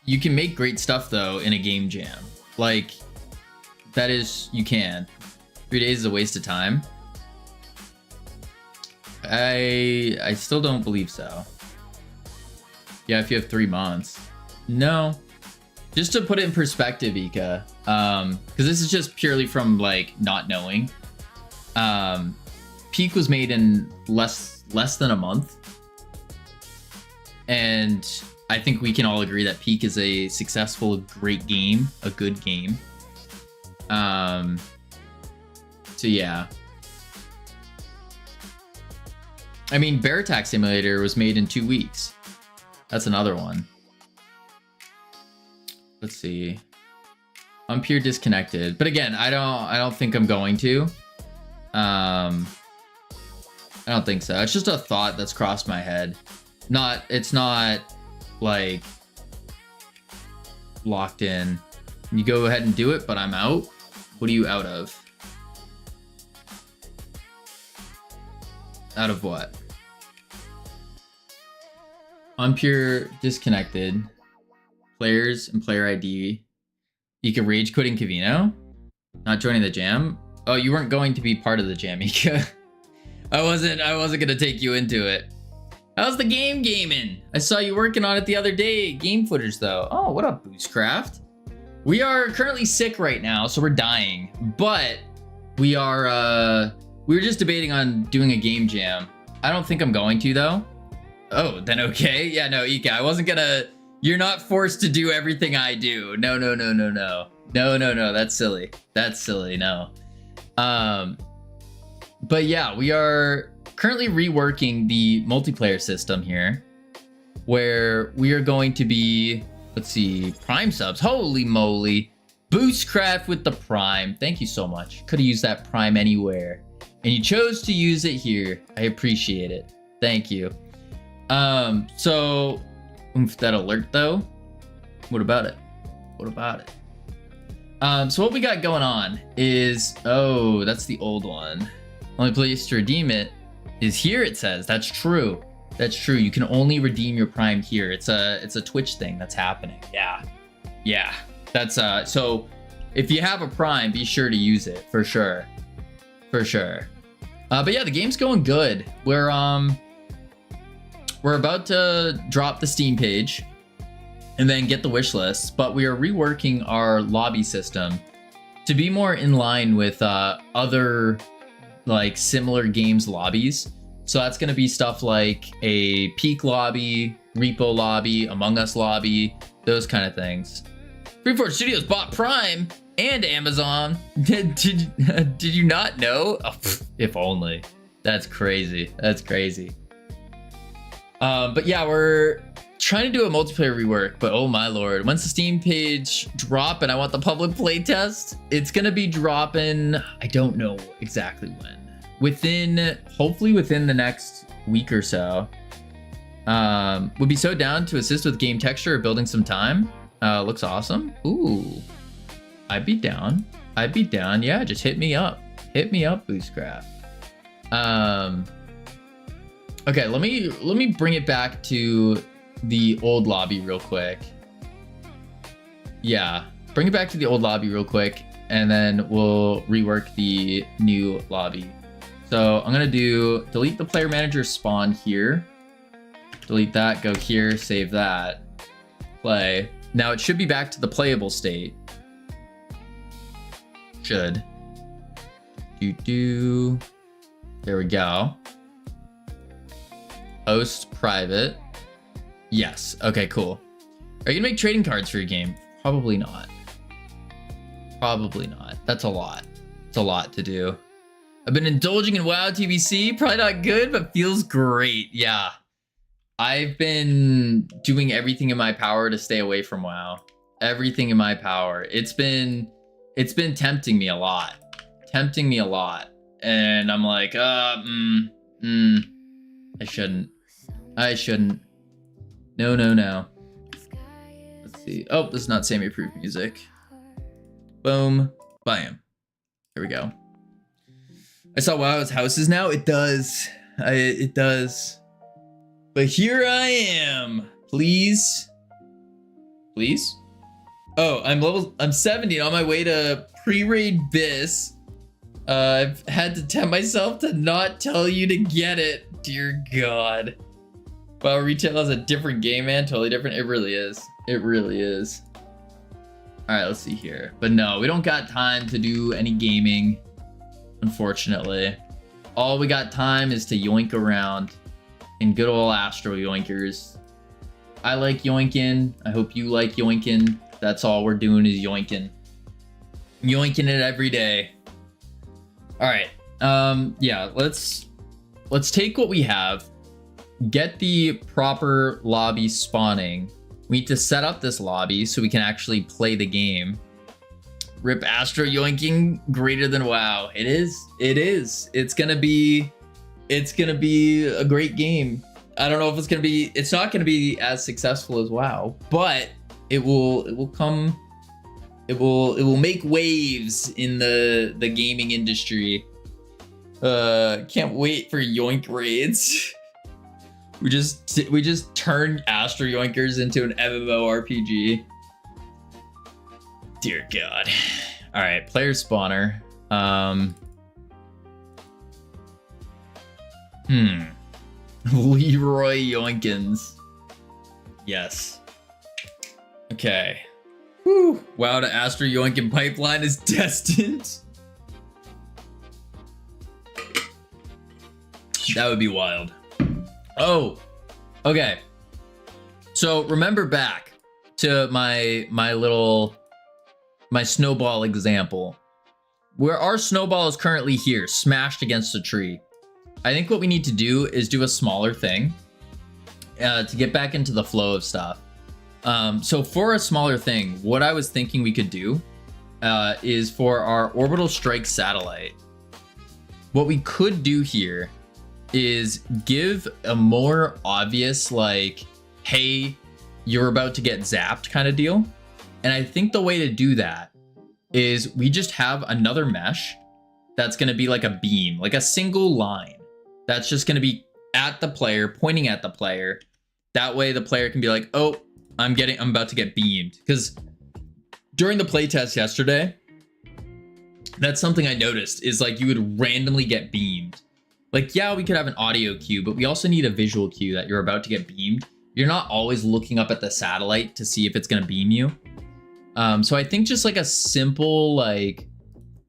You can make great stuff though in a game jam. Like, that is, you can. 3 days is a waste of time. I still don't believe so. Yeah, if you have 3 months. No. Just to put it in perspective, Ika, because this is just purely from like not knowing. Peak was made in less than a month. And I think we can all agree that Peak is a successful, great game, a good game. So yeah. I mean, Bear Attack Simulator was made in 2 weeks. That's another one. Let's see. I'm pure disconnected. But again, I don't think I'm going to. I don't think so. It's just a thought that's crossed my head. It's not like locked in. You go ahead and do it, but I'm out. What are you out of? Out of what? I'm pure disconnected. Players and player ID. You can rage quitting Kavino. Not joining the jam. Oh, you weren't going to be part of the jam, Ika. I wasn't gonna take you into it. How's the game gaming? I saw you working on it the other day. Game footage though. Oh, what up, Boostcraft? We are currently sick right now, so we're dying. But we were just debating on doing a game jam. I don't think I'm going to though. Oh, then okay. Yeah, no, Ika, I wasn't gonna. You're not forced to do everything I do. No. No, that's silly. That's silly, no. But yeah, we are currently reworking the multiplayer system here, where we are going to be, let's see, Prime subs. Holy moly. Boostcraft with the Prime. Thank you so much. Could have used that Prime anywhere. And you chose to use it here. I appreciate it. Thank you. So, that alert though. What about it? What about it? So what we got going on is, oh, that's the old one. Only place to redeem it is here, it says. That's true. That's true. You can only redeem your Prime here. It's a Twitch thing that's happening. Yeah. That's so if you have a Prime, be sure to use it for sure. But yeah, the game's going good. We're about to drop the Steam page and then get the wish list, but we are reworking our lobby system to be more in line with other like similar games lobbies. So that's going to be stuff like a Peak lobby, Repo lobby, Among Us lobby, those kind of things. Freeport Studios bought Prime and Amazon. Did you not know? Oh, if only. That's crazy. But yeah, we're trying to do a multiplayer rework, but oh my lord, once the Steam page drop and I want the public playtest, it's gonna be dropping, I don't know exactly when. Hopefully within the next week or so. Would be so down to assist with game texture or building some time. Looks awesome. Ooh, I'd be down. Yeah, just hit me up. Boostcraft. Okay, let me bring it back to the old lobby real quick. Yeah, bring it back to the old lobby real quick, and then we'll rework the new lobby. So I'm gonna delete the player manager spawn here. Delete that, go here, save that, play. Now it should be back to the playable state. Should. There we go. Host private. Yes. Okay, cool. Are you gonna make trading cards for your game? Probably not. That's a lot. It's a lot to do. I've been indulging in WoW TBC. Probably not good, but feels great. Yeah. I've been doing everything in my power to stay away from WoW. Everything in my power. It's been tempting me a lot. And I'm like, I shouldn't. No. Let's see. Oh, this is not Sammy approved music. Boom. Bam. Here we go. I saw WoW has houses now. It does. It does. But here I am. Please. Oh, I'm 70 on my way to pre-raid Bis. I've had to tempt myself to not tell you to get it. Dear God. Well, retail is a different game, man. Totally different. It really is. All right, let's see here. But no, we don't got time to do any gaming, unfortunately. All we got time is to yoink around in good old Astro Yoinkers. I like yoinking. I hope you like yoinking. That's all we're doing is yoinking. Yoinking it every day. All right. Yeah, let's take what we have, get the proper lobby spawning. We need to set up this lobby so we can actually play the game. Rip Astro yoinking greater than WoW. It is. It's gonna be a great game. I don't know if it's not gonna be as successful as WoW, but it will make waves in the gaming industry. Can't wait for yoink raids. We just turned Astro Yoinkers into an MMORPG. Dear God. All right, player spawner. Leroy Yoinkins. Yes. Okay. Whew. WoW to Astro Yoinkin pipeline is destined. That would be wild. Oh, okay. So remember back to my snowball example, where our snowball is currently here, smashed against a tree. I think what we need to do is do a smaller thing to get back into the flow of stuff. So for a smaller thing, what I was thinking we could do is for our orbital strike satellite, what we could do here is give a more obvious, like, hey, you're about to get zapped kind of deal. And I think the way to do that is we just have another mesh that's going to be like a beam, like a single line that's just going to be at the player, pointing at the player. That way the player can be like, oh, I'm about to get beamed. Because during the playtest yesterday, that's something I noticed is like you would randomly get beamed. Like, yeah, we could have an audio cue, but we also need a visual cue that you're about to get beamed. You're not always looking up at the satellite to see if it's going to beam you. So I think just like a simple like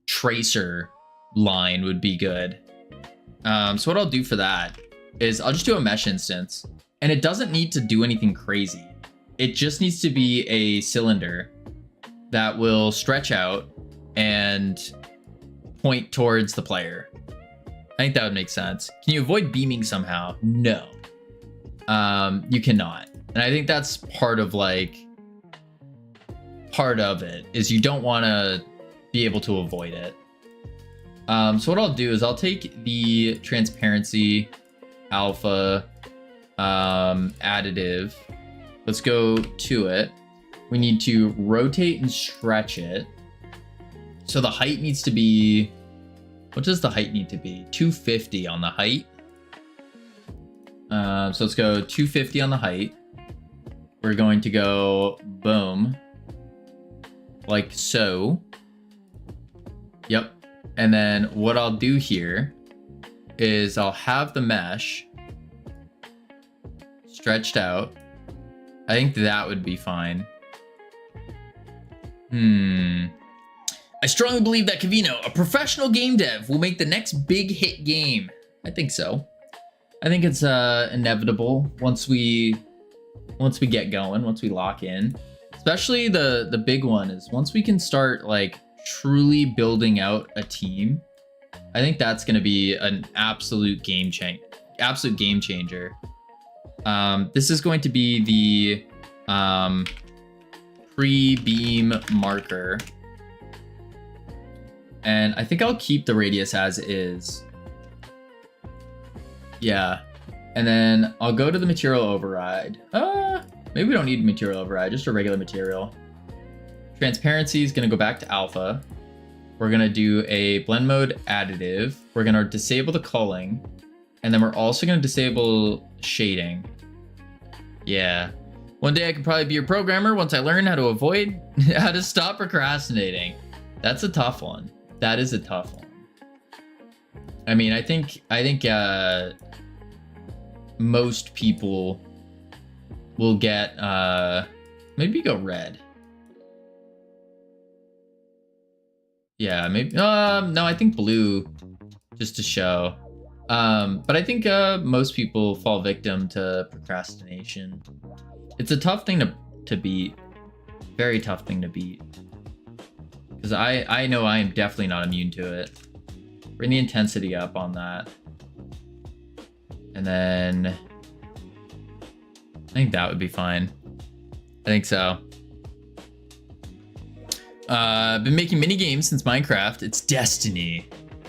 tracer line would be good. So what I'll do for that is I'll just do a mesh instance, and it doesn't need to do anything crazy. It just needs to be a cylinder that will stretch out and point towards the player. I think that would make sense. Can you avoid beaming somehow? No. You cannot. And I think that's part of it is you don't want to be able to avoid it. So what I'll do is I'll take the transparency alpha additive. Let's go to it. We need to rotate and stretch it. So the height needs to be, what does the height need to be? 250 on the height. So let's go 250 on the height. We're going to go boom, like so. Yep. And then what I'll do here is I'll have the mesh stretched out. I think that would be fine. I strongly believe that Cavino, a professional game dev, will make the next big hit game. I think so. I think it's inevitable once we get going, once we lock in. Especially the big one is once we can start like truly building out a team. I think that's going to be an absolute game changer. This is going to be the pre-beam marker. And I think I'll keep the radius as is. Yeah. And then I'll go to the material override. Maybe we don't need material override, just a regular material. Transparency is going to go back to alpha. We're going to do a blend mode additive. We're going to disable the culling. And then we're also going to disable shading. Yeah. One day I could probably be a programmer once I learn how to stop procrastinating. That's a tough one. That is a tough one. I mean, I think most people will get, maybe go red. Yeah, maybe, no, I think blue, just to show. But I think most people fall victim to procrastination. It's a tough thing to beat. Very tough thing to beat. Because I know I am definitely not immune to it. Bring the intensity up on that. And then I think that would be fine. I think so. Been making mini games since Minecraft. It's Destiny.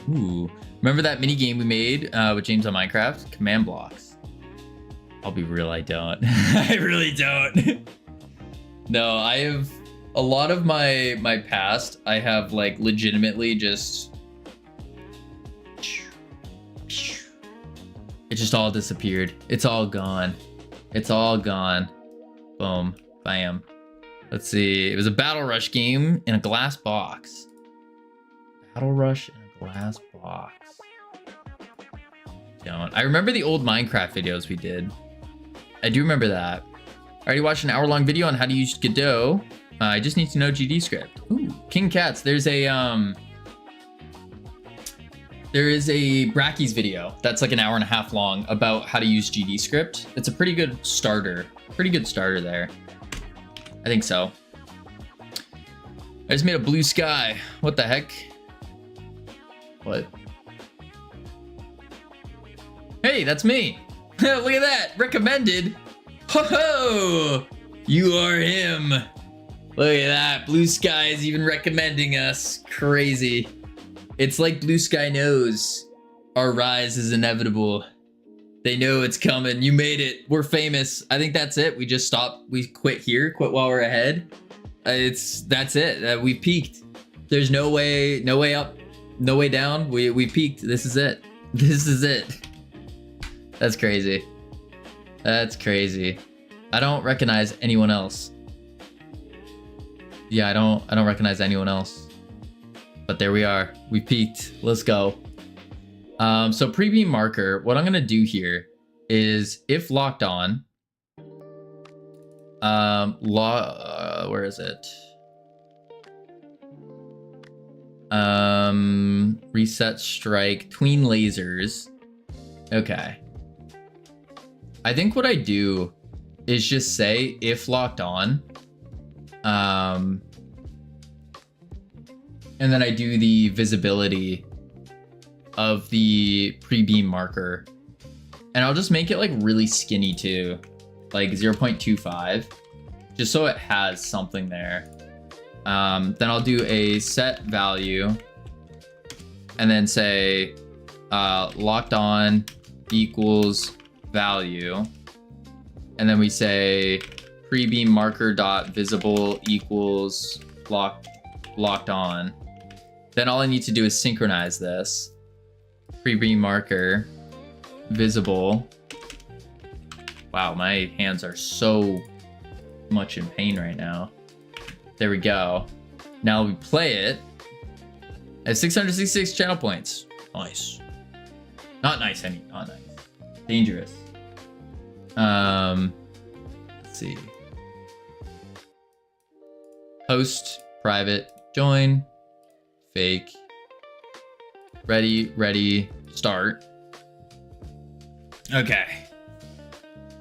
Ooh. Remember that mini game we made with James on Minecraft? Command blocks. I'll be real, I don't. I really don't. No, I have a lot of my past. I have like legitimately just. It just all disappeared. It's all gone. It's all gone. Boom. Bam. Let's see. It was a Battle Rush game in a glass box. Battle Rush in a glass box. Don't. I remember the old Minecraft videos we did. I do remember that. I already watched an hour-long video on how to use Godot. I just need to know GD script. Ooh, King Cats. There is a Brackeys video that's like an hour and a half long about how to use GD script. It's a pretty good starter. Pretty good starter there. I think so. I just made a blue sky. What the heck? What? Hey, that's me. Look at that. Recommended. Ho ho! You are him. Look at that. Blue Sky is even recommending us. Crazy. It's like Blue Sky knows our rise is inevitable. They know it's coming. You made it. We're famous. I think that's it. We just stopped. We quit here. Quit while we're ahead. That's it. We peaked. There's no way up, no way down. We peaked. This is it. This is it. That's crazy. That's crazy. I don't recognize anyone else. Yeah, I don't recognize anyone else. But there we are. We peaked. Let's go. So pre-beam marker, what I'm gonna do here is if locked on, where is it? Reset strike, tween lasers. Okay. I think what I do is just say if locked on, and then I do the visibility of the pre-beam marker, and I'll just make it like really skinny too. like 0.25, just so it has something there. Then I'll do a set value and then say locked on equals value. And then we say pre-beam marker dot visible equals locked on. Then all I need to do is synchronize this. Pre-beam marker visible. Wow, my hands are so much in pain right now. There we go. Now we play it. At 666 channel points. Nice. Not nice, I mean, not nice. Dangerous. Let's see. Host, private, join, fake, ready, start. Okay.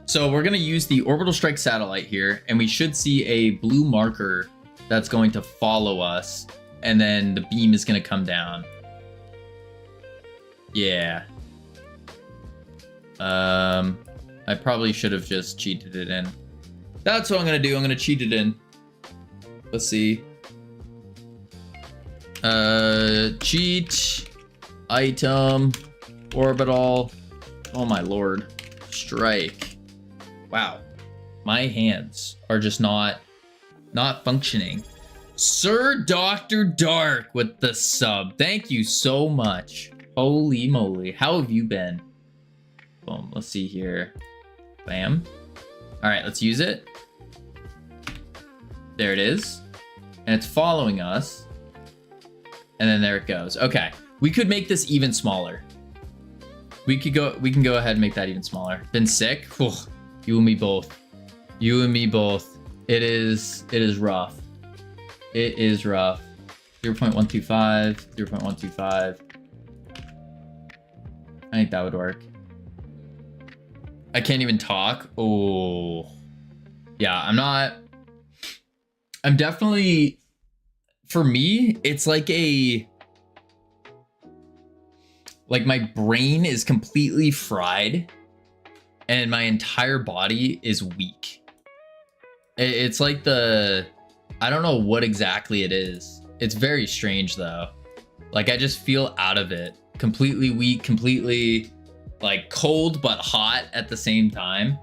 So we're gonna use the orbital strike satellite here, and we should see a blue marker that's going to follow us, and then the beam is gonna come down. Yeah. I probably should have just cheated it in. That's what I'm gonna do. I'm gonna cheat it in. Let's see. Cheat, item, orbital. Oh my lord. Strike. Wow. My hands are just not functioning. Sir Dr. Dark with the sub. Thank you so much. Holy moly. How have you been? Boom. Let's see here. Bam. All right, let's use it. There it is. And it's following us. And then there it goes. Okay. We could make this even smaller. We can go ahead and make that even smaller. Been sick? Whew. You and me both. You and me both. It is rough. It is rough. 0.125, 0.125. I think that would work. I can't even talk. Oh. Yeah, I'm definitely, for me, it's like my brain is completely fried and my entire body is weak. It's like I don't know what exactly it is. It's very strange though. Like I just feel out of it. Completely weak, completely like cold but hot at the same time.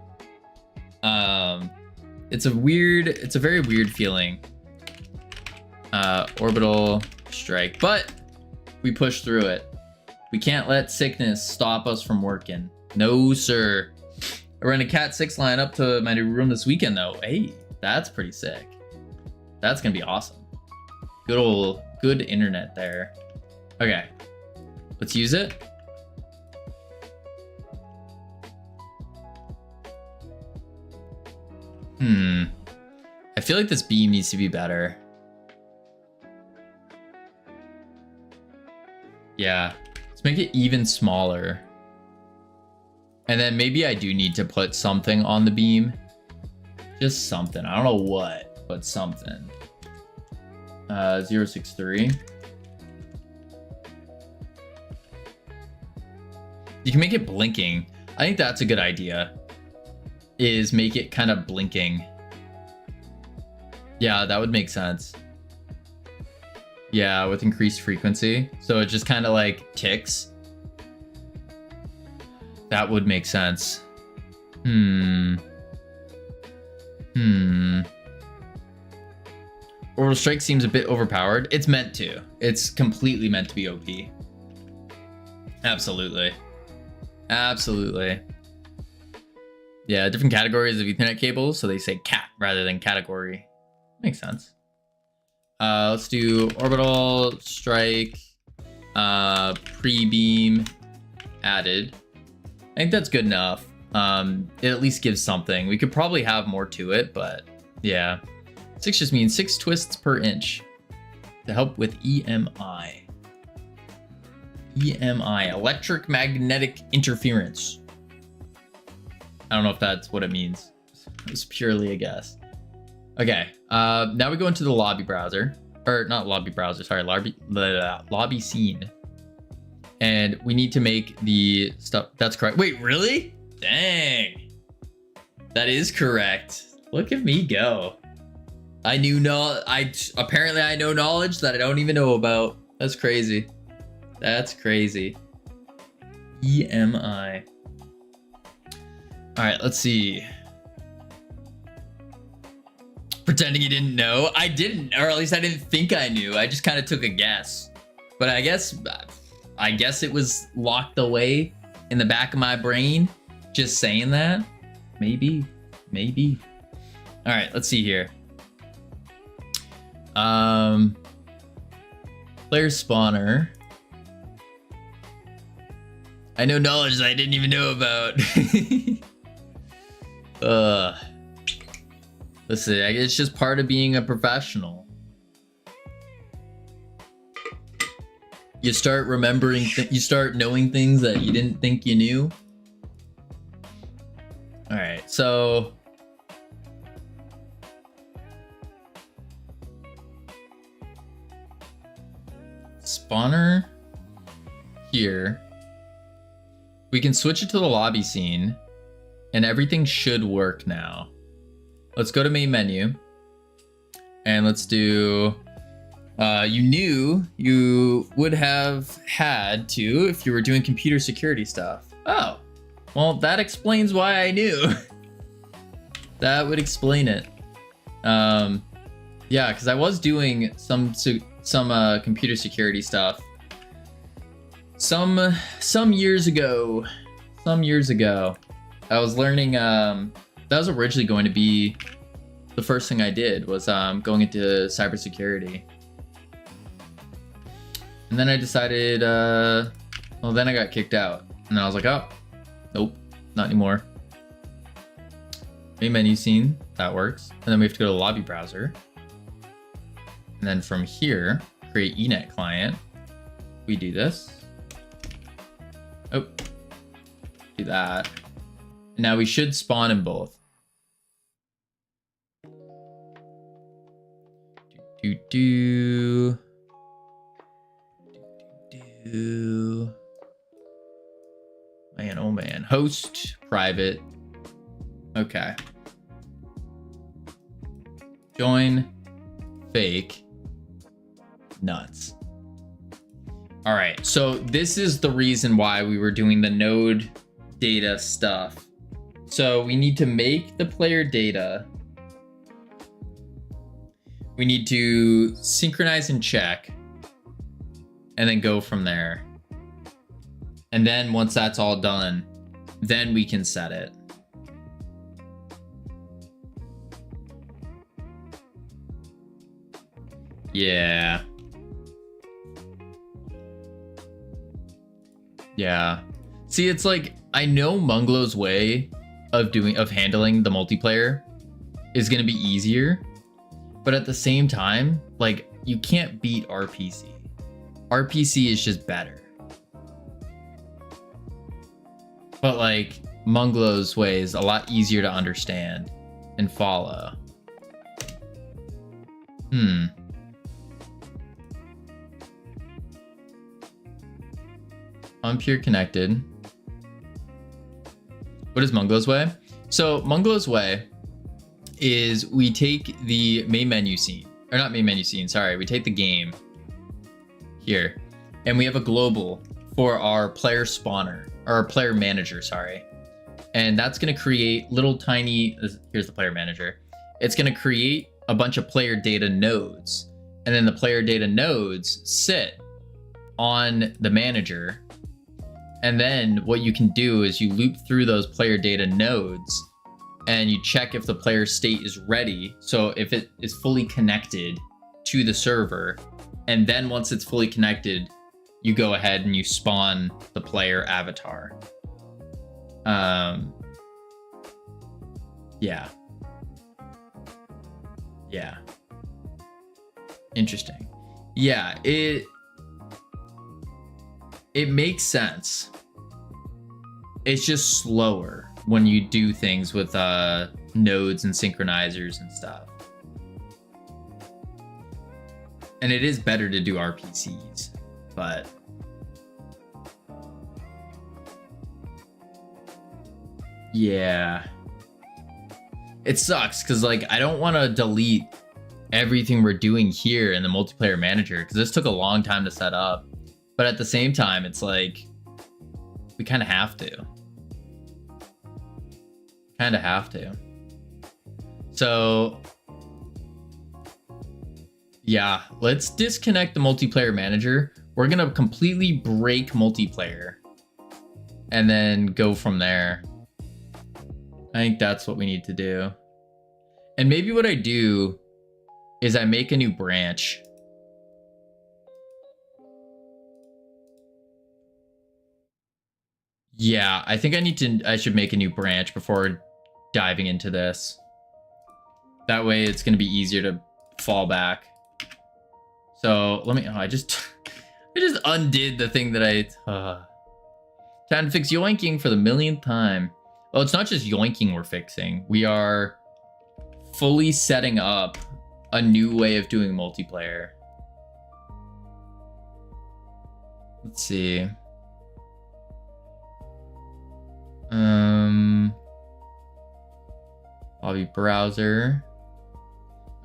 It's a very weird feeling. Orbital strike, but we push through it. We can't let sickness stop us from working. No, sir. I ran a Cat 6 line up to my new room this weekend though. Hey, that's pretty sick. That's gonna be awesome. Good internet there. Okay, let's use it. I feel like this beam needs to be better. Yeah, let's make it even smaller. And then maybe I do need to put something on the beam. Just something. I don't know what, but something. 063. You can make it blinking. I think that's a good idea. Is make it kind of blinking. Yeah, that would make sense. Yeah, with increased frequency. So it just kind of like ticks. That would make sense. Orbital strike seems a bit overpowered. It's meant to. It's completely meant to be OP. Absolutely. Absolutely. Yeah, different categories of Ethernet cables, so they say cat rather than category. Makes sense. Let's do orbital strike, pre-beam added. I think that's good enough. It at least gives something. We could probably have more to it, but yeah. 6 just means 6 twists per inch to help with EMI. EMI, electric magnetic interference. I don't know if that's what it means. It was purely a guess. Okay, now we go into the lobby browser, or not lobby browser, sorry, lobby scene. And we need to make the stuff, that's correct. Wait, really? Dang. That is correct. Look at me go. Apparently I know knowledge that I don't even know about. That's crazy. That's crazy. EMI. All right, let's see. Pretending you didn't know. I didn't, or at least I didn't think I knew. I just kind of took a guess. But I guess it was locked away in the back of my brain. Just saying that. Maybe. All right, let's see here. Player spawner. I know knowledge that I didn't even know about. Listen, it's just part of being a professional. You start remembering, you start knowing things that you didn't think you knew. All right, so spawner here. We can switch it to the lobby scene and everything should work now. Let's go to main menu and let's do, you knew you would have had to if you were doing computer security stuff. Oh, well, that explains why I knew. That would explain it. Yeah, because I was doing some computer security stuff some years ago. I was learning, that was originally going to be the first thing I did was going into cybersecurity. And then I decided, well, then I got kicked out. And then I was like, oh, nope, not anymore. Main menu scene, that works. And then we have to go to the lobby browser. And then from here, create eNet client. We do this. Oh, do that. Now we should spawn in both. Man, oh man. Host, private. Okay. Join, fake, nuts. All right, so this is the reason why we were doing the node data stuff. So we need to make the player data. We need to synchronize and check and then go from there. And then once that's all done, then we can set it. Yeah. Yeah. See, it's like, I know Munglow's way of handling the multiplayer is going to be easier, but at the same time, like, you can't beat RPC. RPC is just better. But like, Munglow's way is a lot easier to understand and follow. Unpure connected. What is Munglow's way? So Munglow's way is we take the main menu scene, or not main menu scene, sorry. We take the game here and we have a global for our player spawner, or our player manager, sorry. And that's gonna create little tiny, here's the player manager. It's gonna create a bunch of player data nodes. And then the player data nodes sit on the manager. And then what you can do is you loop through those player data nodes and you check if the player state is ready. So if it is fully connected to the server, and then once it's fully connected, you go ahead and you spawn the player avatar. Yeah. Yeah. Interesting. Yeah, it makes sense. It's just slower when you do things with nodes and synchronizers and stuff. And it is better to do RPCs, but yeah. It sucks because like I don't want to delete everything we're doing here in the multiplayer manager because this took a long time to set up. But at the same time, it's like we kind of have to. Kind of have to. So yeah, let's disconnect the multiplayer manager. We're gonna completely break multiplayer and then go from there. I think that's what we need to do. And maybe what I do is I make a new branch. Yeah, I think I should make a new branch before diving into this. That way it's gonna be easier to fall back. So let me, I just undid the thing that time to fix yoinking for the millionth time. Oh, it's not just yoinking we're fixing. We are fully setting up a new way of doing multiplayer. Let's see. Lobby browser.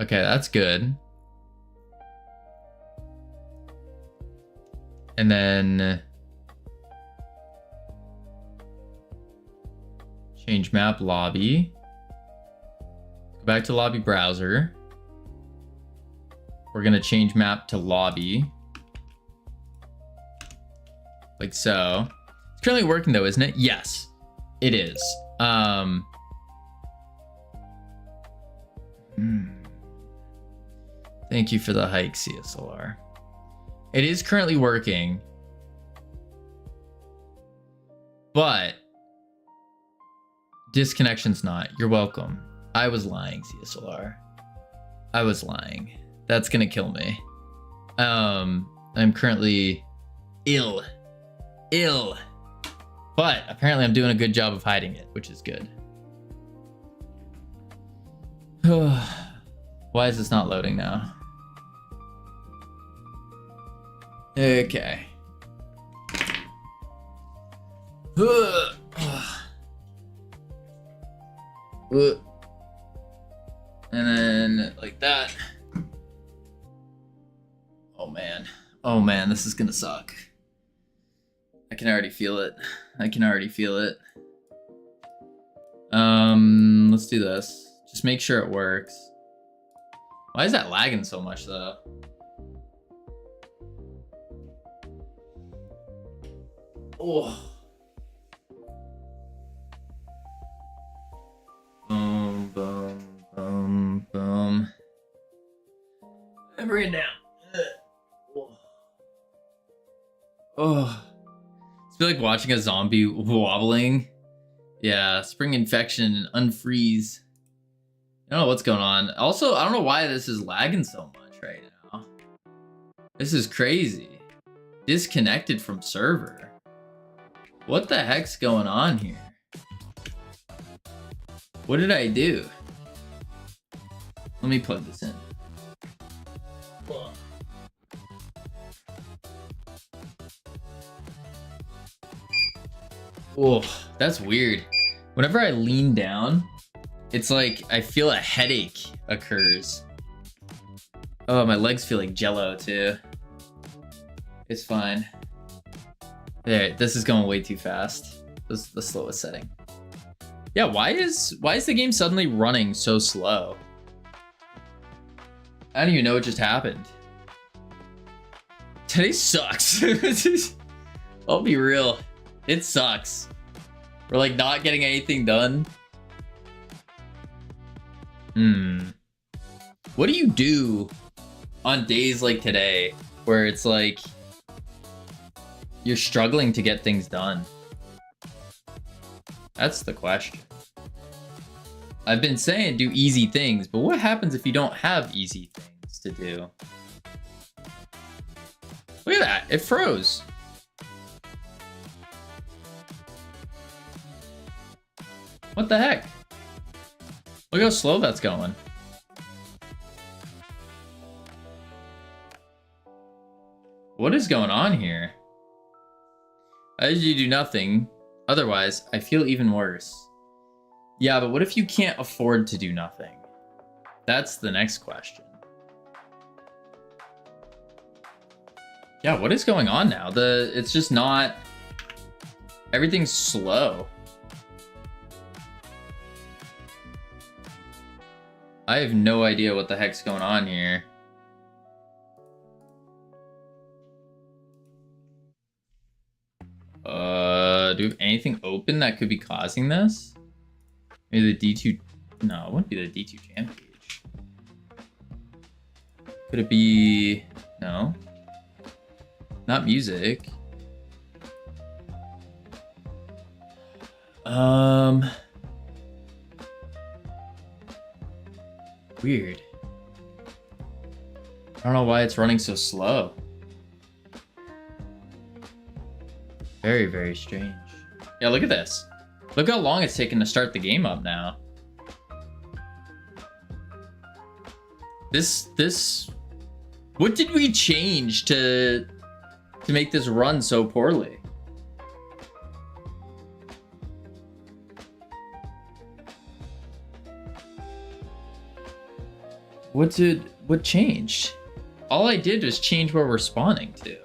Okay, that's good. And then change map lobby. Go back to lobby browser. We're gonna change map to lobby. Like so. It's currently working though, isn't it? Yes, it is. Thank you for the hike, CSLR. It is currently working, but disconnection's not. You're welcome. I was lying, CSLR. I was lying. That's gonna kill me. I'm currently ill, but apparently I'm doing a good job of hiding it, which is good. Why is this not loading now? Okay. And then like that. Oh man, this is gonna suck. I can already feel it. Let's do this. Just make sure it works. Why is that lagging so much though? Oh. Boom, boom, boom, boom. And bring it down. Oh. It's like watching a zombie wobbling. Yeah, spring infection and unfreeze. I don't know what's going on. Also, I don't know why this is lagging so much right now. This is crazy. Disconnected from server. What the heck's going on here? What did I do? Let me plug this in. Oh, that's weird. Whenever I lean down, it's like I feel a headache occurs. Oh, my legs feel like jello too. It's fine. There, this is going way too fast. This is the slowest setting. Yeah, why is the game suddenly running so slow? I don't even know what just happened. Today sucks. I'll be real. It sucks. We're like not getting anything done. What do you do on days like today where it's like you're struggling to get things done? That's the question. I've been saying do easy things, but what happens if you don't have easy things to do? Look at that, it froze. What the heck? Look how slow that's going. What is going on here? I usually do nothing. Otherwise, I feel even worse. Yeah, but what if you can't afford to do nothing? That's the next question. Yeah, what is going on now? It's just not... Everything's slow. I have no idea what the heck's going on here. Do we have anything open that could be causing this? Maybe the D2... No, it wouldn't be the D2 jam page. Could it be... No. Not music. Weird. I don't know why it's running so slow. Very, very strange. Yeah, look at this. Look how long it's taken to start the game up now. This... What did we change to make this run so poorly? What changed? All I did was change what we're spawning to.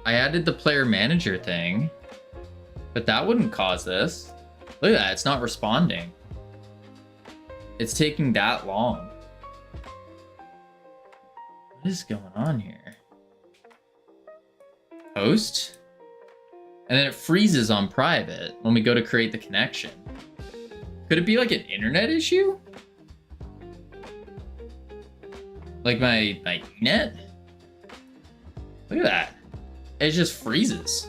I added the player manager thing, but that wouldn't cause this. Look at that, it's not responding. It's taking that long. What is going on here? Host? And then it freezes on private when we go to create the connection. Could it be like an internet issue? Like my net? Look at that. It just freezes.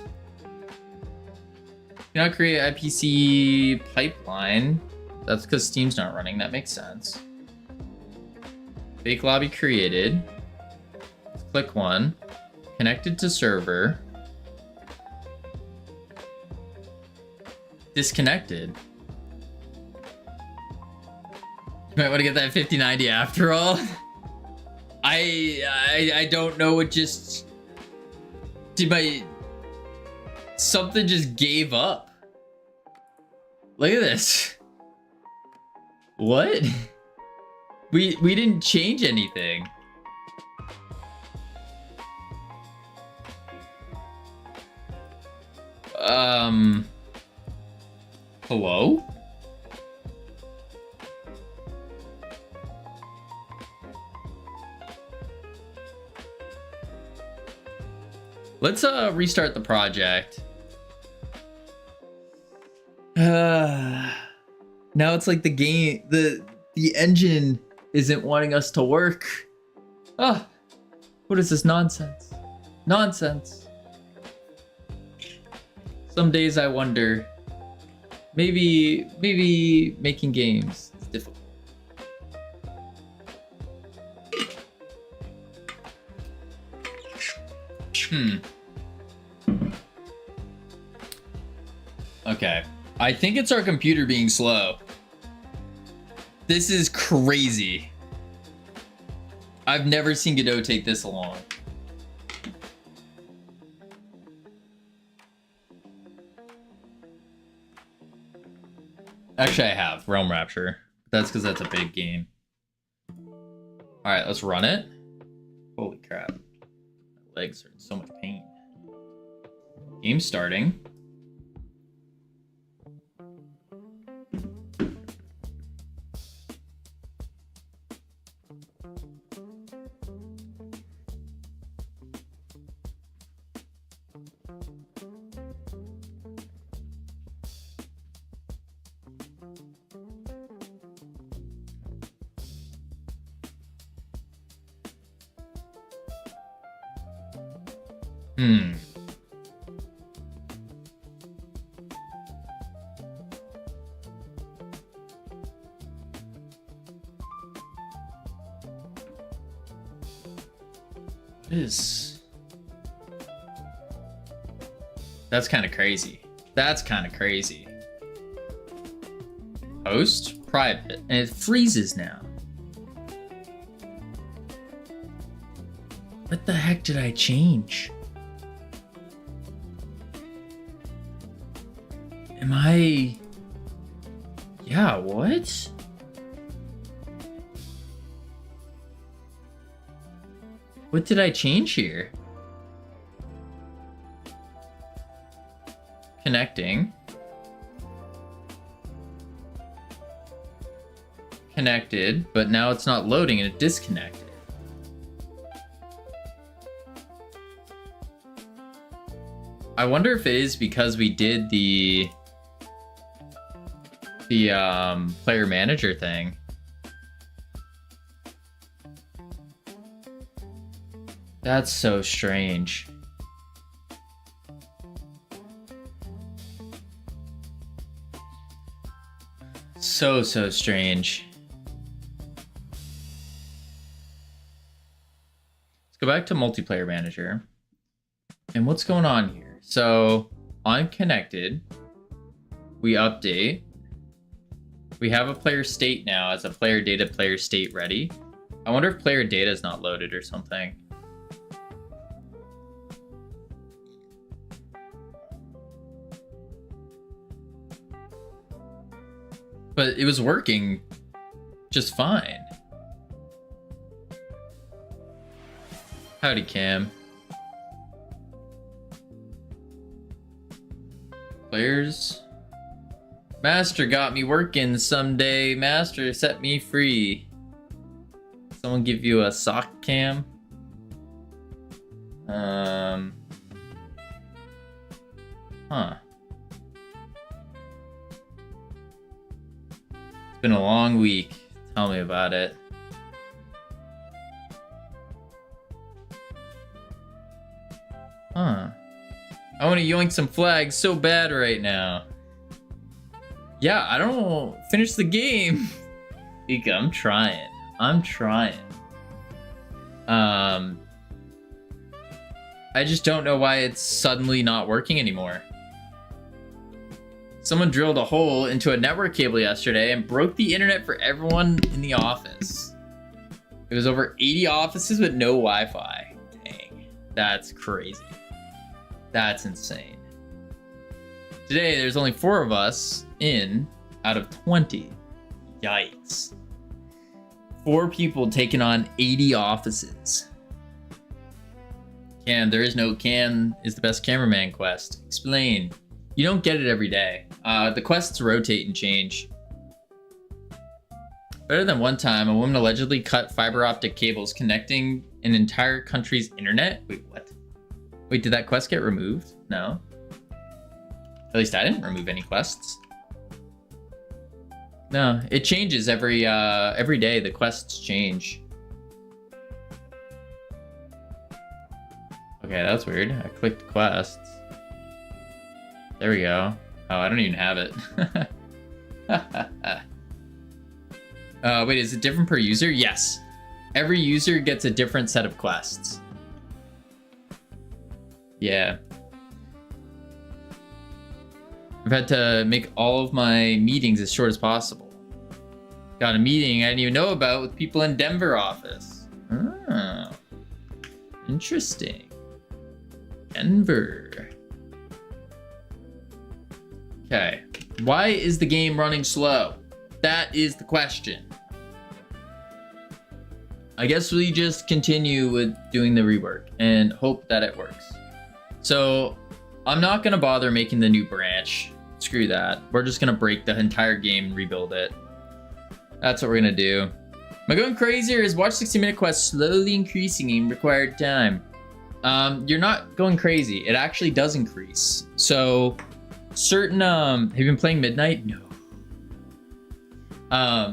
Cannot create IPC pipeline. That's because Steam's not running. That makes sense. Fake lobby created. Let's click one. Connected to server. Disconnected. You might want to get that 5090 after all. I don't know what just... Did my... Something just gave up. Look at this. What? We didn't change anything. Hello? Let's restart the project. Now it's like the game, the engine isn't wanting us to work. Ah, what is this nonsense? Nonsense. Some days I wonder, maybe making games is difficult. Okay, I think it's our computer being slow. This is crazy. I've never seen Godot take this long. Actually, I have Realm Rapture. That's because that's a big game. All right, let's run it. Holy crap. My legs are in so much pain. Game starting. That's kind of crazy. That's kind of crazy. Host, private, and it freezes now. What the heck did I change? Am I... Yeah, what? What did I change here? Connecting. Connected, but now it's not loading and it disconnected. I wonder if it is because we did the player manager thing. That's so strange. So strange. Let's go back to multiplayer manager. And what's going on here? So I'm connected. We update. We have a player state now as a player data, player state ready. I wonder if player data is not loaded or something. But it was working just fine. Howdy, Cam. Players. Master got me working someday. Master set me free. Someone give you a sock, Cam? Huh. It's been a long week. Tell me about it. Huh. I want to yoink some flags so bad right now. Yeah, I don't finish the game. Ika, I'm trying. I just don't know why it's suddenly not working anymore. Someone drilled a hole into a network cable yesterday and broke the internet for everyone in the office. It was over 80 offices with no Wi-Fi. Dang, that's crazy. That's insane. Today, there's only 4 of us in out of 20. Yikes. 4 people taking on 80 offices. Cam, there is no Cam is the best cameraman quest. Explain. You don't get it every day. The quests rotate and change. Better than one time, a woman allegedly cut fiber optic cables connecting an entire country's internet. Wait, what? Wait, did that quest get removed? No. At least I didn't remove any quests. No, it changes every day. The quests change. Okay, that's weird. I clicked quests. There we go. Oh, I don't even have it. Wait, is it different per user? Yes. Every user gets a different set of quests. Yeah. I've had to make all of my meetings as short as possible. Got a meeting I didn't even know about with people in Denver office. Oh, interesting. Denver. Okay. Why is the game running slow? That is the question. I guess we just continue with doing the rework and hope that it works. So I'm not going to bother making the new branch. Screw that. We're just going to break the entire game and rebuild it. That's what we're going to do. Am I going crazy, or is watch 60-minute quest slowly increasing in required time? You're not going crazy. It actually does increase. So certain, have you been playing Midnight? No.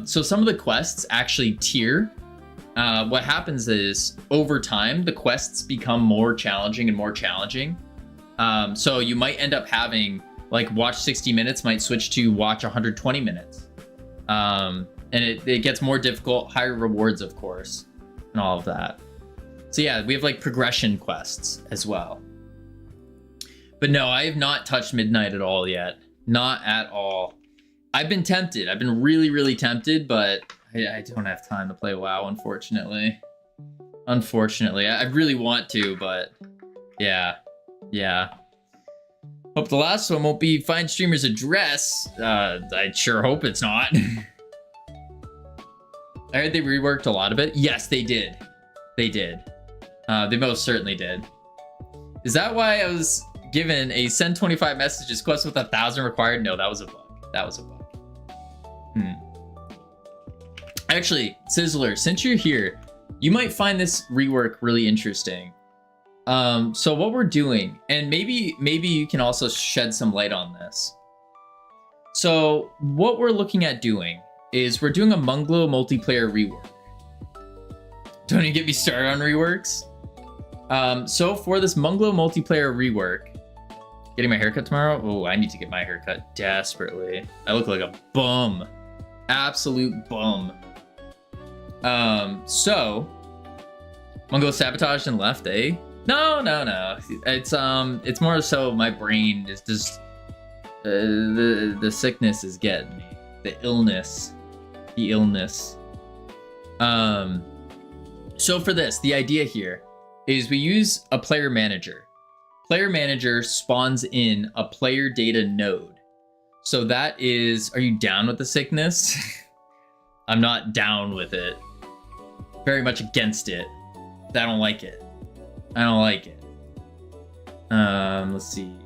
So some of the quests actually tier. What happens is over time, the quests become more challenging and more challenging. So you might end up having like watch 60 minutes might switch to watch 120 minutes. And it gets more difficult, higher rewards, of course, and all of that. So yeah, we have like progression quests as well. But no, I have not touched Midnight at all yet. Not at all. I've been tempted. I've been really, really tempted, but I don't have time to play WoW, unfortunately. Unfortunately, I really want to, but yeah. Hope the last one won't be find streamer's address. I sure hope it's not. I heard they reworked a lot of it. Yes, they did. They did. They most certainly did. Is that why I was given a send 25 messages quest with 1,000 required? No, that was a bug. That was a bug. Actually, Sizzler, since you're here, you might find this rework really interesting. So what we're doing, and maybe you can also shed some light on this. So what we're looking at doing is we're doing a Munglo multiplayer rework. Don't even get me started on reworks. So for this Munglo multiplayer rework, getting my haircut tomorrow. Oh, I need to get my haircut desperately. I look like a bum, absolute bum. So Munglo sabotaged and left, eh? No. It's more so my brain is just the sickness is getting me. The illness. So for this, the idea here is we use a player manager. Player manager spawns in a player data node. So that is, are you down with the sickness? I'm not down with it. Very much against it. I don't like it. Let's see.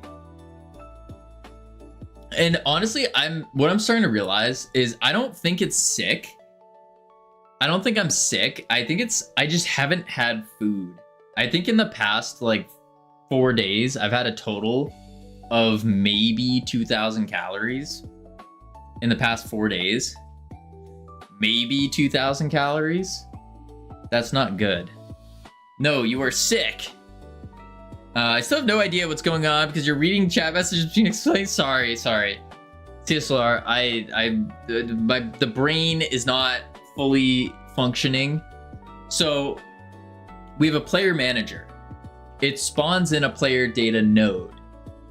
And honestly, what I'm starting to realize is I don't think it's sick. I don't think I'm sick. I think I just haven't had food. I think in the past like 4 days, I've had a total of maybe 2,000 calories in the past 4 days. Maybe 2,000 calories. That's not good. No, you are sick. I still have no idea what's going on because you're reading chat messages between explains. Sorry. TSLR, the brain is not fully functioning. So we have a player manager. It spawns in a player data node.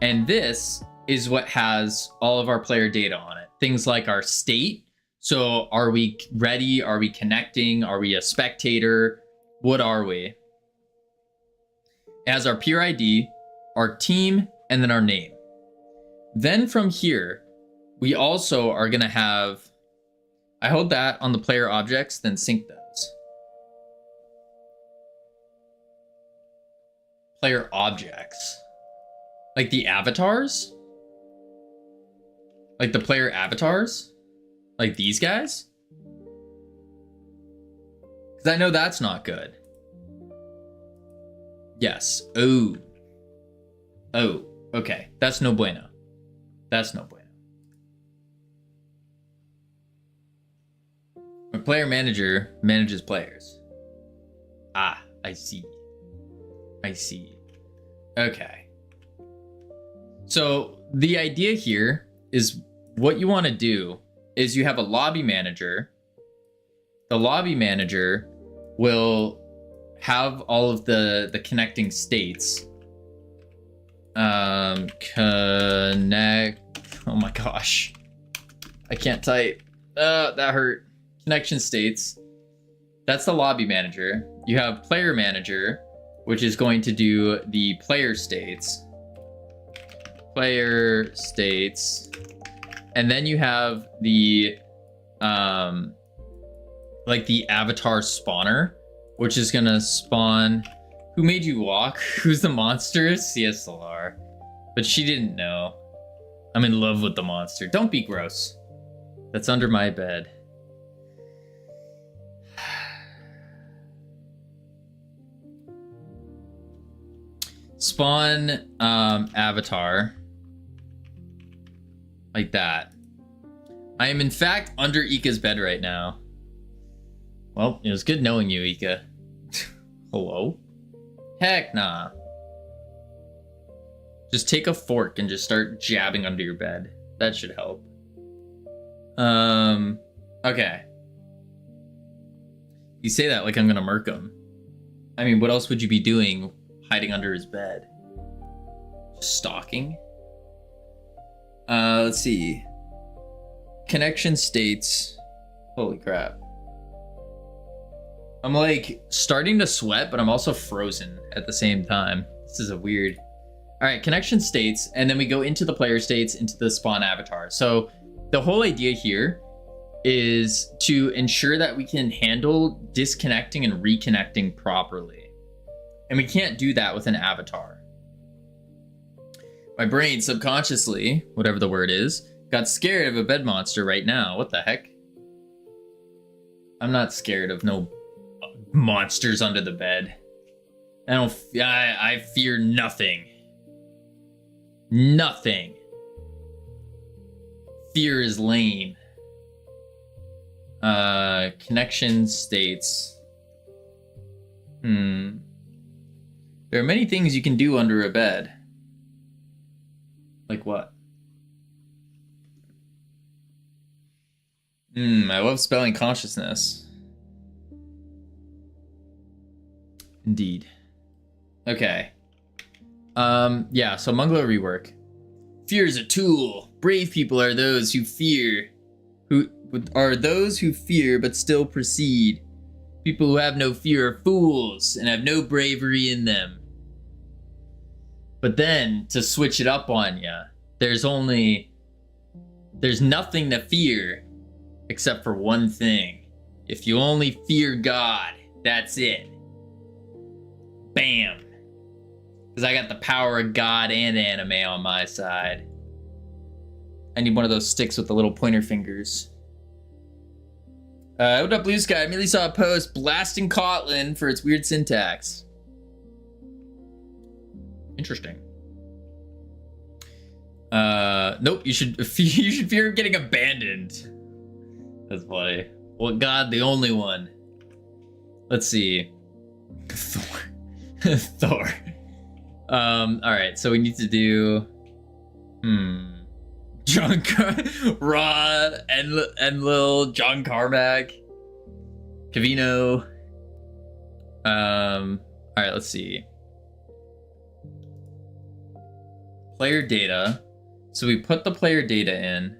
And this is what has all of our player data on it. Things like our state. So are we ready? Are we connecting? Are we a spectator? What are we? It has our peer ID, our team, and then our name. Then from here, we also are gonna have, I hold that on the player objects, then sync those. Player objects. Like the avatars? Like the player avatars? Like these guys? Because I know that's not good. Yes. Oh, okay. That's no bueno. A player manager manages players. Ah, I see. Okay. So the idea here is what you want to do is you have a lobby manager. The lobby manager will have all of the connecting states. Connect. Oh my gosh. I can't type. That hurt. Connection states. That's the lobby manager. You have player manager, which is going to do the player states. And then you have the like the avatar spawner, which is gonna spawn. Who made you walk? Who's the monster? CSLR. But she didn't know. I'm in love with the monster. Don't be gross. That's under my bed. Spawn avatar. Like that. I am in fact under Ika's bed right now. Well, it was good knowing you, Ika. Hello? Heck nah. Just take a fork and just start jabbing under your bed. That should help. Okay. You say that like I'm gonna murk him. I mean, what else would you be doing hiding under his bed? Stalking? Let's see. Connection states. Holy crap. I'm like starting to sweat, but I'm also frozen at the same time. This is a weird All right, connection states, and then we go into the player states, into the spawn avatar. So the whole idea here is to ensure that we can handle disconnecting and reconnecting properly. And we can't do that with an avatar. My brain subconsciously, whatever the word is, got scared of a bed monster right now. What the heck? I'm not scared of no monsters under the bed. I fear nothing. Nothing. Fear is lame. Connection states. There are many things you can do under a bed. Like what? I love spelling consciousness. Indeed. Okay. Yeah, so Munglo rework. Fear is a tool. Brave people are those who fear, but still proceed. People who have no fear are fools and have no bravery in them. But then, to switch it up on ya, there's nothing to fear except for one thing. If you only fear God, that's it. Bam. Because I got the power of God and anime on my side. I need one of those sticks with the little pointer fingers. What up, Blue Sky? I immediately saw a post blasting Kotlin for its weird syntax. Interesting. Nope, you should fear getting abandoned. That's funny. Well, God, the only one. Let's see. Thor. Thor. Alright, so we need to do John Raw and Lil John Carmack. Cavino. Alright, let's see. Player data. So we put the player data in.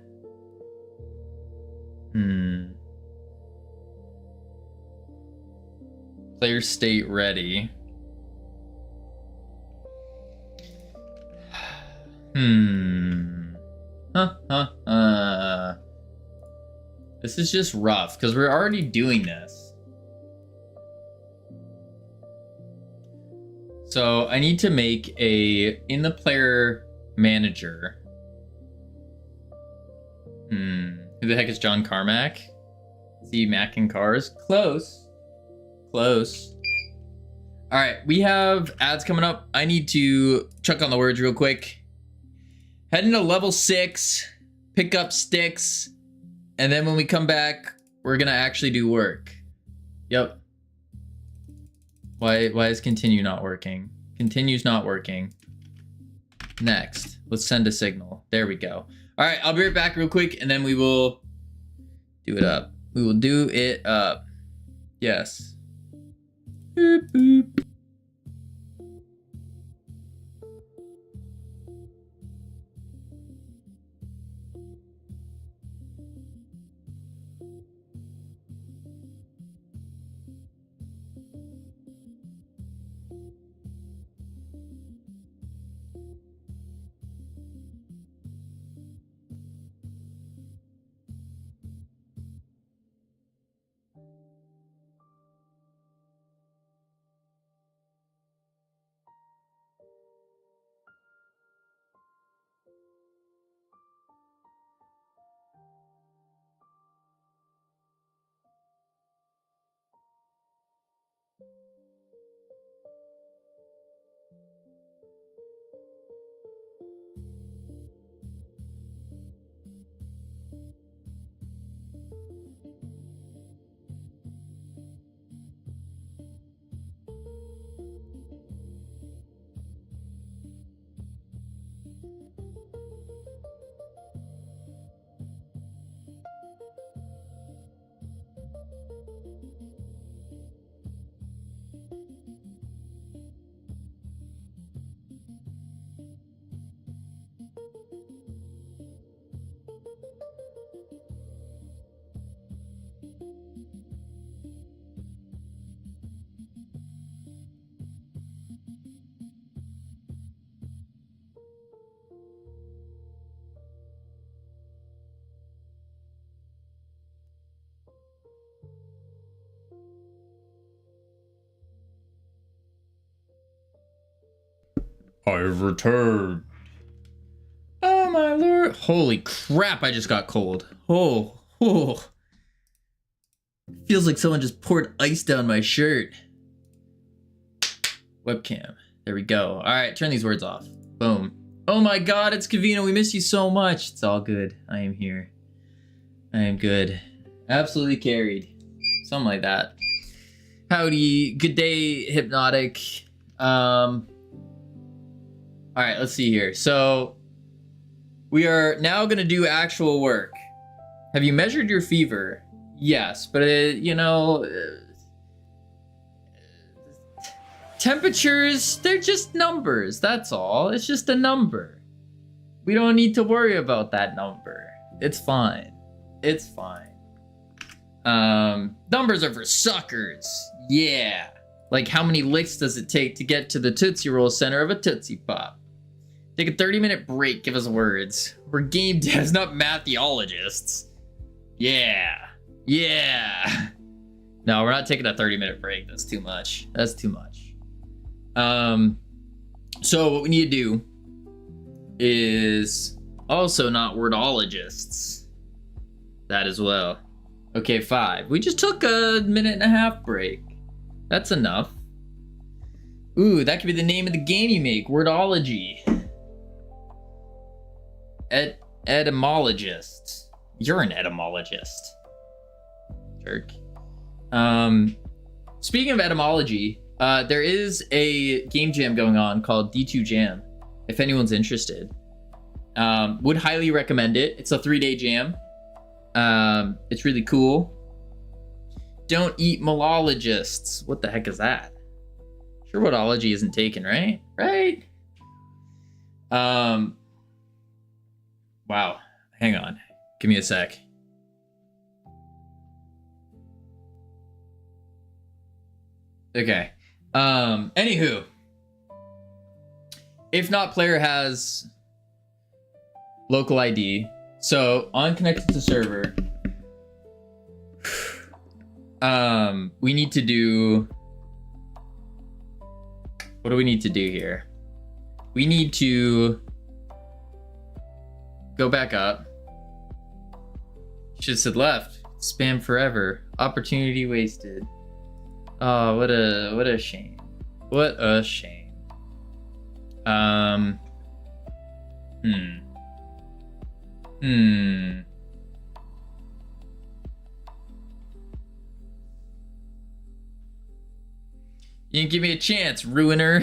Player state ready. This is just rough because we're already doing this. So I need to make a in the player manager. Who the heck is John Carmack? Is he Mac and Cars? Close. Close. All right, we have ads coming up. I need to check on the words real quick. Head into level 6, pick up sticks, and then when we come back, we're gonna actually do work. Yep. Why is continue not working? Continue's not working. Next, let's send a signal. There we go. All right, I'll be right back real quick, and then we will do it up. We will do it up. Yes. Boop, boop. I've returned. Oh my lord. Holy crap, I just got cold. Oh. Feels like someone just poured ice down my shirt. Webcam. There we go. Alright, turn these words off. Boom. Oh my god, it's Kavino. We miss you so much. It's all good. I am here. I am good. Absolutely carried. Something like that. Howdy. Good day, Hypnotic. Alright, let's see here. So, we are now going to do actual work. Have you measured your fever? Yes, but temperatures, they're just numbers. That's all. It's just a number. We don't need to worry about that number. It's fine. It's fine. Numbers are for suckers. Yeah. Like how many licks does it take to get to the Tootsie Roll center of a Tootsie Pop? Take a 30-minute break, give us words. We're game devs, not matheologists. Yeah. Yeah. No, we're not taking a 30-minute break. That's too much. That's too much. So what we need to do is also not wordologists. That as well. Okay, 5. We just took a 1.5-minute break. That's enough. Ooh, that could be the name of the game you make. Wordology. Etymologist. You're an etymologist. Jerk. Speaking of etymology, there is a game jam going on called D2 Jam. If anyone's interested. Would highly recommend it. It's a 3-day jam. It's really cool. Don't eat malologists. What the heck is that? Sure, whatology isn't taken, right? Right? Wow. Hang on. Give me a sec. Okay. Anywho. If not, player has local ID. So on connected to server, we need to do, what do we need to do here? We need to go back up. Should have said left. Spam forever. Opportunity wasted. Oh, what a shame. What a shame. You didn't give me a chance, ruiner.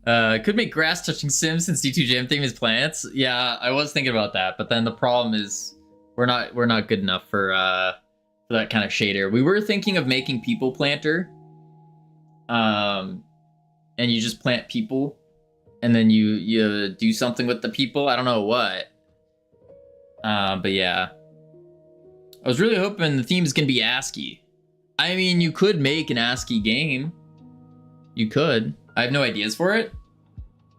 Could make grass touching sims since D2 Jam theme is plants. Yeah, I was thinking about that, but then the problem is we're not good enough for that kind of shader. We were thinking of making people planter. And you just plant people and then you do something with the people. I don't know what. But yeah. I was really hoping the theme's gonna be ASCII. I mean, you could make an ASCII game. You could. I have no ideas for it.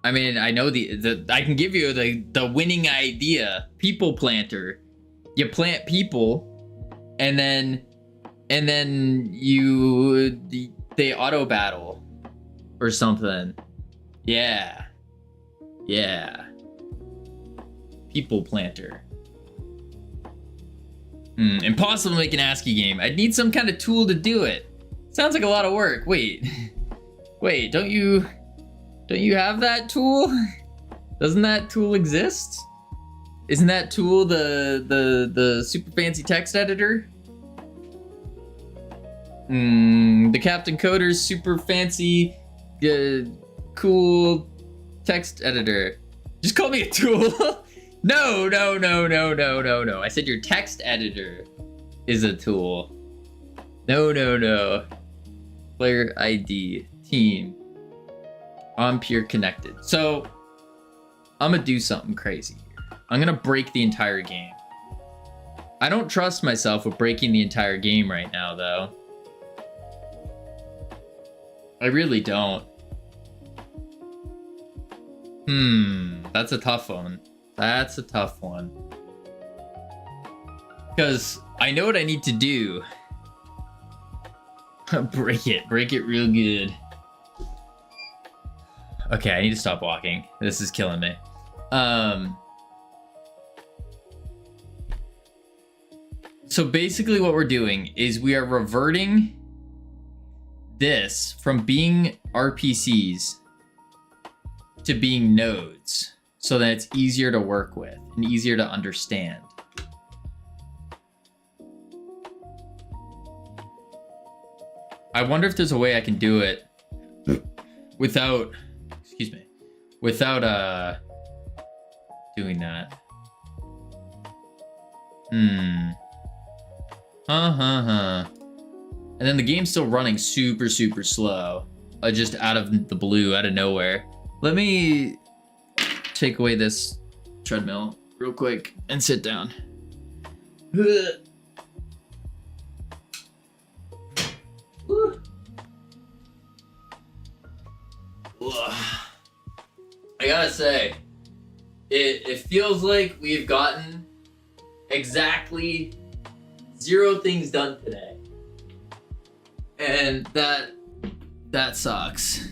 I mean, I know I can give you the winning idea. People planter. You plant people, and then they auto battle or something. Yeah. Yeah. People planter. Impossible to make an ASCII game. I'd need some kind of tool to do it. Sounds like a lot of work. Wait. Wait, don't you have that tool? Doesn't that tool exist? Isn't that tool the super fancy text editor? The Captain Coder's super fancy cool text editor. Just call me a tool. No. I said your text editor is a tool. No. Player ID. Team. On peer connected. So, I'm gonna do something crazy here. I'm gonna break the entire game. I don't trust myself with breaking the entire game right now, though. I really don't. That's a tough one. That's a tough one. Because I know what I need to do. Break it real good. Okay, I need to stop walking. This is killing me. So basically what we're doing is we are reverting this from being RPCs to being nodes so that it's easier to work with and easier to understand. I wonder if there's a way I can do it without, excuse me, without doing that. And then the game's still running super slow, just out of the blue, out of nowhere. Let me take away this treadmill real quick and sit down. I gotta say, it feels like we've gotten exactly 0 things done today. And that sucks.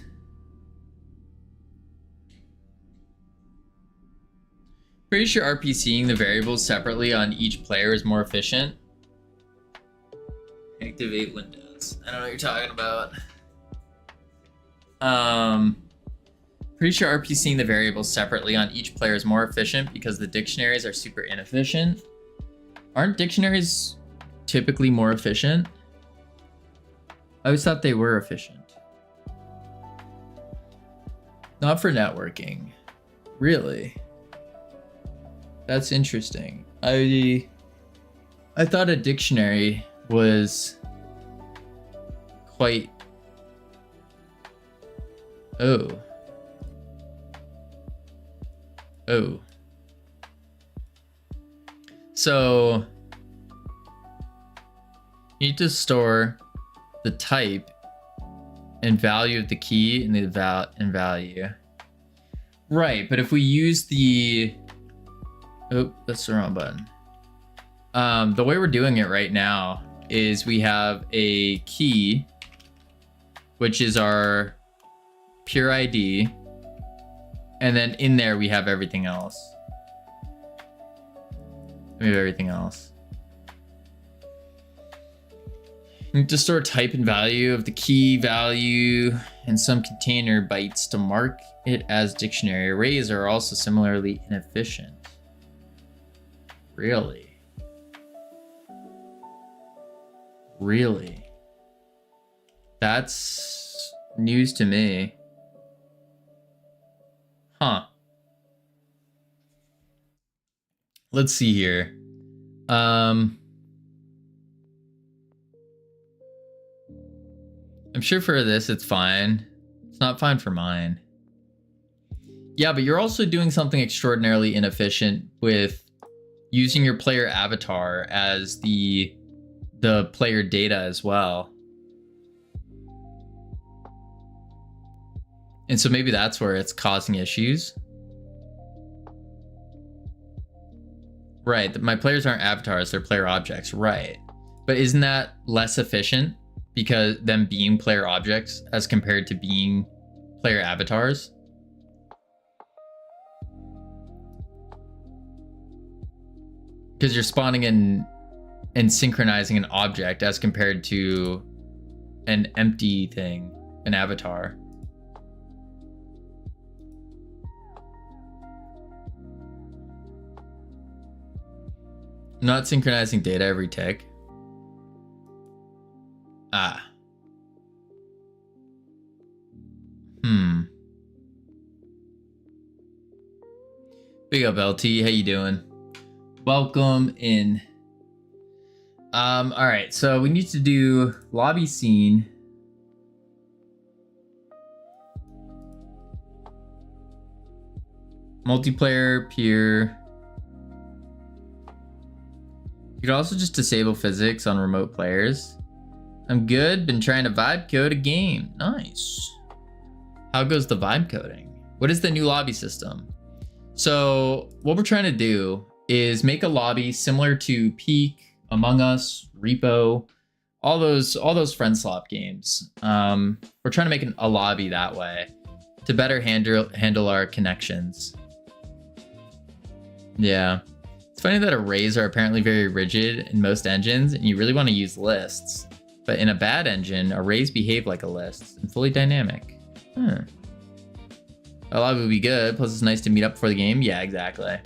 Pretty sure RPCing the variables separately on each player is more efficient. Activate Windows. I don't know what you're talking about. Pretty sure RPCing the variables separately on each player is more efficient because the dictionaries are super inefficient. Aren't dictionaries typically more efficient? I always thought they were efficient. Not for networking. Really? That's interesting. I thought a dictionary was quite... Oh. So you need to store the type and value of the key and the value. Right, but if we use the... Oh, that's the wrong button. The way we're doing it right now is we have a key, which is our pure ID, and then in there we have everything else. We have everything else. We need to store type and value of the key value and some container bytes to mark it as dictionary. Arrays are also similarly inefficient. Really? Really? That's news to me. Huh. Let's see here. I'm sure for this it's fine. It's not fine for mine. Yeah, but you're also doing something extraordinarily inefficient with using your player avatar as the player data as well. And so maybe that's where it's causing issues. Right, my players aren't avatars, they're player objects, right. But isn't that less efficient because them being player objects as compared to being player avatars? Because you're spawning in and synchronizing an object as compared to an empty thing, an avatar. Not synchronizing data every tick. Ah. Big up LT, how you doing? Welcome in. All right, so we need to do lobby scene. Multiplayer, peer. You could also just disable physics on remote players. I'm good, been trying to vibe code a game. Nice. How goes the vibe coding? What is the new lobby system? So what we're trying to do is make a lobby similar to Peak, Among Us, Repo, all those friend slop games. We're trying to make a lobby that way. to better handle our connections. Yeah. It's funny that arrays are apparently very rigid in most engines, and you really want to use lists. But in a bad engine, arrays behave like a list and fully dynamic. A lot would be good, plus it's nice to meet up for the game. Yeah, exactly.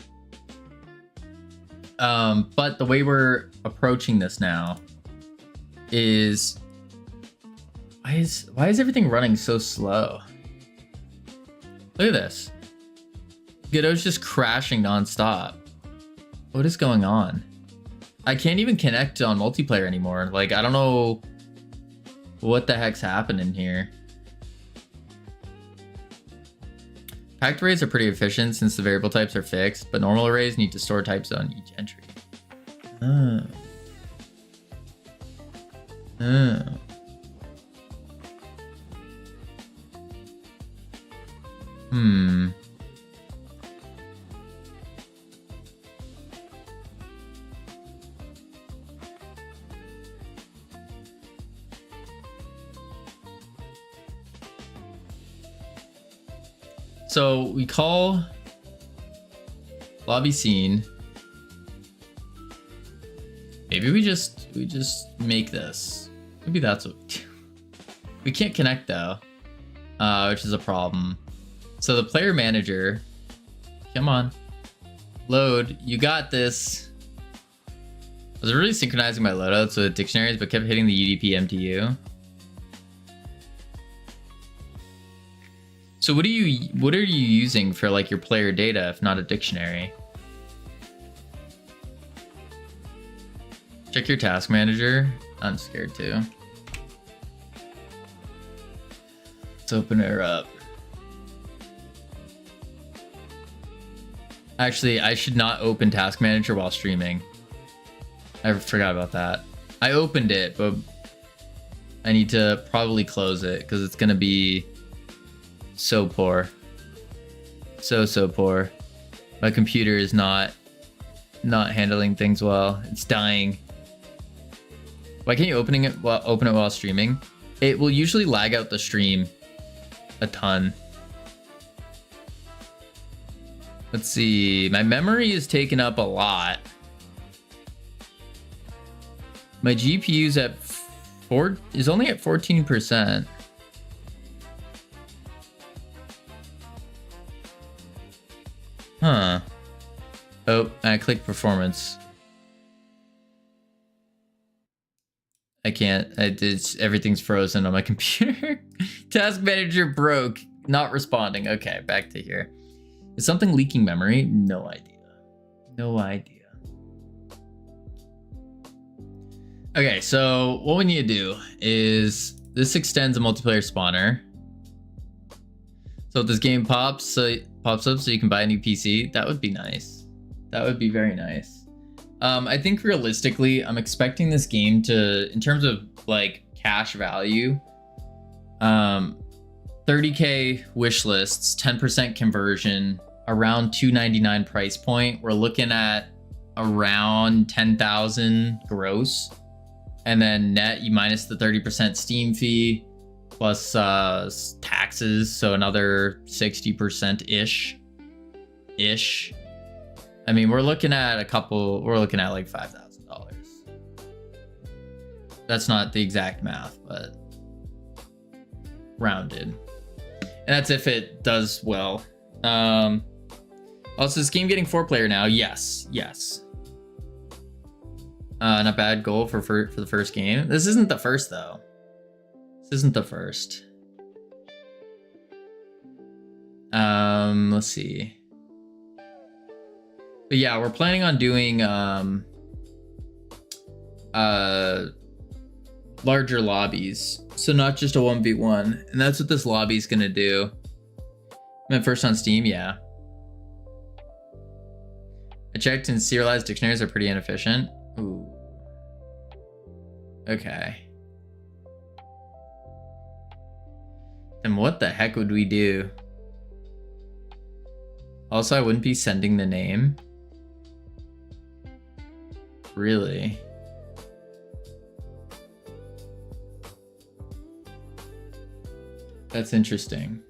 But the way we're approaching this now is... Why is everything running so slow? Look at this. Godot's just crashing nonstop. What is going on? I can't even connect on multiplayer anymore. Like, I don't know what the heck's happening here. Packed arrays are pretty efficient since the variable types are fixed, but normal arrays need to store types on each entry. So we call lobby scene. Maybe we just make this. Maybe that's what we do. We can't connect though, which is a problem. So the player manager, come on, load. You got this. I was really synchronizing my loadouts with dictionaries, but kept hitting the UDP MTU. So what are you using for like your player data if not a dictionary? Check your task manager. I'm scared too. Let's open her up. Actually, I should not open task manager while streaming. I forgot about that. I opened it, but I need to probably close it because it's gonna be so poor. So poor. My computer is not handling things well. It's dying. Why can't you open it while streaming? It will usually lag out the stream a ton. Let's see. My memory is taken up a lot. My GPU's is only at 14%. Huh. Oh, I clicked performance. I can't. Everything's frozen on my computer. Task manager broke. Not responding. Okay, back to here. Is something leaking memory? No idea. No idea. Okay, so what we need to do is this extends a multiplayer spawner. So if this game pops up so you can buy a new PC, that would be nice. That would be very nice. I think realistically, I'm expecting this game to, in terms of like cash value, 30K wish lists, 10% conversion, around $299 price point. We're looking at around 10,000 gross, and then net you minus the 30% Steam fee plus taxes, so another 60% ish. I mean, we're looking at like $5,000. That's not the exact math, but rounded. And that's if it does well. Also, is this game getting 4-player now? Yes. Not bad goal for the first game. This isn't the first though. This isn't the first. Let's see. But yeah, we're planning on doing larger lobbies. So not just a 1v1. And that's what this lobby is gonna do. I'm at first on Steam, yeah. I checked and serialized dictionaries are pretty inefficient. Ooh. Okay. Then what the heck would we do? Also, I wouldn't be sending the name. Really? That's interesting.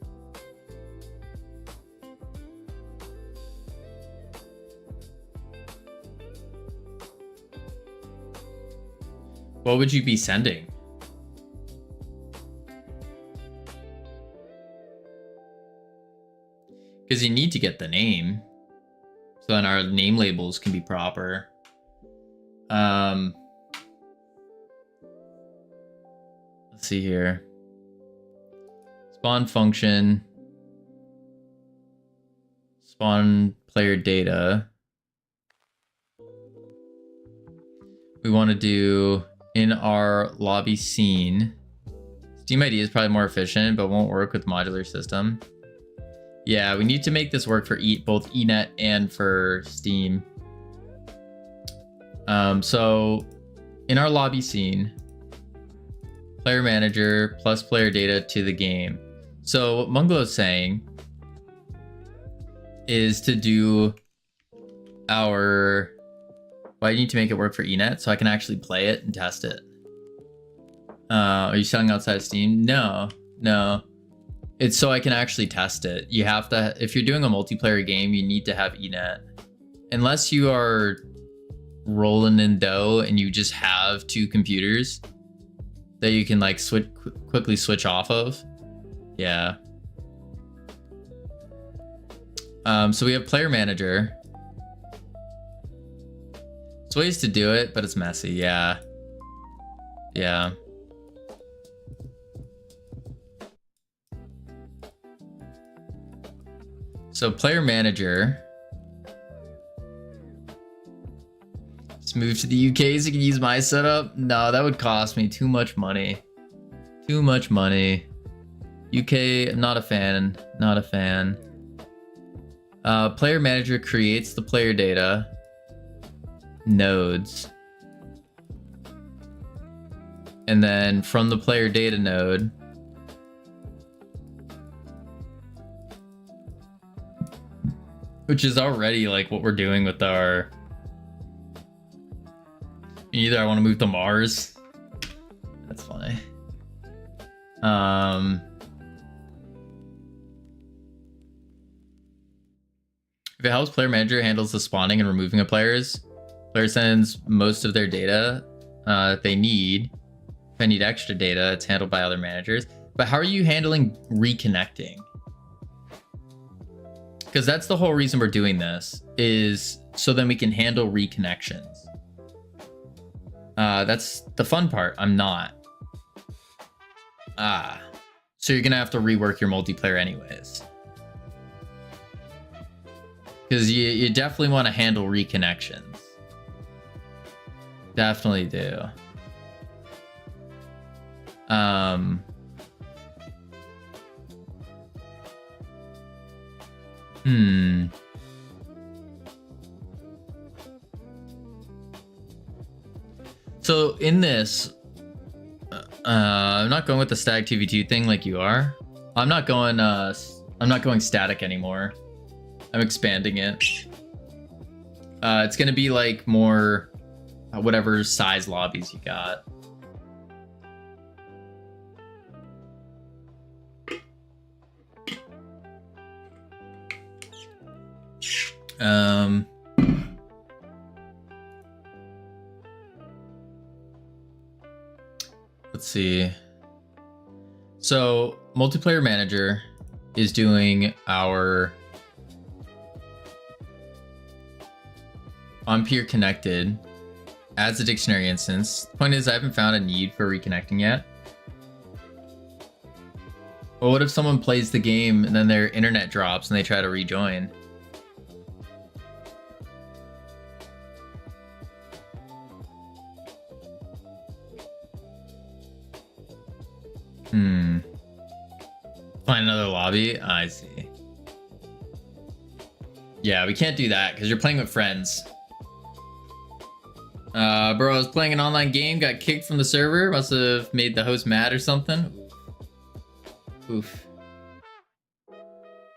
What would you be sending? Because you need to get the name. So then our name labels can be proper. Let's see here. Spawn function. Spawn player data. We want to do in our lobby scene. Steam ID is probably more efficient, but won't work with modular system. Yeah, we need to make this work for both eNet and for Steam. So in our lobby scene, player manager plus player data to the game. So what Munglow's saying is to do our... Well, I need to make it work for eNet so I can actually play it and test it. Are you selling outside of Steam? No. It's so I can actually test it. You have to, if you're doing a multiplayer game, you need to have eNet. Unless you are rolling in dough and you just have 2 computers that you can like quickly switch off of. Yeah. So we have player manager. There's ways to do it, but it's messy. Yeah. So player manager. Just move to the UK so you can use my setup. No, that would cost me too much money. Too much money. UK, I'm not a fan. Not a fan. Player manager creates the player data. Nodes. And then from the player data node, which is already like what we're doing with our... Either I want to move to Mars. That's funny. If it helps player manager handles the spawning and removing of players, player sends most of their data that they need. If I need extra data, it's handled by other managers. But how are you handling reconnecting? Because that's the whole reason we're doing this, is so then we can handle reconnections. That's the fun part. I'm not. So you're gonna have to rework your multiplayer anyways. Because you definitely want to handle reconnections. Definitely do. So in this, I'm not going with the static 2v2 thing like you are. I'm not going static anymore. I'm expanding it. It's gonna be like more whatever size lobbies you got. Let's see. So multiplayer manager is doing our on peer connected, adds a dictionary instance. Point is, I haven't found a need for reconnecting yet. Well, what if someone plays the game and then their internet drops and they try to rejoin? Find another lobby? I see. Yeah, we can't do that because you're playing with friends. Bro, I was playing an online game, got kicked from the server. Must have made the host mad or something. Oof.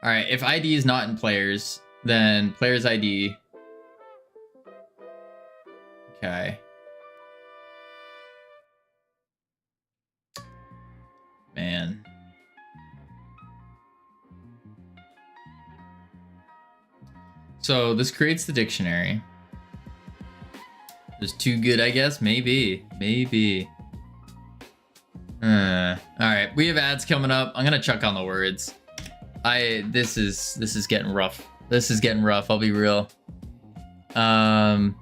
Alright, if ID is not in players, then player's ID. Okay. Man. So this creates the dictionary. Just too good, I guess. Maybe. All right, we have ads coming up. I'm gonna chuck on the words. This is getting rough. This is getting rough. I'll be real. Boom.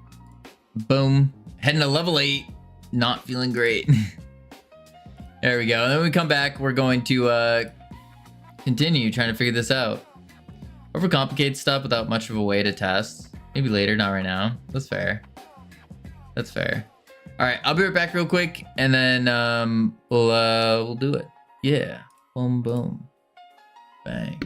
Heading to level 8. Not feeling great. There we go. And then when we come back, we're going to continue trying to figure this out. Overcomplicate stuff without much of a way to test. Maybe later, not right now. That's fair. That's fair. All right, I'll be right back real quick, and then we'll do it. Yeah. Boom, boom, bang.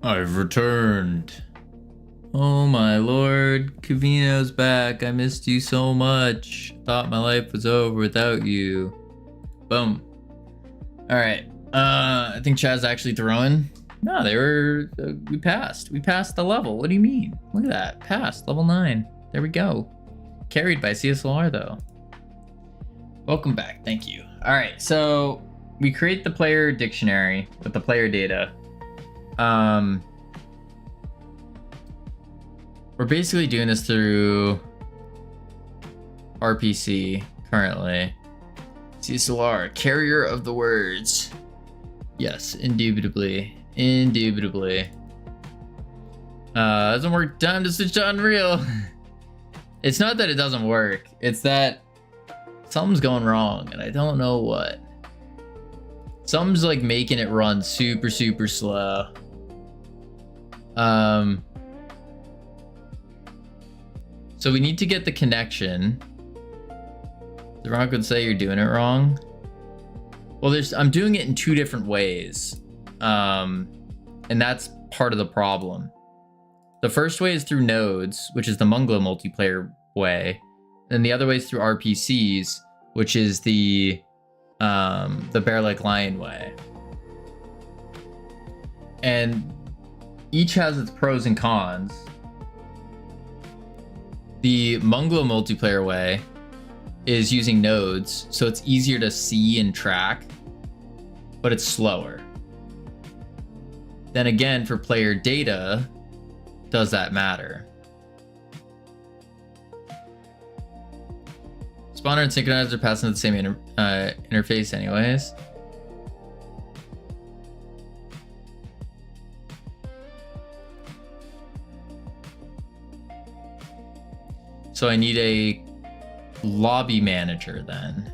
I've returned. Oh my lord, Cavino's back. I missed you so much. Thought my life was over without you. Boom. All right. I think Chad's actually throwing. No, they were. We passed. We passed the level. What do you mean? Look at that. Passed level 9. There we go. Carried by CSLR though. Welcome back. Thank you. All right. So we create the player dictionary with the player data. We're basically doing this through RPC currently. CSLR, carrier of the words. Yes, indubitably. Indubitably. Doesn't work. Time to switch to Unreal. It's not that it doesn't work. It's that something's going wrong and I don't know what. Something's like making it run super, super slow. So we need to get the connection. The Rock would say you're doing it wrong. Well, I'm doing it in 2 different ways. And that's part of the problem. The first way is through nodes, which is the Munglo multiplayer way. And the other way is through RPCs, which is the Bear Like Lion way. And each has its pros and cons. The Munglo multiplayer way is using nodes, so it's easier to see and track, but it's slower. Then again, for player data, does that matter? Spawner and synchronizer are passing the same interface anyways. So I need a lobby manager then.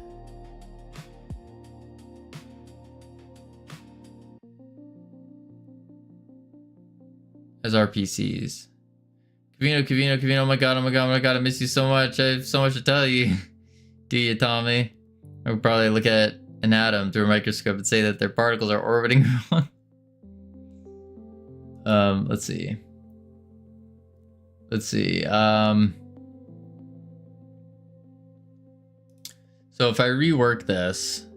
As RPCs. Cavino, oh my god, I miss you so much. I have so much to tell you. Do you, Tommy? I would probably look at an atom through a microscope and say that their particles are orbiting wrong. Let's see. So if I rework this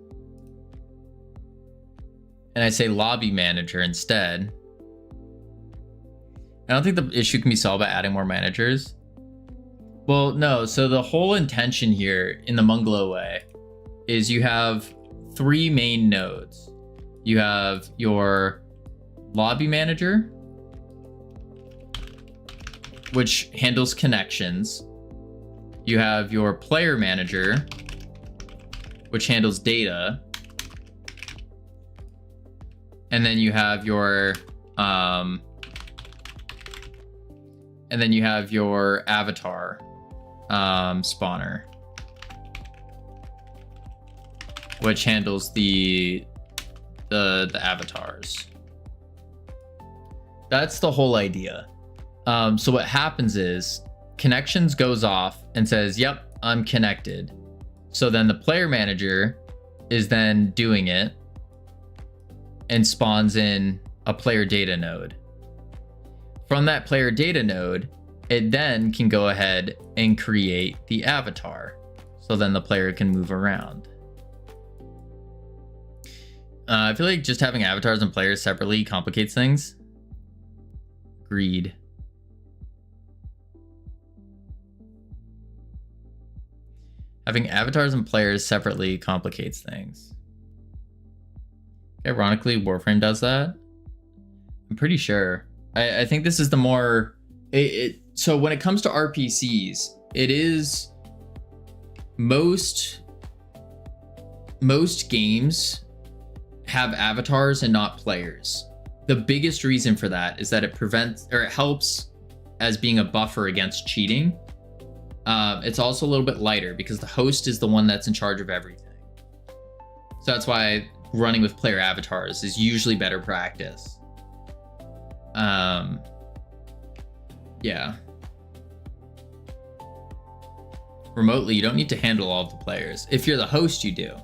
and I say lobby manager instead, I don't think the issue can be solved by adding more managers. Well, no. So the whole intention here in the Mungalo way is you have 3 main nodes. You have your lobby manager, which handles connections. You have your player manager, which handles data. And then you have your avatar spawner, which handles the avatars. That's the whole idea. So what happens is connections goes off and says, yep, I'm connected. So then the player manager is then doing it and spawns in a player data node. From that player data node, it then can go ahead and create the avatar. So then the player can move around. I feel like just having avatars and players separately complicates things. Agreed. Having avatars and players separately complicates things. Ironically, Warframe does that. I'm pretty sure. I think this is the more... So when it comes to RPCs, it is... Most games have avatars and not players. The biggest reason for that is that it prevents, or it helps as being a buffer against cheating. It's also a little bit lighter because the host is the one that's in charge of everything. So that's why running with player avatars is usually better practice. Yeah. Remotely, you don't need to handle all of the players. If you're the host, you do.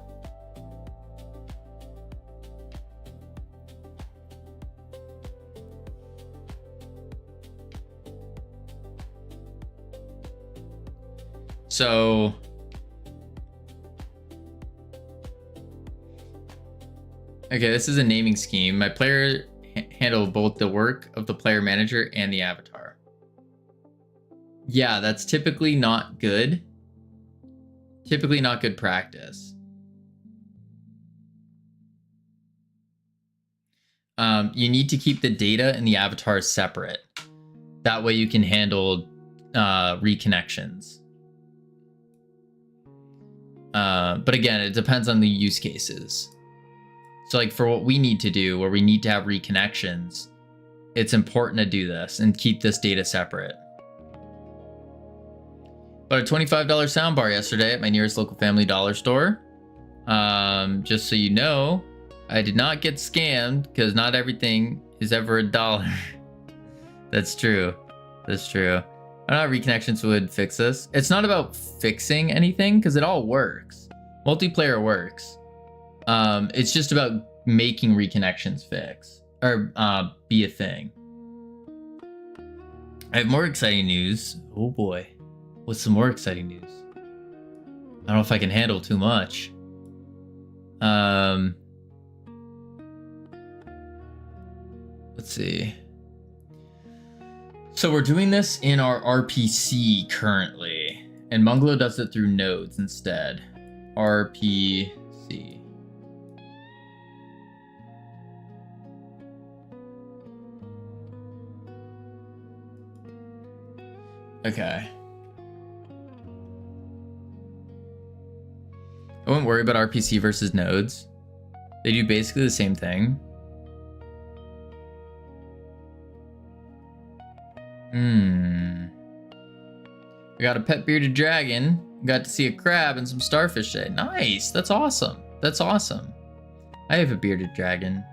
So okay, this is a naming scheme. My player handle both the work of the player manager and the avatar. Yeah, that's typically not good. Typically not good practice. You need to keep the data and the avatar separate. That way you can handle reconnections. But again, it depends on the use cases. So like for what we need to do, where we need to have reconnections, it's important to do this and keep this data separate. Bought a $25 soundbar yesterday at my nearest local Family Dollar store. Just so you know, I did not get scammed because not everything is ever $1. That's true. That's true. I don't know how reconnections would fix this. It's not about fixing anything because it all works. Multiplayer works. It's just about making reconnections fix or be a thing. I have more exciting news. Oh boy. What's some more exciting news? I don't know if I can handle too much. Let's see. So we're doing this in our RPC currently, and Mungalo does it through nodes instead. RPC. Okay. I wouldn't worry about RPC versus nodes. They do basically the same thing. We got a pet bearded dragon. Got to see a crab and some starfish today. Nice. That's awesome. That's awesome. I have a bearded dragon.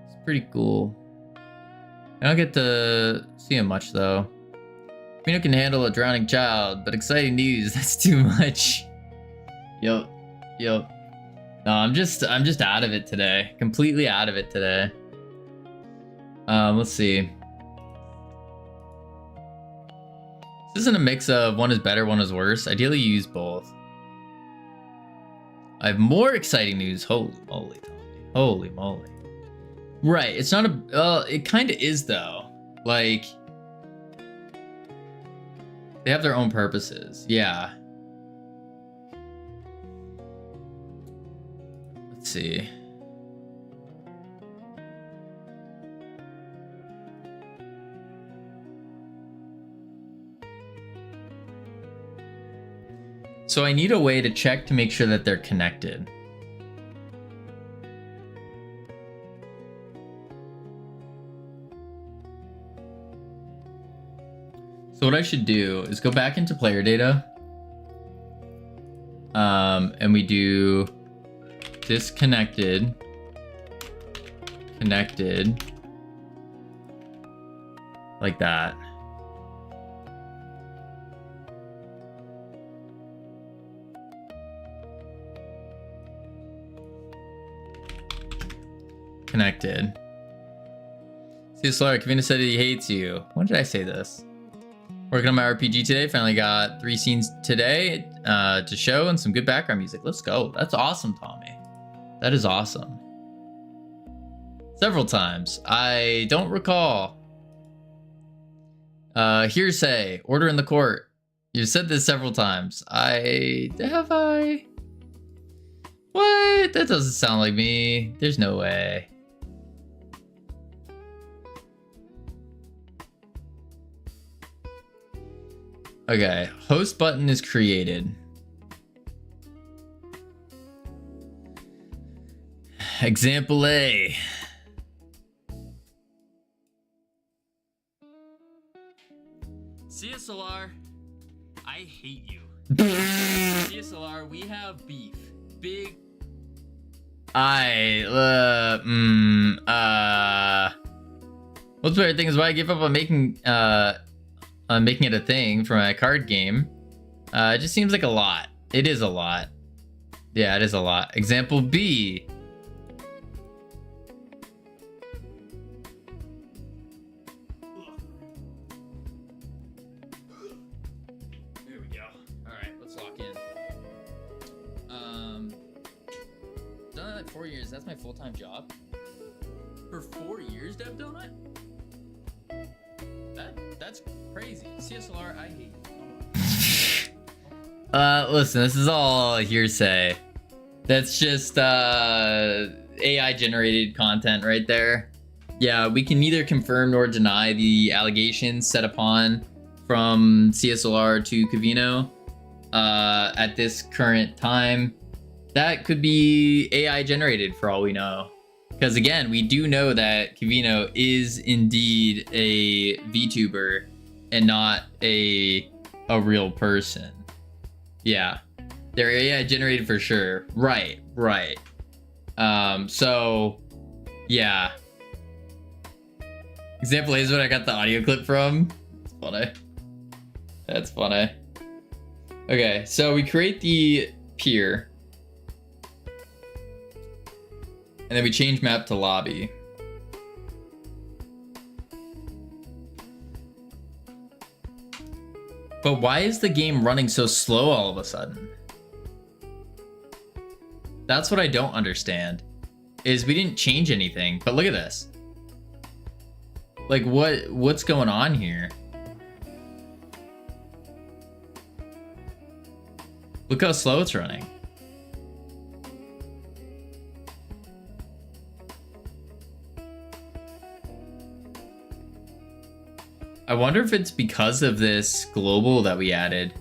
It's pretty cool. I don't get to see him much though. Mino can handle a drowning child, but exciting news, that's too much. Yo. No, I'm just out of it today. Completely out of it today. Let's see. This isn't a mix of one is better, one is worse. Ideally, you use both. I have more exciting news. Holy moly, Tommy. Holy moly. Right, it's not a... it kind of is, though. Like... They have their own purposes. Yeah. Let's see. So I need a way to check to make sure that they're connected. So what I should do is go back into player data. And we do disconnected, connected, like that. Connected. See, Solar, Kavina said he hates you. When did I say this? Working on my RPG today. Finally got 3 scenes today to show and some good background music. Let's go. That's awesome, Tommy. That is awesome. Several times. I don't recall. Hearsay. Order in the court. You've said this several times. Have I? What? That doesn't sound like me. There's no way. Okay, host button is created. Example A. CSLR, I hate you. CSLR, we have beef. Big. What's the weird thing is why I give up on making it a thing for my card game. It just seems like a lot. It is a lot. Yeah, it is a lot. Example B. There we go. All right, let's lock in. Done it like 4 years. That's my full-time job. For 4 years, Dev Donut? That's crazy. CSLR, I hate you. Listen, this is all hearsay. That's just AI generated content right there. Yeah, we can neither confirm nor deny the allegations set upon from CSLR to Cavino at this current time. That could be AI generated for all we know. Because again, we do know that Cavino is indeed a VTuber and not a real person. Yeah, they're AI generated for sure. Right. So yeah. Example A is what I got the audio clip from. It's funny. That's funny. Okay, so we create the peer. And then we change map to lobby. But why is the game running so slow all of a sudden? That's what I don't understand. Is we didn't change anything, but look at this. Like what's going on here? Look how slow it's running. I wonder if it's because of this global that we added.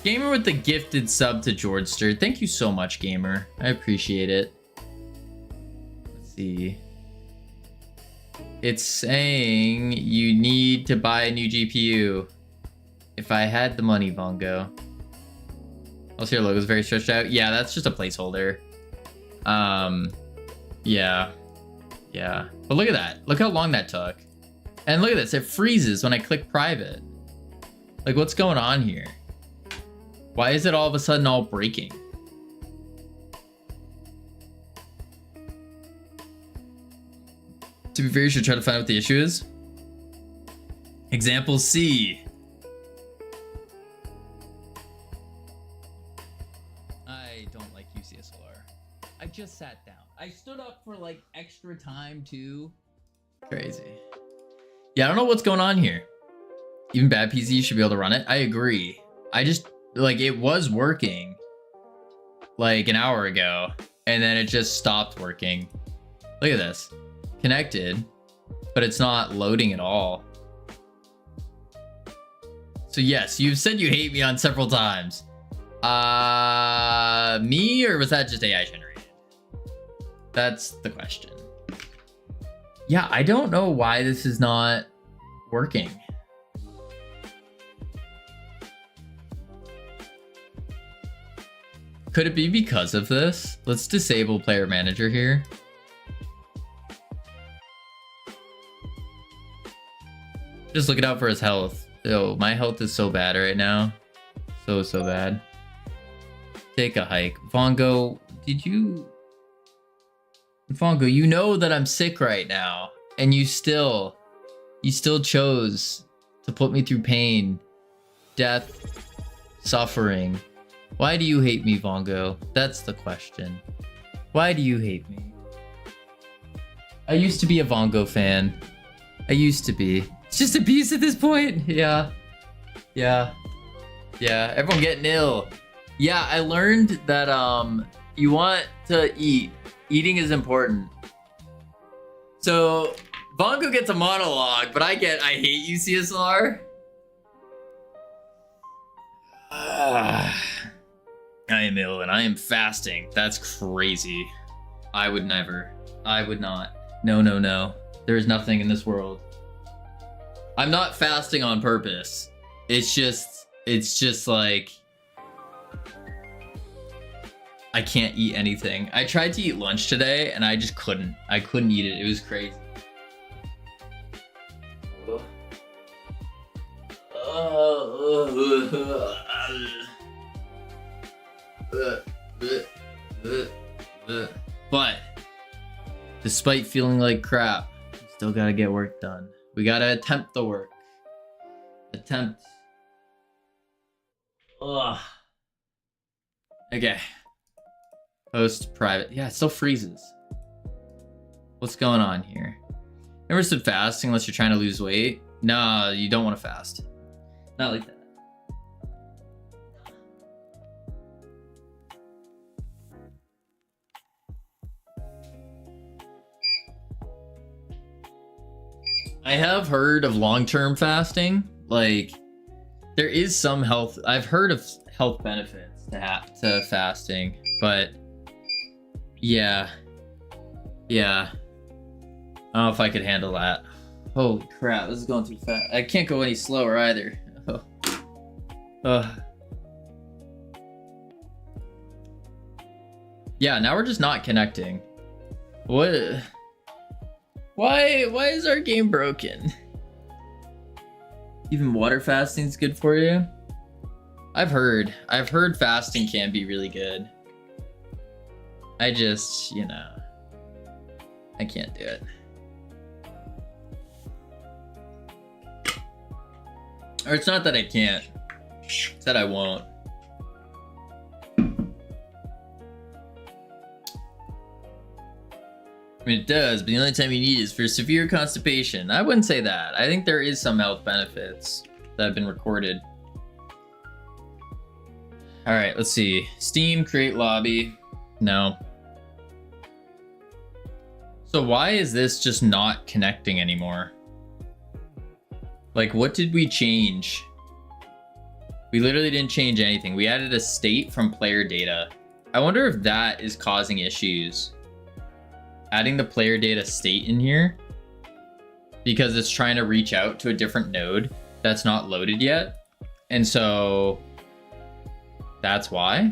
Gamer with the gifted sub to Georgester. Thank you so much, Gamer. I appreciate it. Let's see. It's saying you need to buy a new GPU. If I had the money, Bongo. Also, your logo's very stretched out. Yeah, that's just a placeholder. Yeah. But look at that. Look how long that took. And look at this, it freezes when I click private. Like, what's going on here? Why is it all of a sudden all breaking? To be fair, you should try to find out what the issue is. Example C. I don't I just sat down. I stood up for like extra time too. Crazy. Yeah, I don't know what's going on here. Even bad PCs should be able to run it. I agree. I just, like, it was working like an hour ago, and then it just stopped working. Look at this. Connected, but it's not loading at all. So yes, you've said you hate me on several times. Me, or was that just AI generated? That's the question. Yeah, I don't know why this is not working. Could it be because of this? Let's disable player manager here. Just looking out for his health. Yo, my health is so bad right now. So bad. Take a hike. Vongo, Vongo, you know that I'm sick right now, and you still chose to put me through pain, death, suffering. Why do you hate me, Vongo? That's the question. Why do you hate me? I used to be a Vongo fan. I used to be. It's just abuse at this point. Yeah. Everyone getting ill. Yeah, I learned that you want to eat. Eating is important. So Vongo gets a monologue, but I hate you, CSLR. I am ill and I am fasting. That's crazy. I would never. I would not. No. There is nothing in this world. I'm not fasting on purpose. It's just like I can't eat anything. I tried to eat lunch today and I just couldn't. I couldn't eat it. It was crazy. But despite feeling like crap, we still gotta get work done. We gotta attempt the work. Attempt. Ugh. Okay. Post private. Yeah, it still freezes. What's going on here? Never stood fasting unless you're trying to lose weight. No, you don't want to fast. Not like that. I have heard of long-term fasting. Like, there is some health. I've heard of health benefits to fasting, but yeah. I don't know if I could handle that. Holy crap, this is going too fast. I can't go any slower either. Yeah, now we're just not connecting. What? Why is our game broken? Even water fasting is good for you? I've heard fasting can be really good. I just, I can't do it. Or it's not that I can't, it's that I won't. I mean, it does, but the only time you need is for severe constipation. I wouldn't say that. I think there is some health benefits that have been recorded. All right, let's see. Steam, create lobby. No. So why is this just not connecting anymore? Like, what did we change? We literally didn't change anything. We added a state from player data. I wonder if that is causing issues. Adding the player data state in here because it's trying to reach out to a different node that's not loaded yet. And so that's why.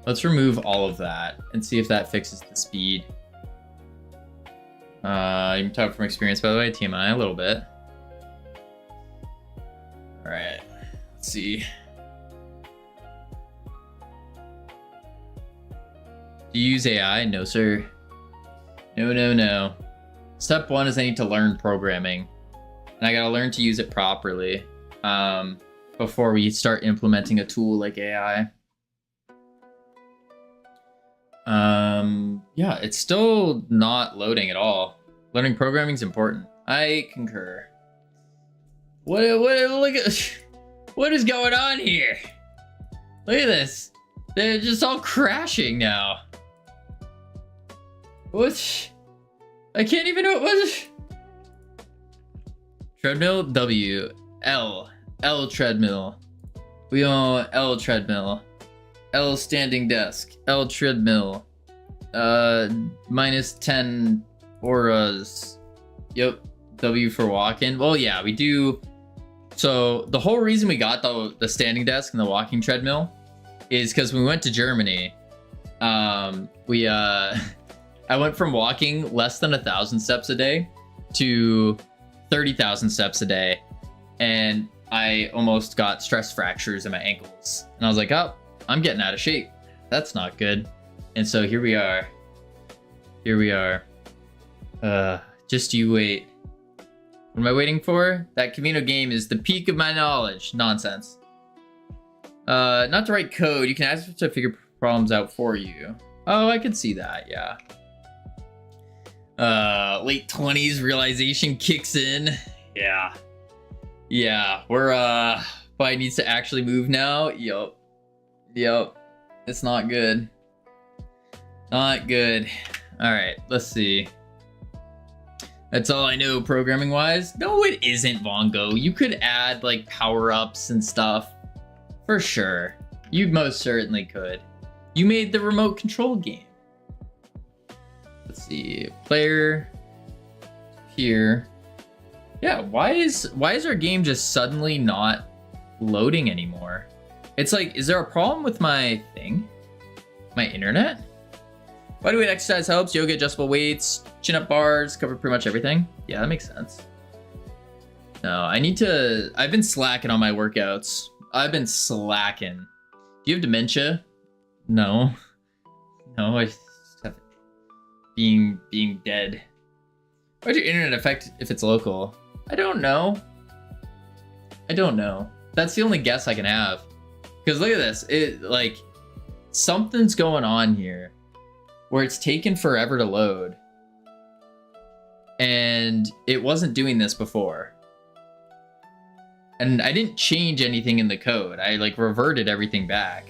Let's remove all of that and see if that fixes the speed. You can talk from experience, by the way, TMI a little bit. All right, let's see. Do you use AI? No, sir. No. Step one is I need to learn programming. And I gotta learn to use it properly before we start implementing a tool like AI. Yeah, it's still not loading at all. Learning programming is important. I concur. Look at, what is going on here? Look at this. They're just all crashing now. What? I can't even know what. Treadmill W. L treadmill. We own L treadmill. L standing desk. L treadmill. Minus 10 auras. Yep. W for walking. Well, yeah, we do. So the whole reason we got the standing desk and the walking treadmill is because when we went to Germany, I went from walking less than 1,000 steps a day to 30,000 steps a day, and I almost got stress fractures in my ankles. And I was like, oh, I'm getting out of shape. That's not good. And so here we are. Here we are. Just you wait. What am I waiting for? That Camino game is the peak of my knowledge. Nonsense. Not to write code. You can ask it to figure problems out for you. Oh, I could see that, yeah. Late 20s realization kicks in. Yeah. Yeah, we're, Bite needs to actually move now. Yup. Yup. It's not good. Not good. Alright, let's see. That's all I know programming wise. No, it isn't, Vongo. You could add like power-ups and stuff. For sure. You most certainly could. You made the remote control game. Let's see. Player here. Yeah, why is our game just suddenly not loading anymore? It's like, is there a problem with my thing? My internet? Bodyweight exercise helps. Yoga, adjustable weights, chin-up bars, cover pretty much everything. Yeah, that makes sense. No, I've been slacking on my workouts. I've been slacking. Do you have dementia? No. No, I just have being dead. Why'd your internet affect if it's local? I don't know. I don't know. That's the only guess I can have. Because look at this. It, like, something's going on here where it's taken forever to load. And it wasn't doing this before. And I didn't change anything in the code. I like reverted everything back.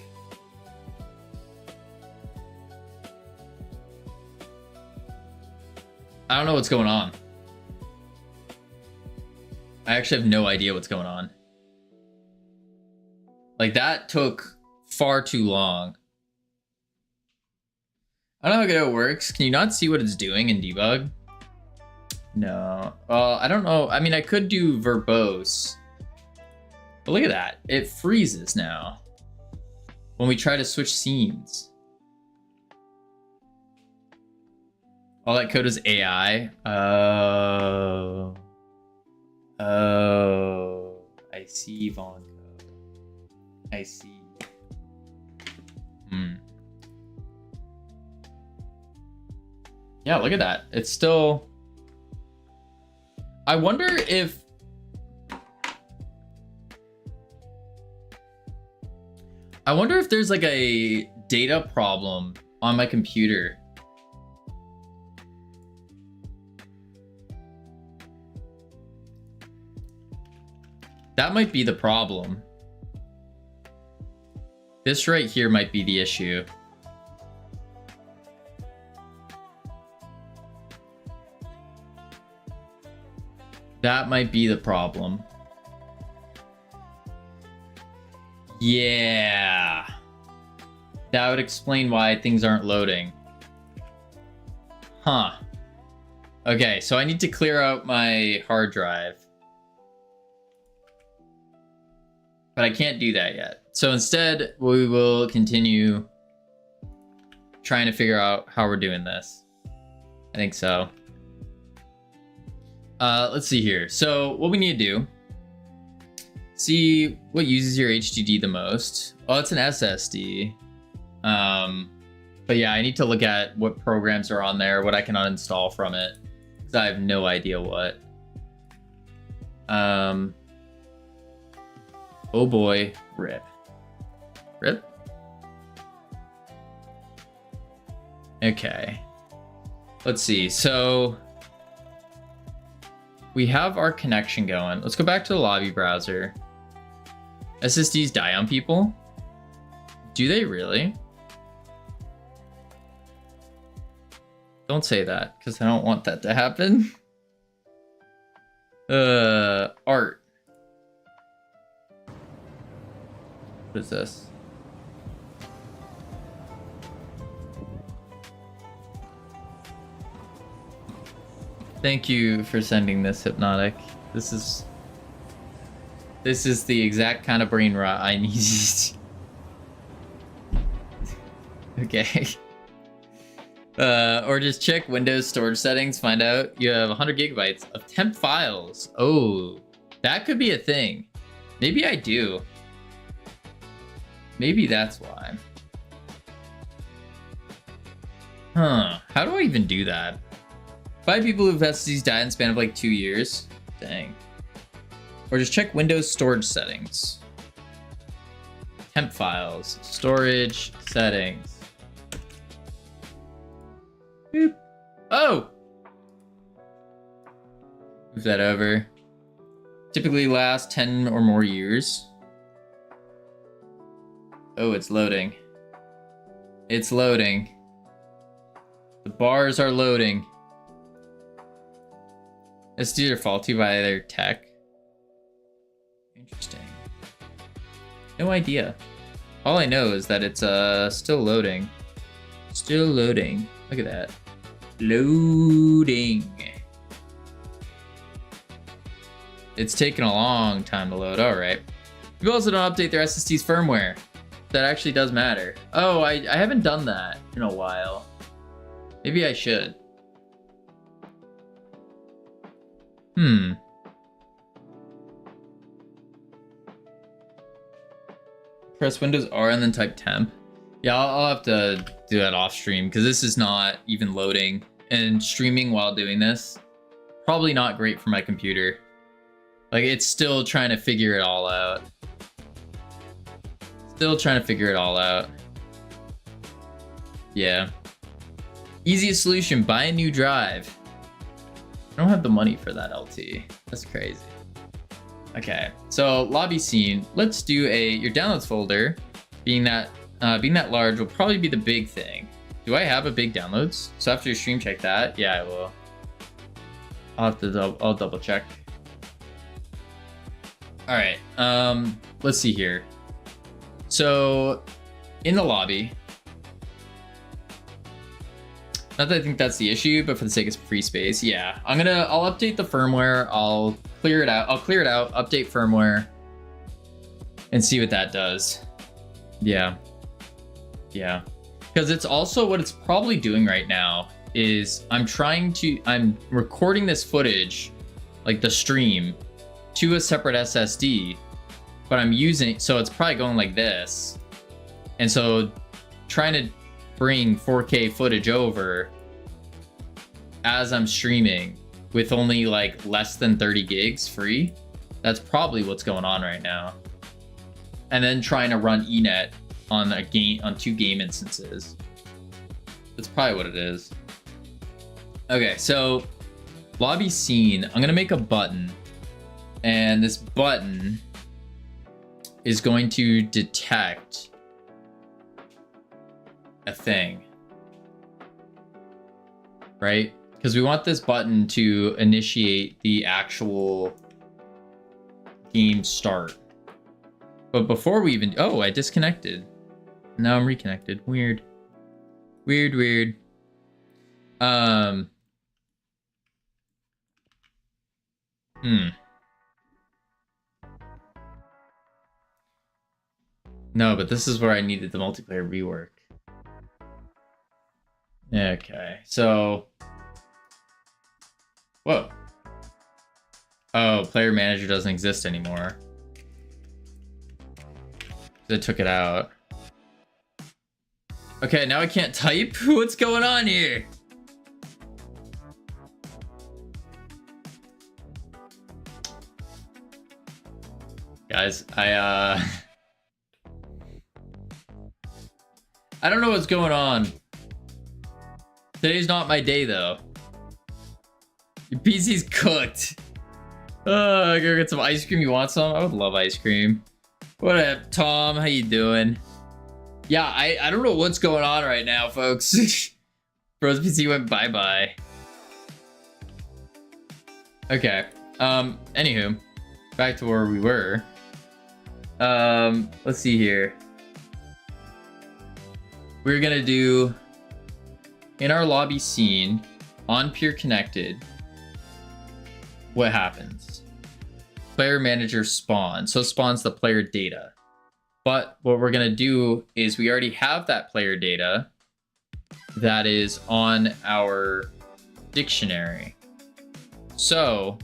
I don't know what's going on. I actually have no idea what's going on. Like, that took far too long. I don't know how good it works. Can you not see what it's doing in debug? No. Well, I don't know. I mean, I could do verbose. But look at that. It freezes now when we try to switch scenes. All that code is AI. Oh. Oh. I see, Vonko. I see. Yeah, look at that. It's still... I wonder if... there's like a data problem on my computer. That might be the problem. This right here might be the issue. That might be the problem. Yeah. That would explain why things aren't loading. Huh. Okay, so I need to clear out my hard drive. But I can't do that yet. So instead, we will continue trying to figure out how we're doing this. I think so. Let's see here. So what we need to do, see what uses your HDD the most. Oh, it's an SSD. But yeah, I need to look at what programs are on there, what I can uninstall from it, because I have no idea what. Oh boy, rip. Rip? Okay. Let's see. So we have our connection going. Let's go back to the lobby browser. SSDs die on people? Do they really? Don't say that, because I don't want that to happen. Art. What is this? Thank you for sending this, Hypnotic. This is the exact kind of brain rot I need. Okay. Or just check Windows storage settings, find out you have 100 gigabytes of temp files. Oh, that could be a thing. Maybe I do. Maybe that's why. Huh, how do I even do that? 5 people who've SSDs died in the span of like 2 years. Dang. Or just check Windows storage settings. Temp files, storage settings. Boop. Oh! Move that over. Typically lasts 10 or more years. Oh, it's loading. It's loading. The bars are loading. SSDs are faulty by their tech. Interesting. No idea. All I know is that it's still loading. Still loading. Look at that. Loading. It's taken a long time to load. All right. People also don't update their SSD's firmware. That actually does matter. Oh, I haven't done that in a while. Maybe I should. Press Windows R and then type temp. Yeah, I'll have to do that off stream because this is not even loading. And streaming while doing this, probably not great for my computer. Like, it's still trying to figure it all out. Still trying to figure it all out. Yeah. Easiest solution, buy a new drive. I don't have the money for that, LT. That's crazy. Okay, so lobby scene. Let's do your downloads folder. Being that large will probably be the big thing. Do I have a big downloads? So after your stream, check that. Yeah, I will. I'll double check. All right. Let's see here. So in the lobby. Not that I think that's the issue, but for the sake of free space, yeah. I'll update the firmware, I'll clear it out, update firmware, and see what that does. Yeah. Yeah. Because it's also what it's probably doing right now is I'm recording this footage, like the stream, to a separate SSD, but so it's probably going like this. And so trying to bring 4K footage over as I'm streaming with only like less than 30 gigs free. That's probably what's going on right now. And then trying to run eNet on 2 game instances. That's probably what it is. Okay, so lobby scene, I'm gonna make a button, and this button is going to detect a thing, right? Because we want this button to initiate the actual game start. But before we even, oh, I disconnected. Now I'm reconnected. Weird. Weird. No, but this is where I needed the multiplayer rework. Okay, so... Whoa. Oh, player manager doesn't exist anymore. They took it out. Okay, now I can't type? What's going on here? Guys, I don't know what's going on. Today's not my day though. Your PC's cooked. I gotta get some ice cream. You want some? I would love ice cream. What up, Tom? How you doing? Yeah, I don't know what's going on right now, folks. Bro's PC went bye-bye. Okay. Anywho, back to where we were. Let's see here. We're gonna do in our lobby scene on peer connected. What happens? Player manager spawn. So spawns the player data. But what we're gonna do is we already have that player data that is on our dictionary. So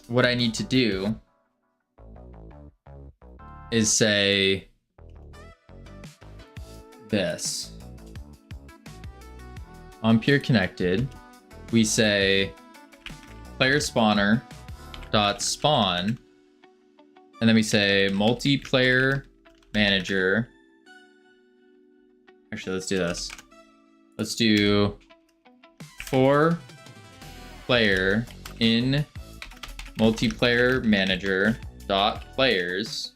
what I need to do is say this. On peer connected, we say player spawner dot spawn, and then we say multiplayer manager. Actually, let's do this. Let's do for player in multiplayer manager dot players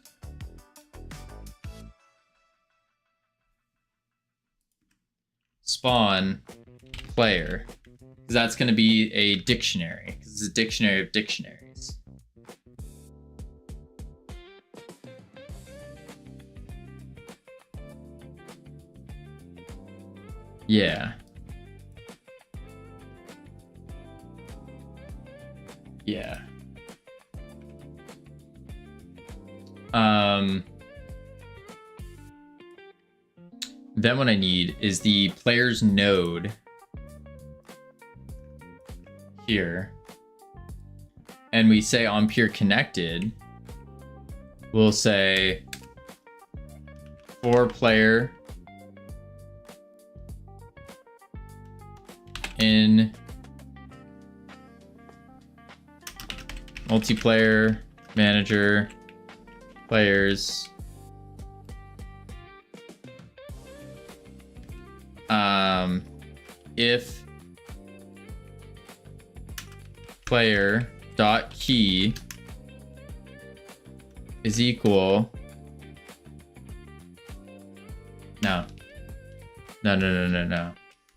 spawn player, because that's going to be a dictionary, because it's a dictionary of dictionaries. Yeah. Yeah. Then what I need is the player's node here. And we say on peer connected, we'll say for player in multiplayer manager players if player dot key is equal no.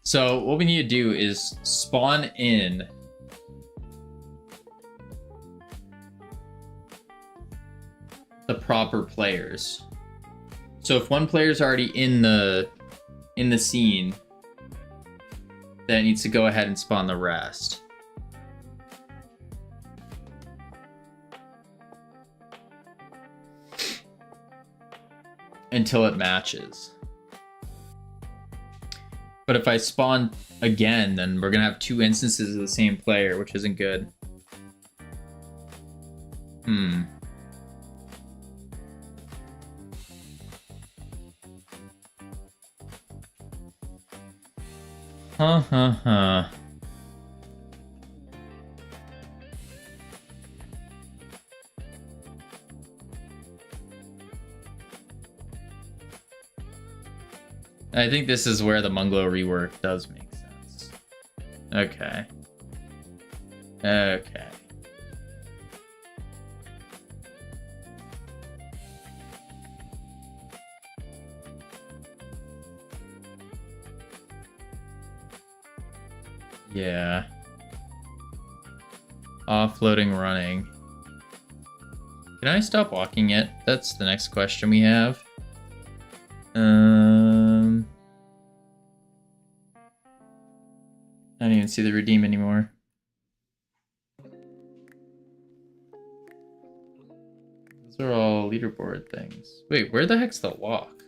So what we need to do is spawn in the proper players. So if one player is already in the scene, then it needs to go ahead and spawn the rest. Until it matches. But if I spawn again, then we're gonna have two instances of the same player, which isn't good. I think this is where the Munglo rework does make sense. Okay. Okay. Yeah. Offloading running. Can I stop walking yet? That's the next question we have. I don't even see the redeem anymore. Those are all leaderboard things. Wait, where the heck's the walk?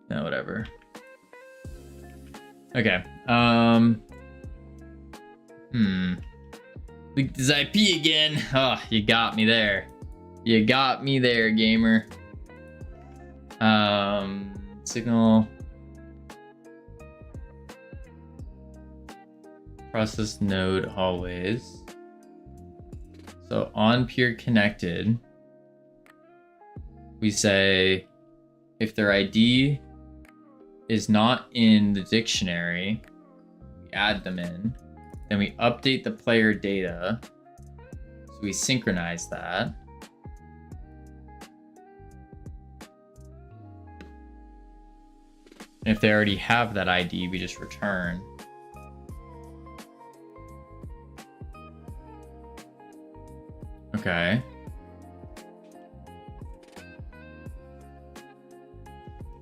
No, whatever. Okay. Leaked his IP again. Oh, you got me there. You got me there, gamer. Signal. Process node always. So on peer connected, we say if their ID is not in the dictionary. We add them in. Then we update the player data. So we synchronize that. And if they already have that ID, we just return. Okay.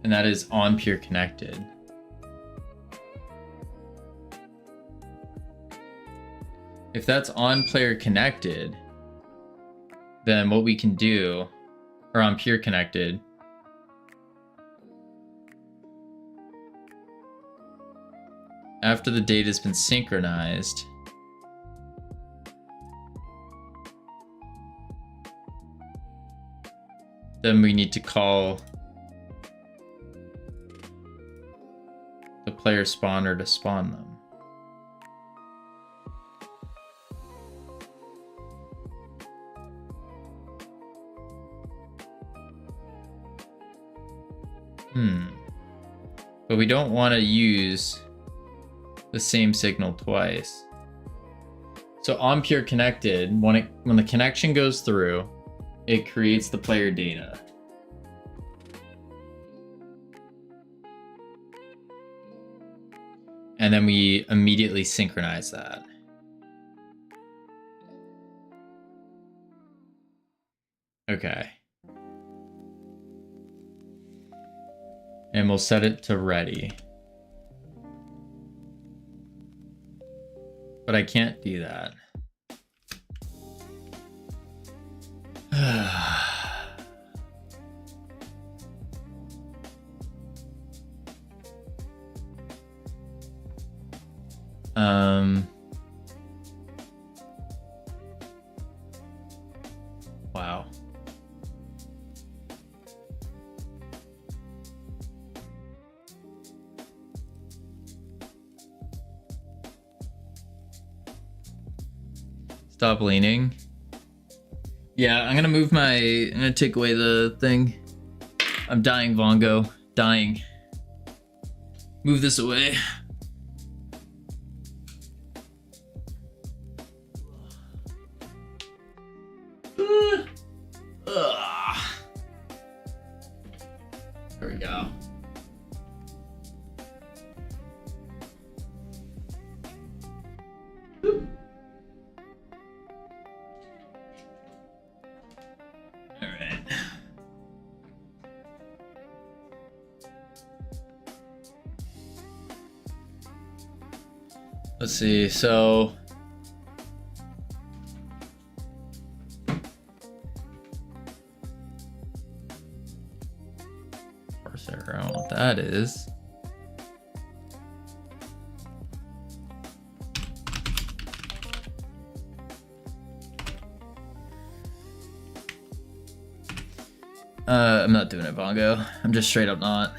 And that is on peer connected. If that's on player connected, then what we can do, or on peer connected, after the data has been synchronized, then we need to call the player spawner to spawn them. But we don't want to use the same signal twice. So on peer connected, when the connection goes through, it creates the player data. And then we immediately synchronize that. Okay. And we'll set it to ready. But I can't do that. Wow. Stop leaning. Yeah, I'm gonna take away the thing. I'm dying, Vongo. Dying. Move this away. There we go. All right. Let's see, so parser, I don't know what that is. I'm not doing it, Bongo. I'm just straight up not.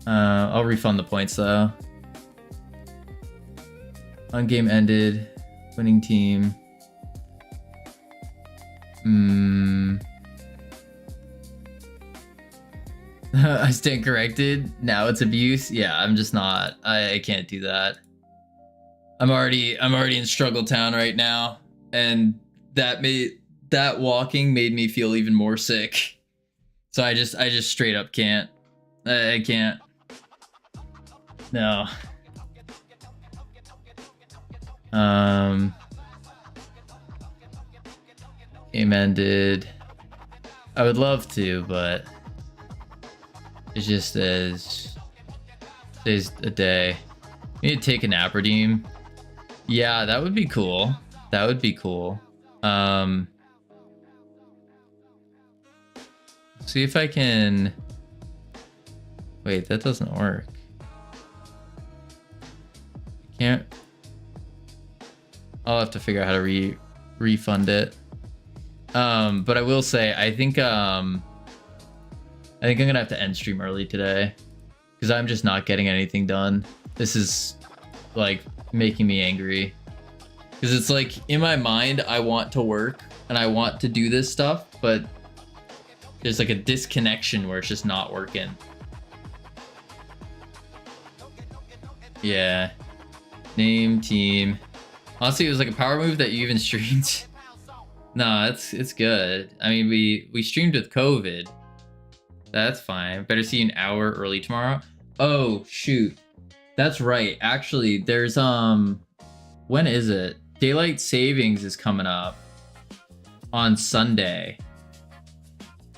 I'll refund the points though. On game ended, winning team. I stand corrected. Now it's abuse. Yeah, I'm just not. I can't do that. I'm already in struggle town right now, and that walking made me feel even more sick. So I just straight up can't. I can't. No. Game ended. I would love to, but it just is days a day. You need to take a nap redeem. Yeah, that would be cool. That would be cool. See if I can. Wait, that doesn't work. I can't. I'll have to figure out how to refund it. But I will say, I think I'm gonna have to end stream early today because I'm just not getting anything done. This is like making me angry because it's like in my mind I want to work and I want to do this stuff, but there's like a disconnection where it's just not working. Yeah. Name team. Honestly, it was like a power move that you even streamed. No, it's good. I mean, we streamed with COVID. That's fine. Better see you an hour early tomorrow. Oh shoot, that's right. Actually, there's when is it? Daylight savings is coming up on Sunday.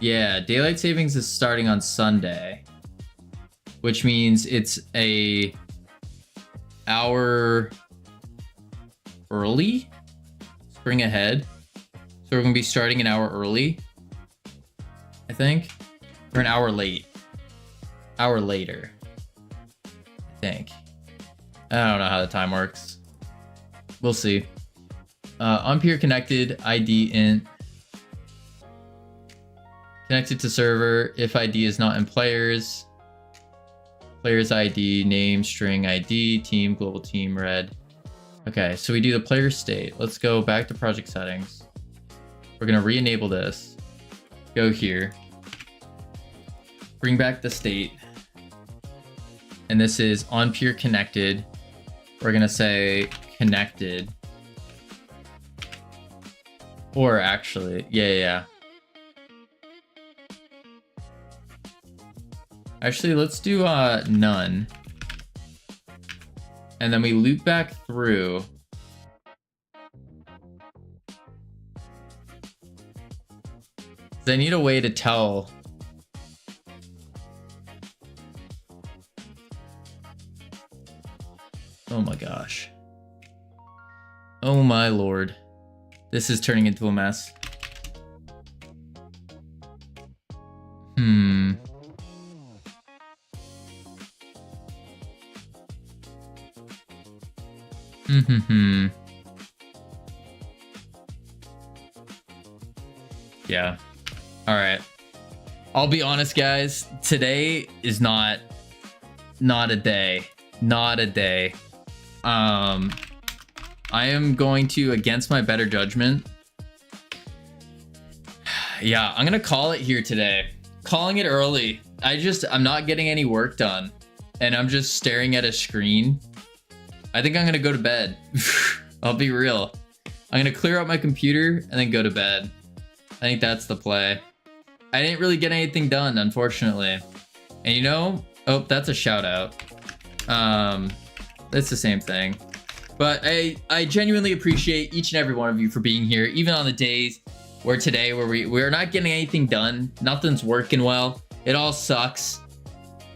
Yeah, daylight savings is starting on Sunday, which means it's a hour early. Spring ahead. So we're gonna be starting an hour early, I think, or an hour late. Hour later, I think. I don't know how the time works. We'll see. On peer connected, ID int. Connected to server if ID is not in players. Players ID, name, string ID, team, global team, red. Okay, so we do the player state. Let's go back to project settings. We're gonna re-enable this. Go here. Bring back the state. And this is on peer connected. We're gonna say connected. Or actually, yeah. Actually, let's do none. And then we loop back through. I need a way to tell. Oh my gosh. Oh my lord. This is turning into a mess. Yeah. All right. I'll be honest, guys. Today is not a day. Not a day. I am going to, against my better judgment. Yeah, I'm gonna call it here today. Calling it early. I'm not getting any work done, and I'm just staring at a screen. I think I'm gonna go to bed. I'll be real. I'm gonna clear out my computer and then go to bed. I think that's the play. I didn't really get anything done, unfortunately. And you know, oh, that's a shout out. It's the same thing. But I genuinely appreciate each and every one of you for being here, even on the days where we're not getting anything done. Nothing's working well. It all sucks.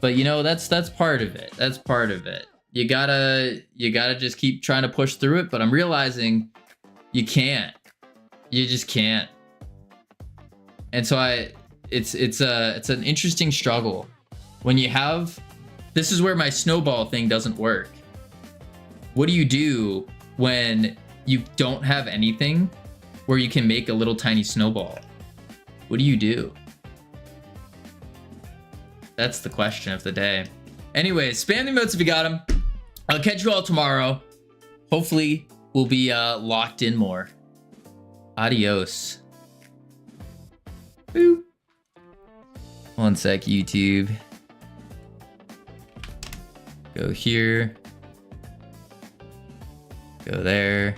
But you know, that's part of it. That's part of it. You gotta just keep trying to push through it, but I'm realizing you can't. You just can't. And so it's an interesting struggle. When you have, this is where my snowball thing doesn't work. What do you do when you don't have anything where you can make a little tiny snowball? What do you do? That's the question of the day. Anyways, spam the emotes if you got them. I'll catch you all tomorrow. Hopefully, we'll be locked in more. Adios. Boop. One sec, YouTube. Go here. Go there.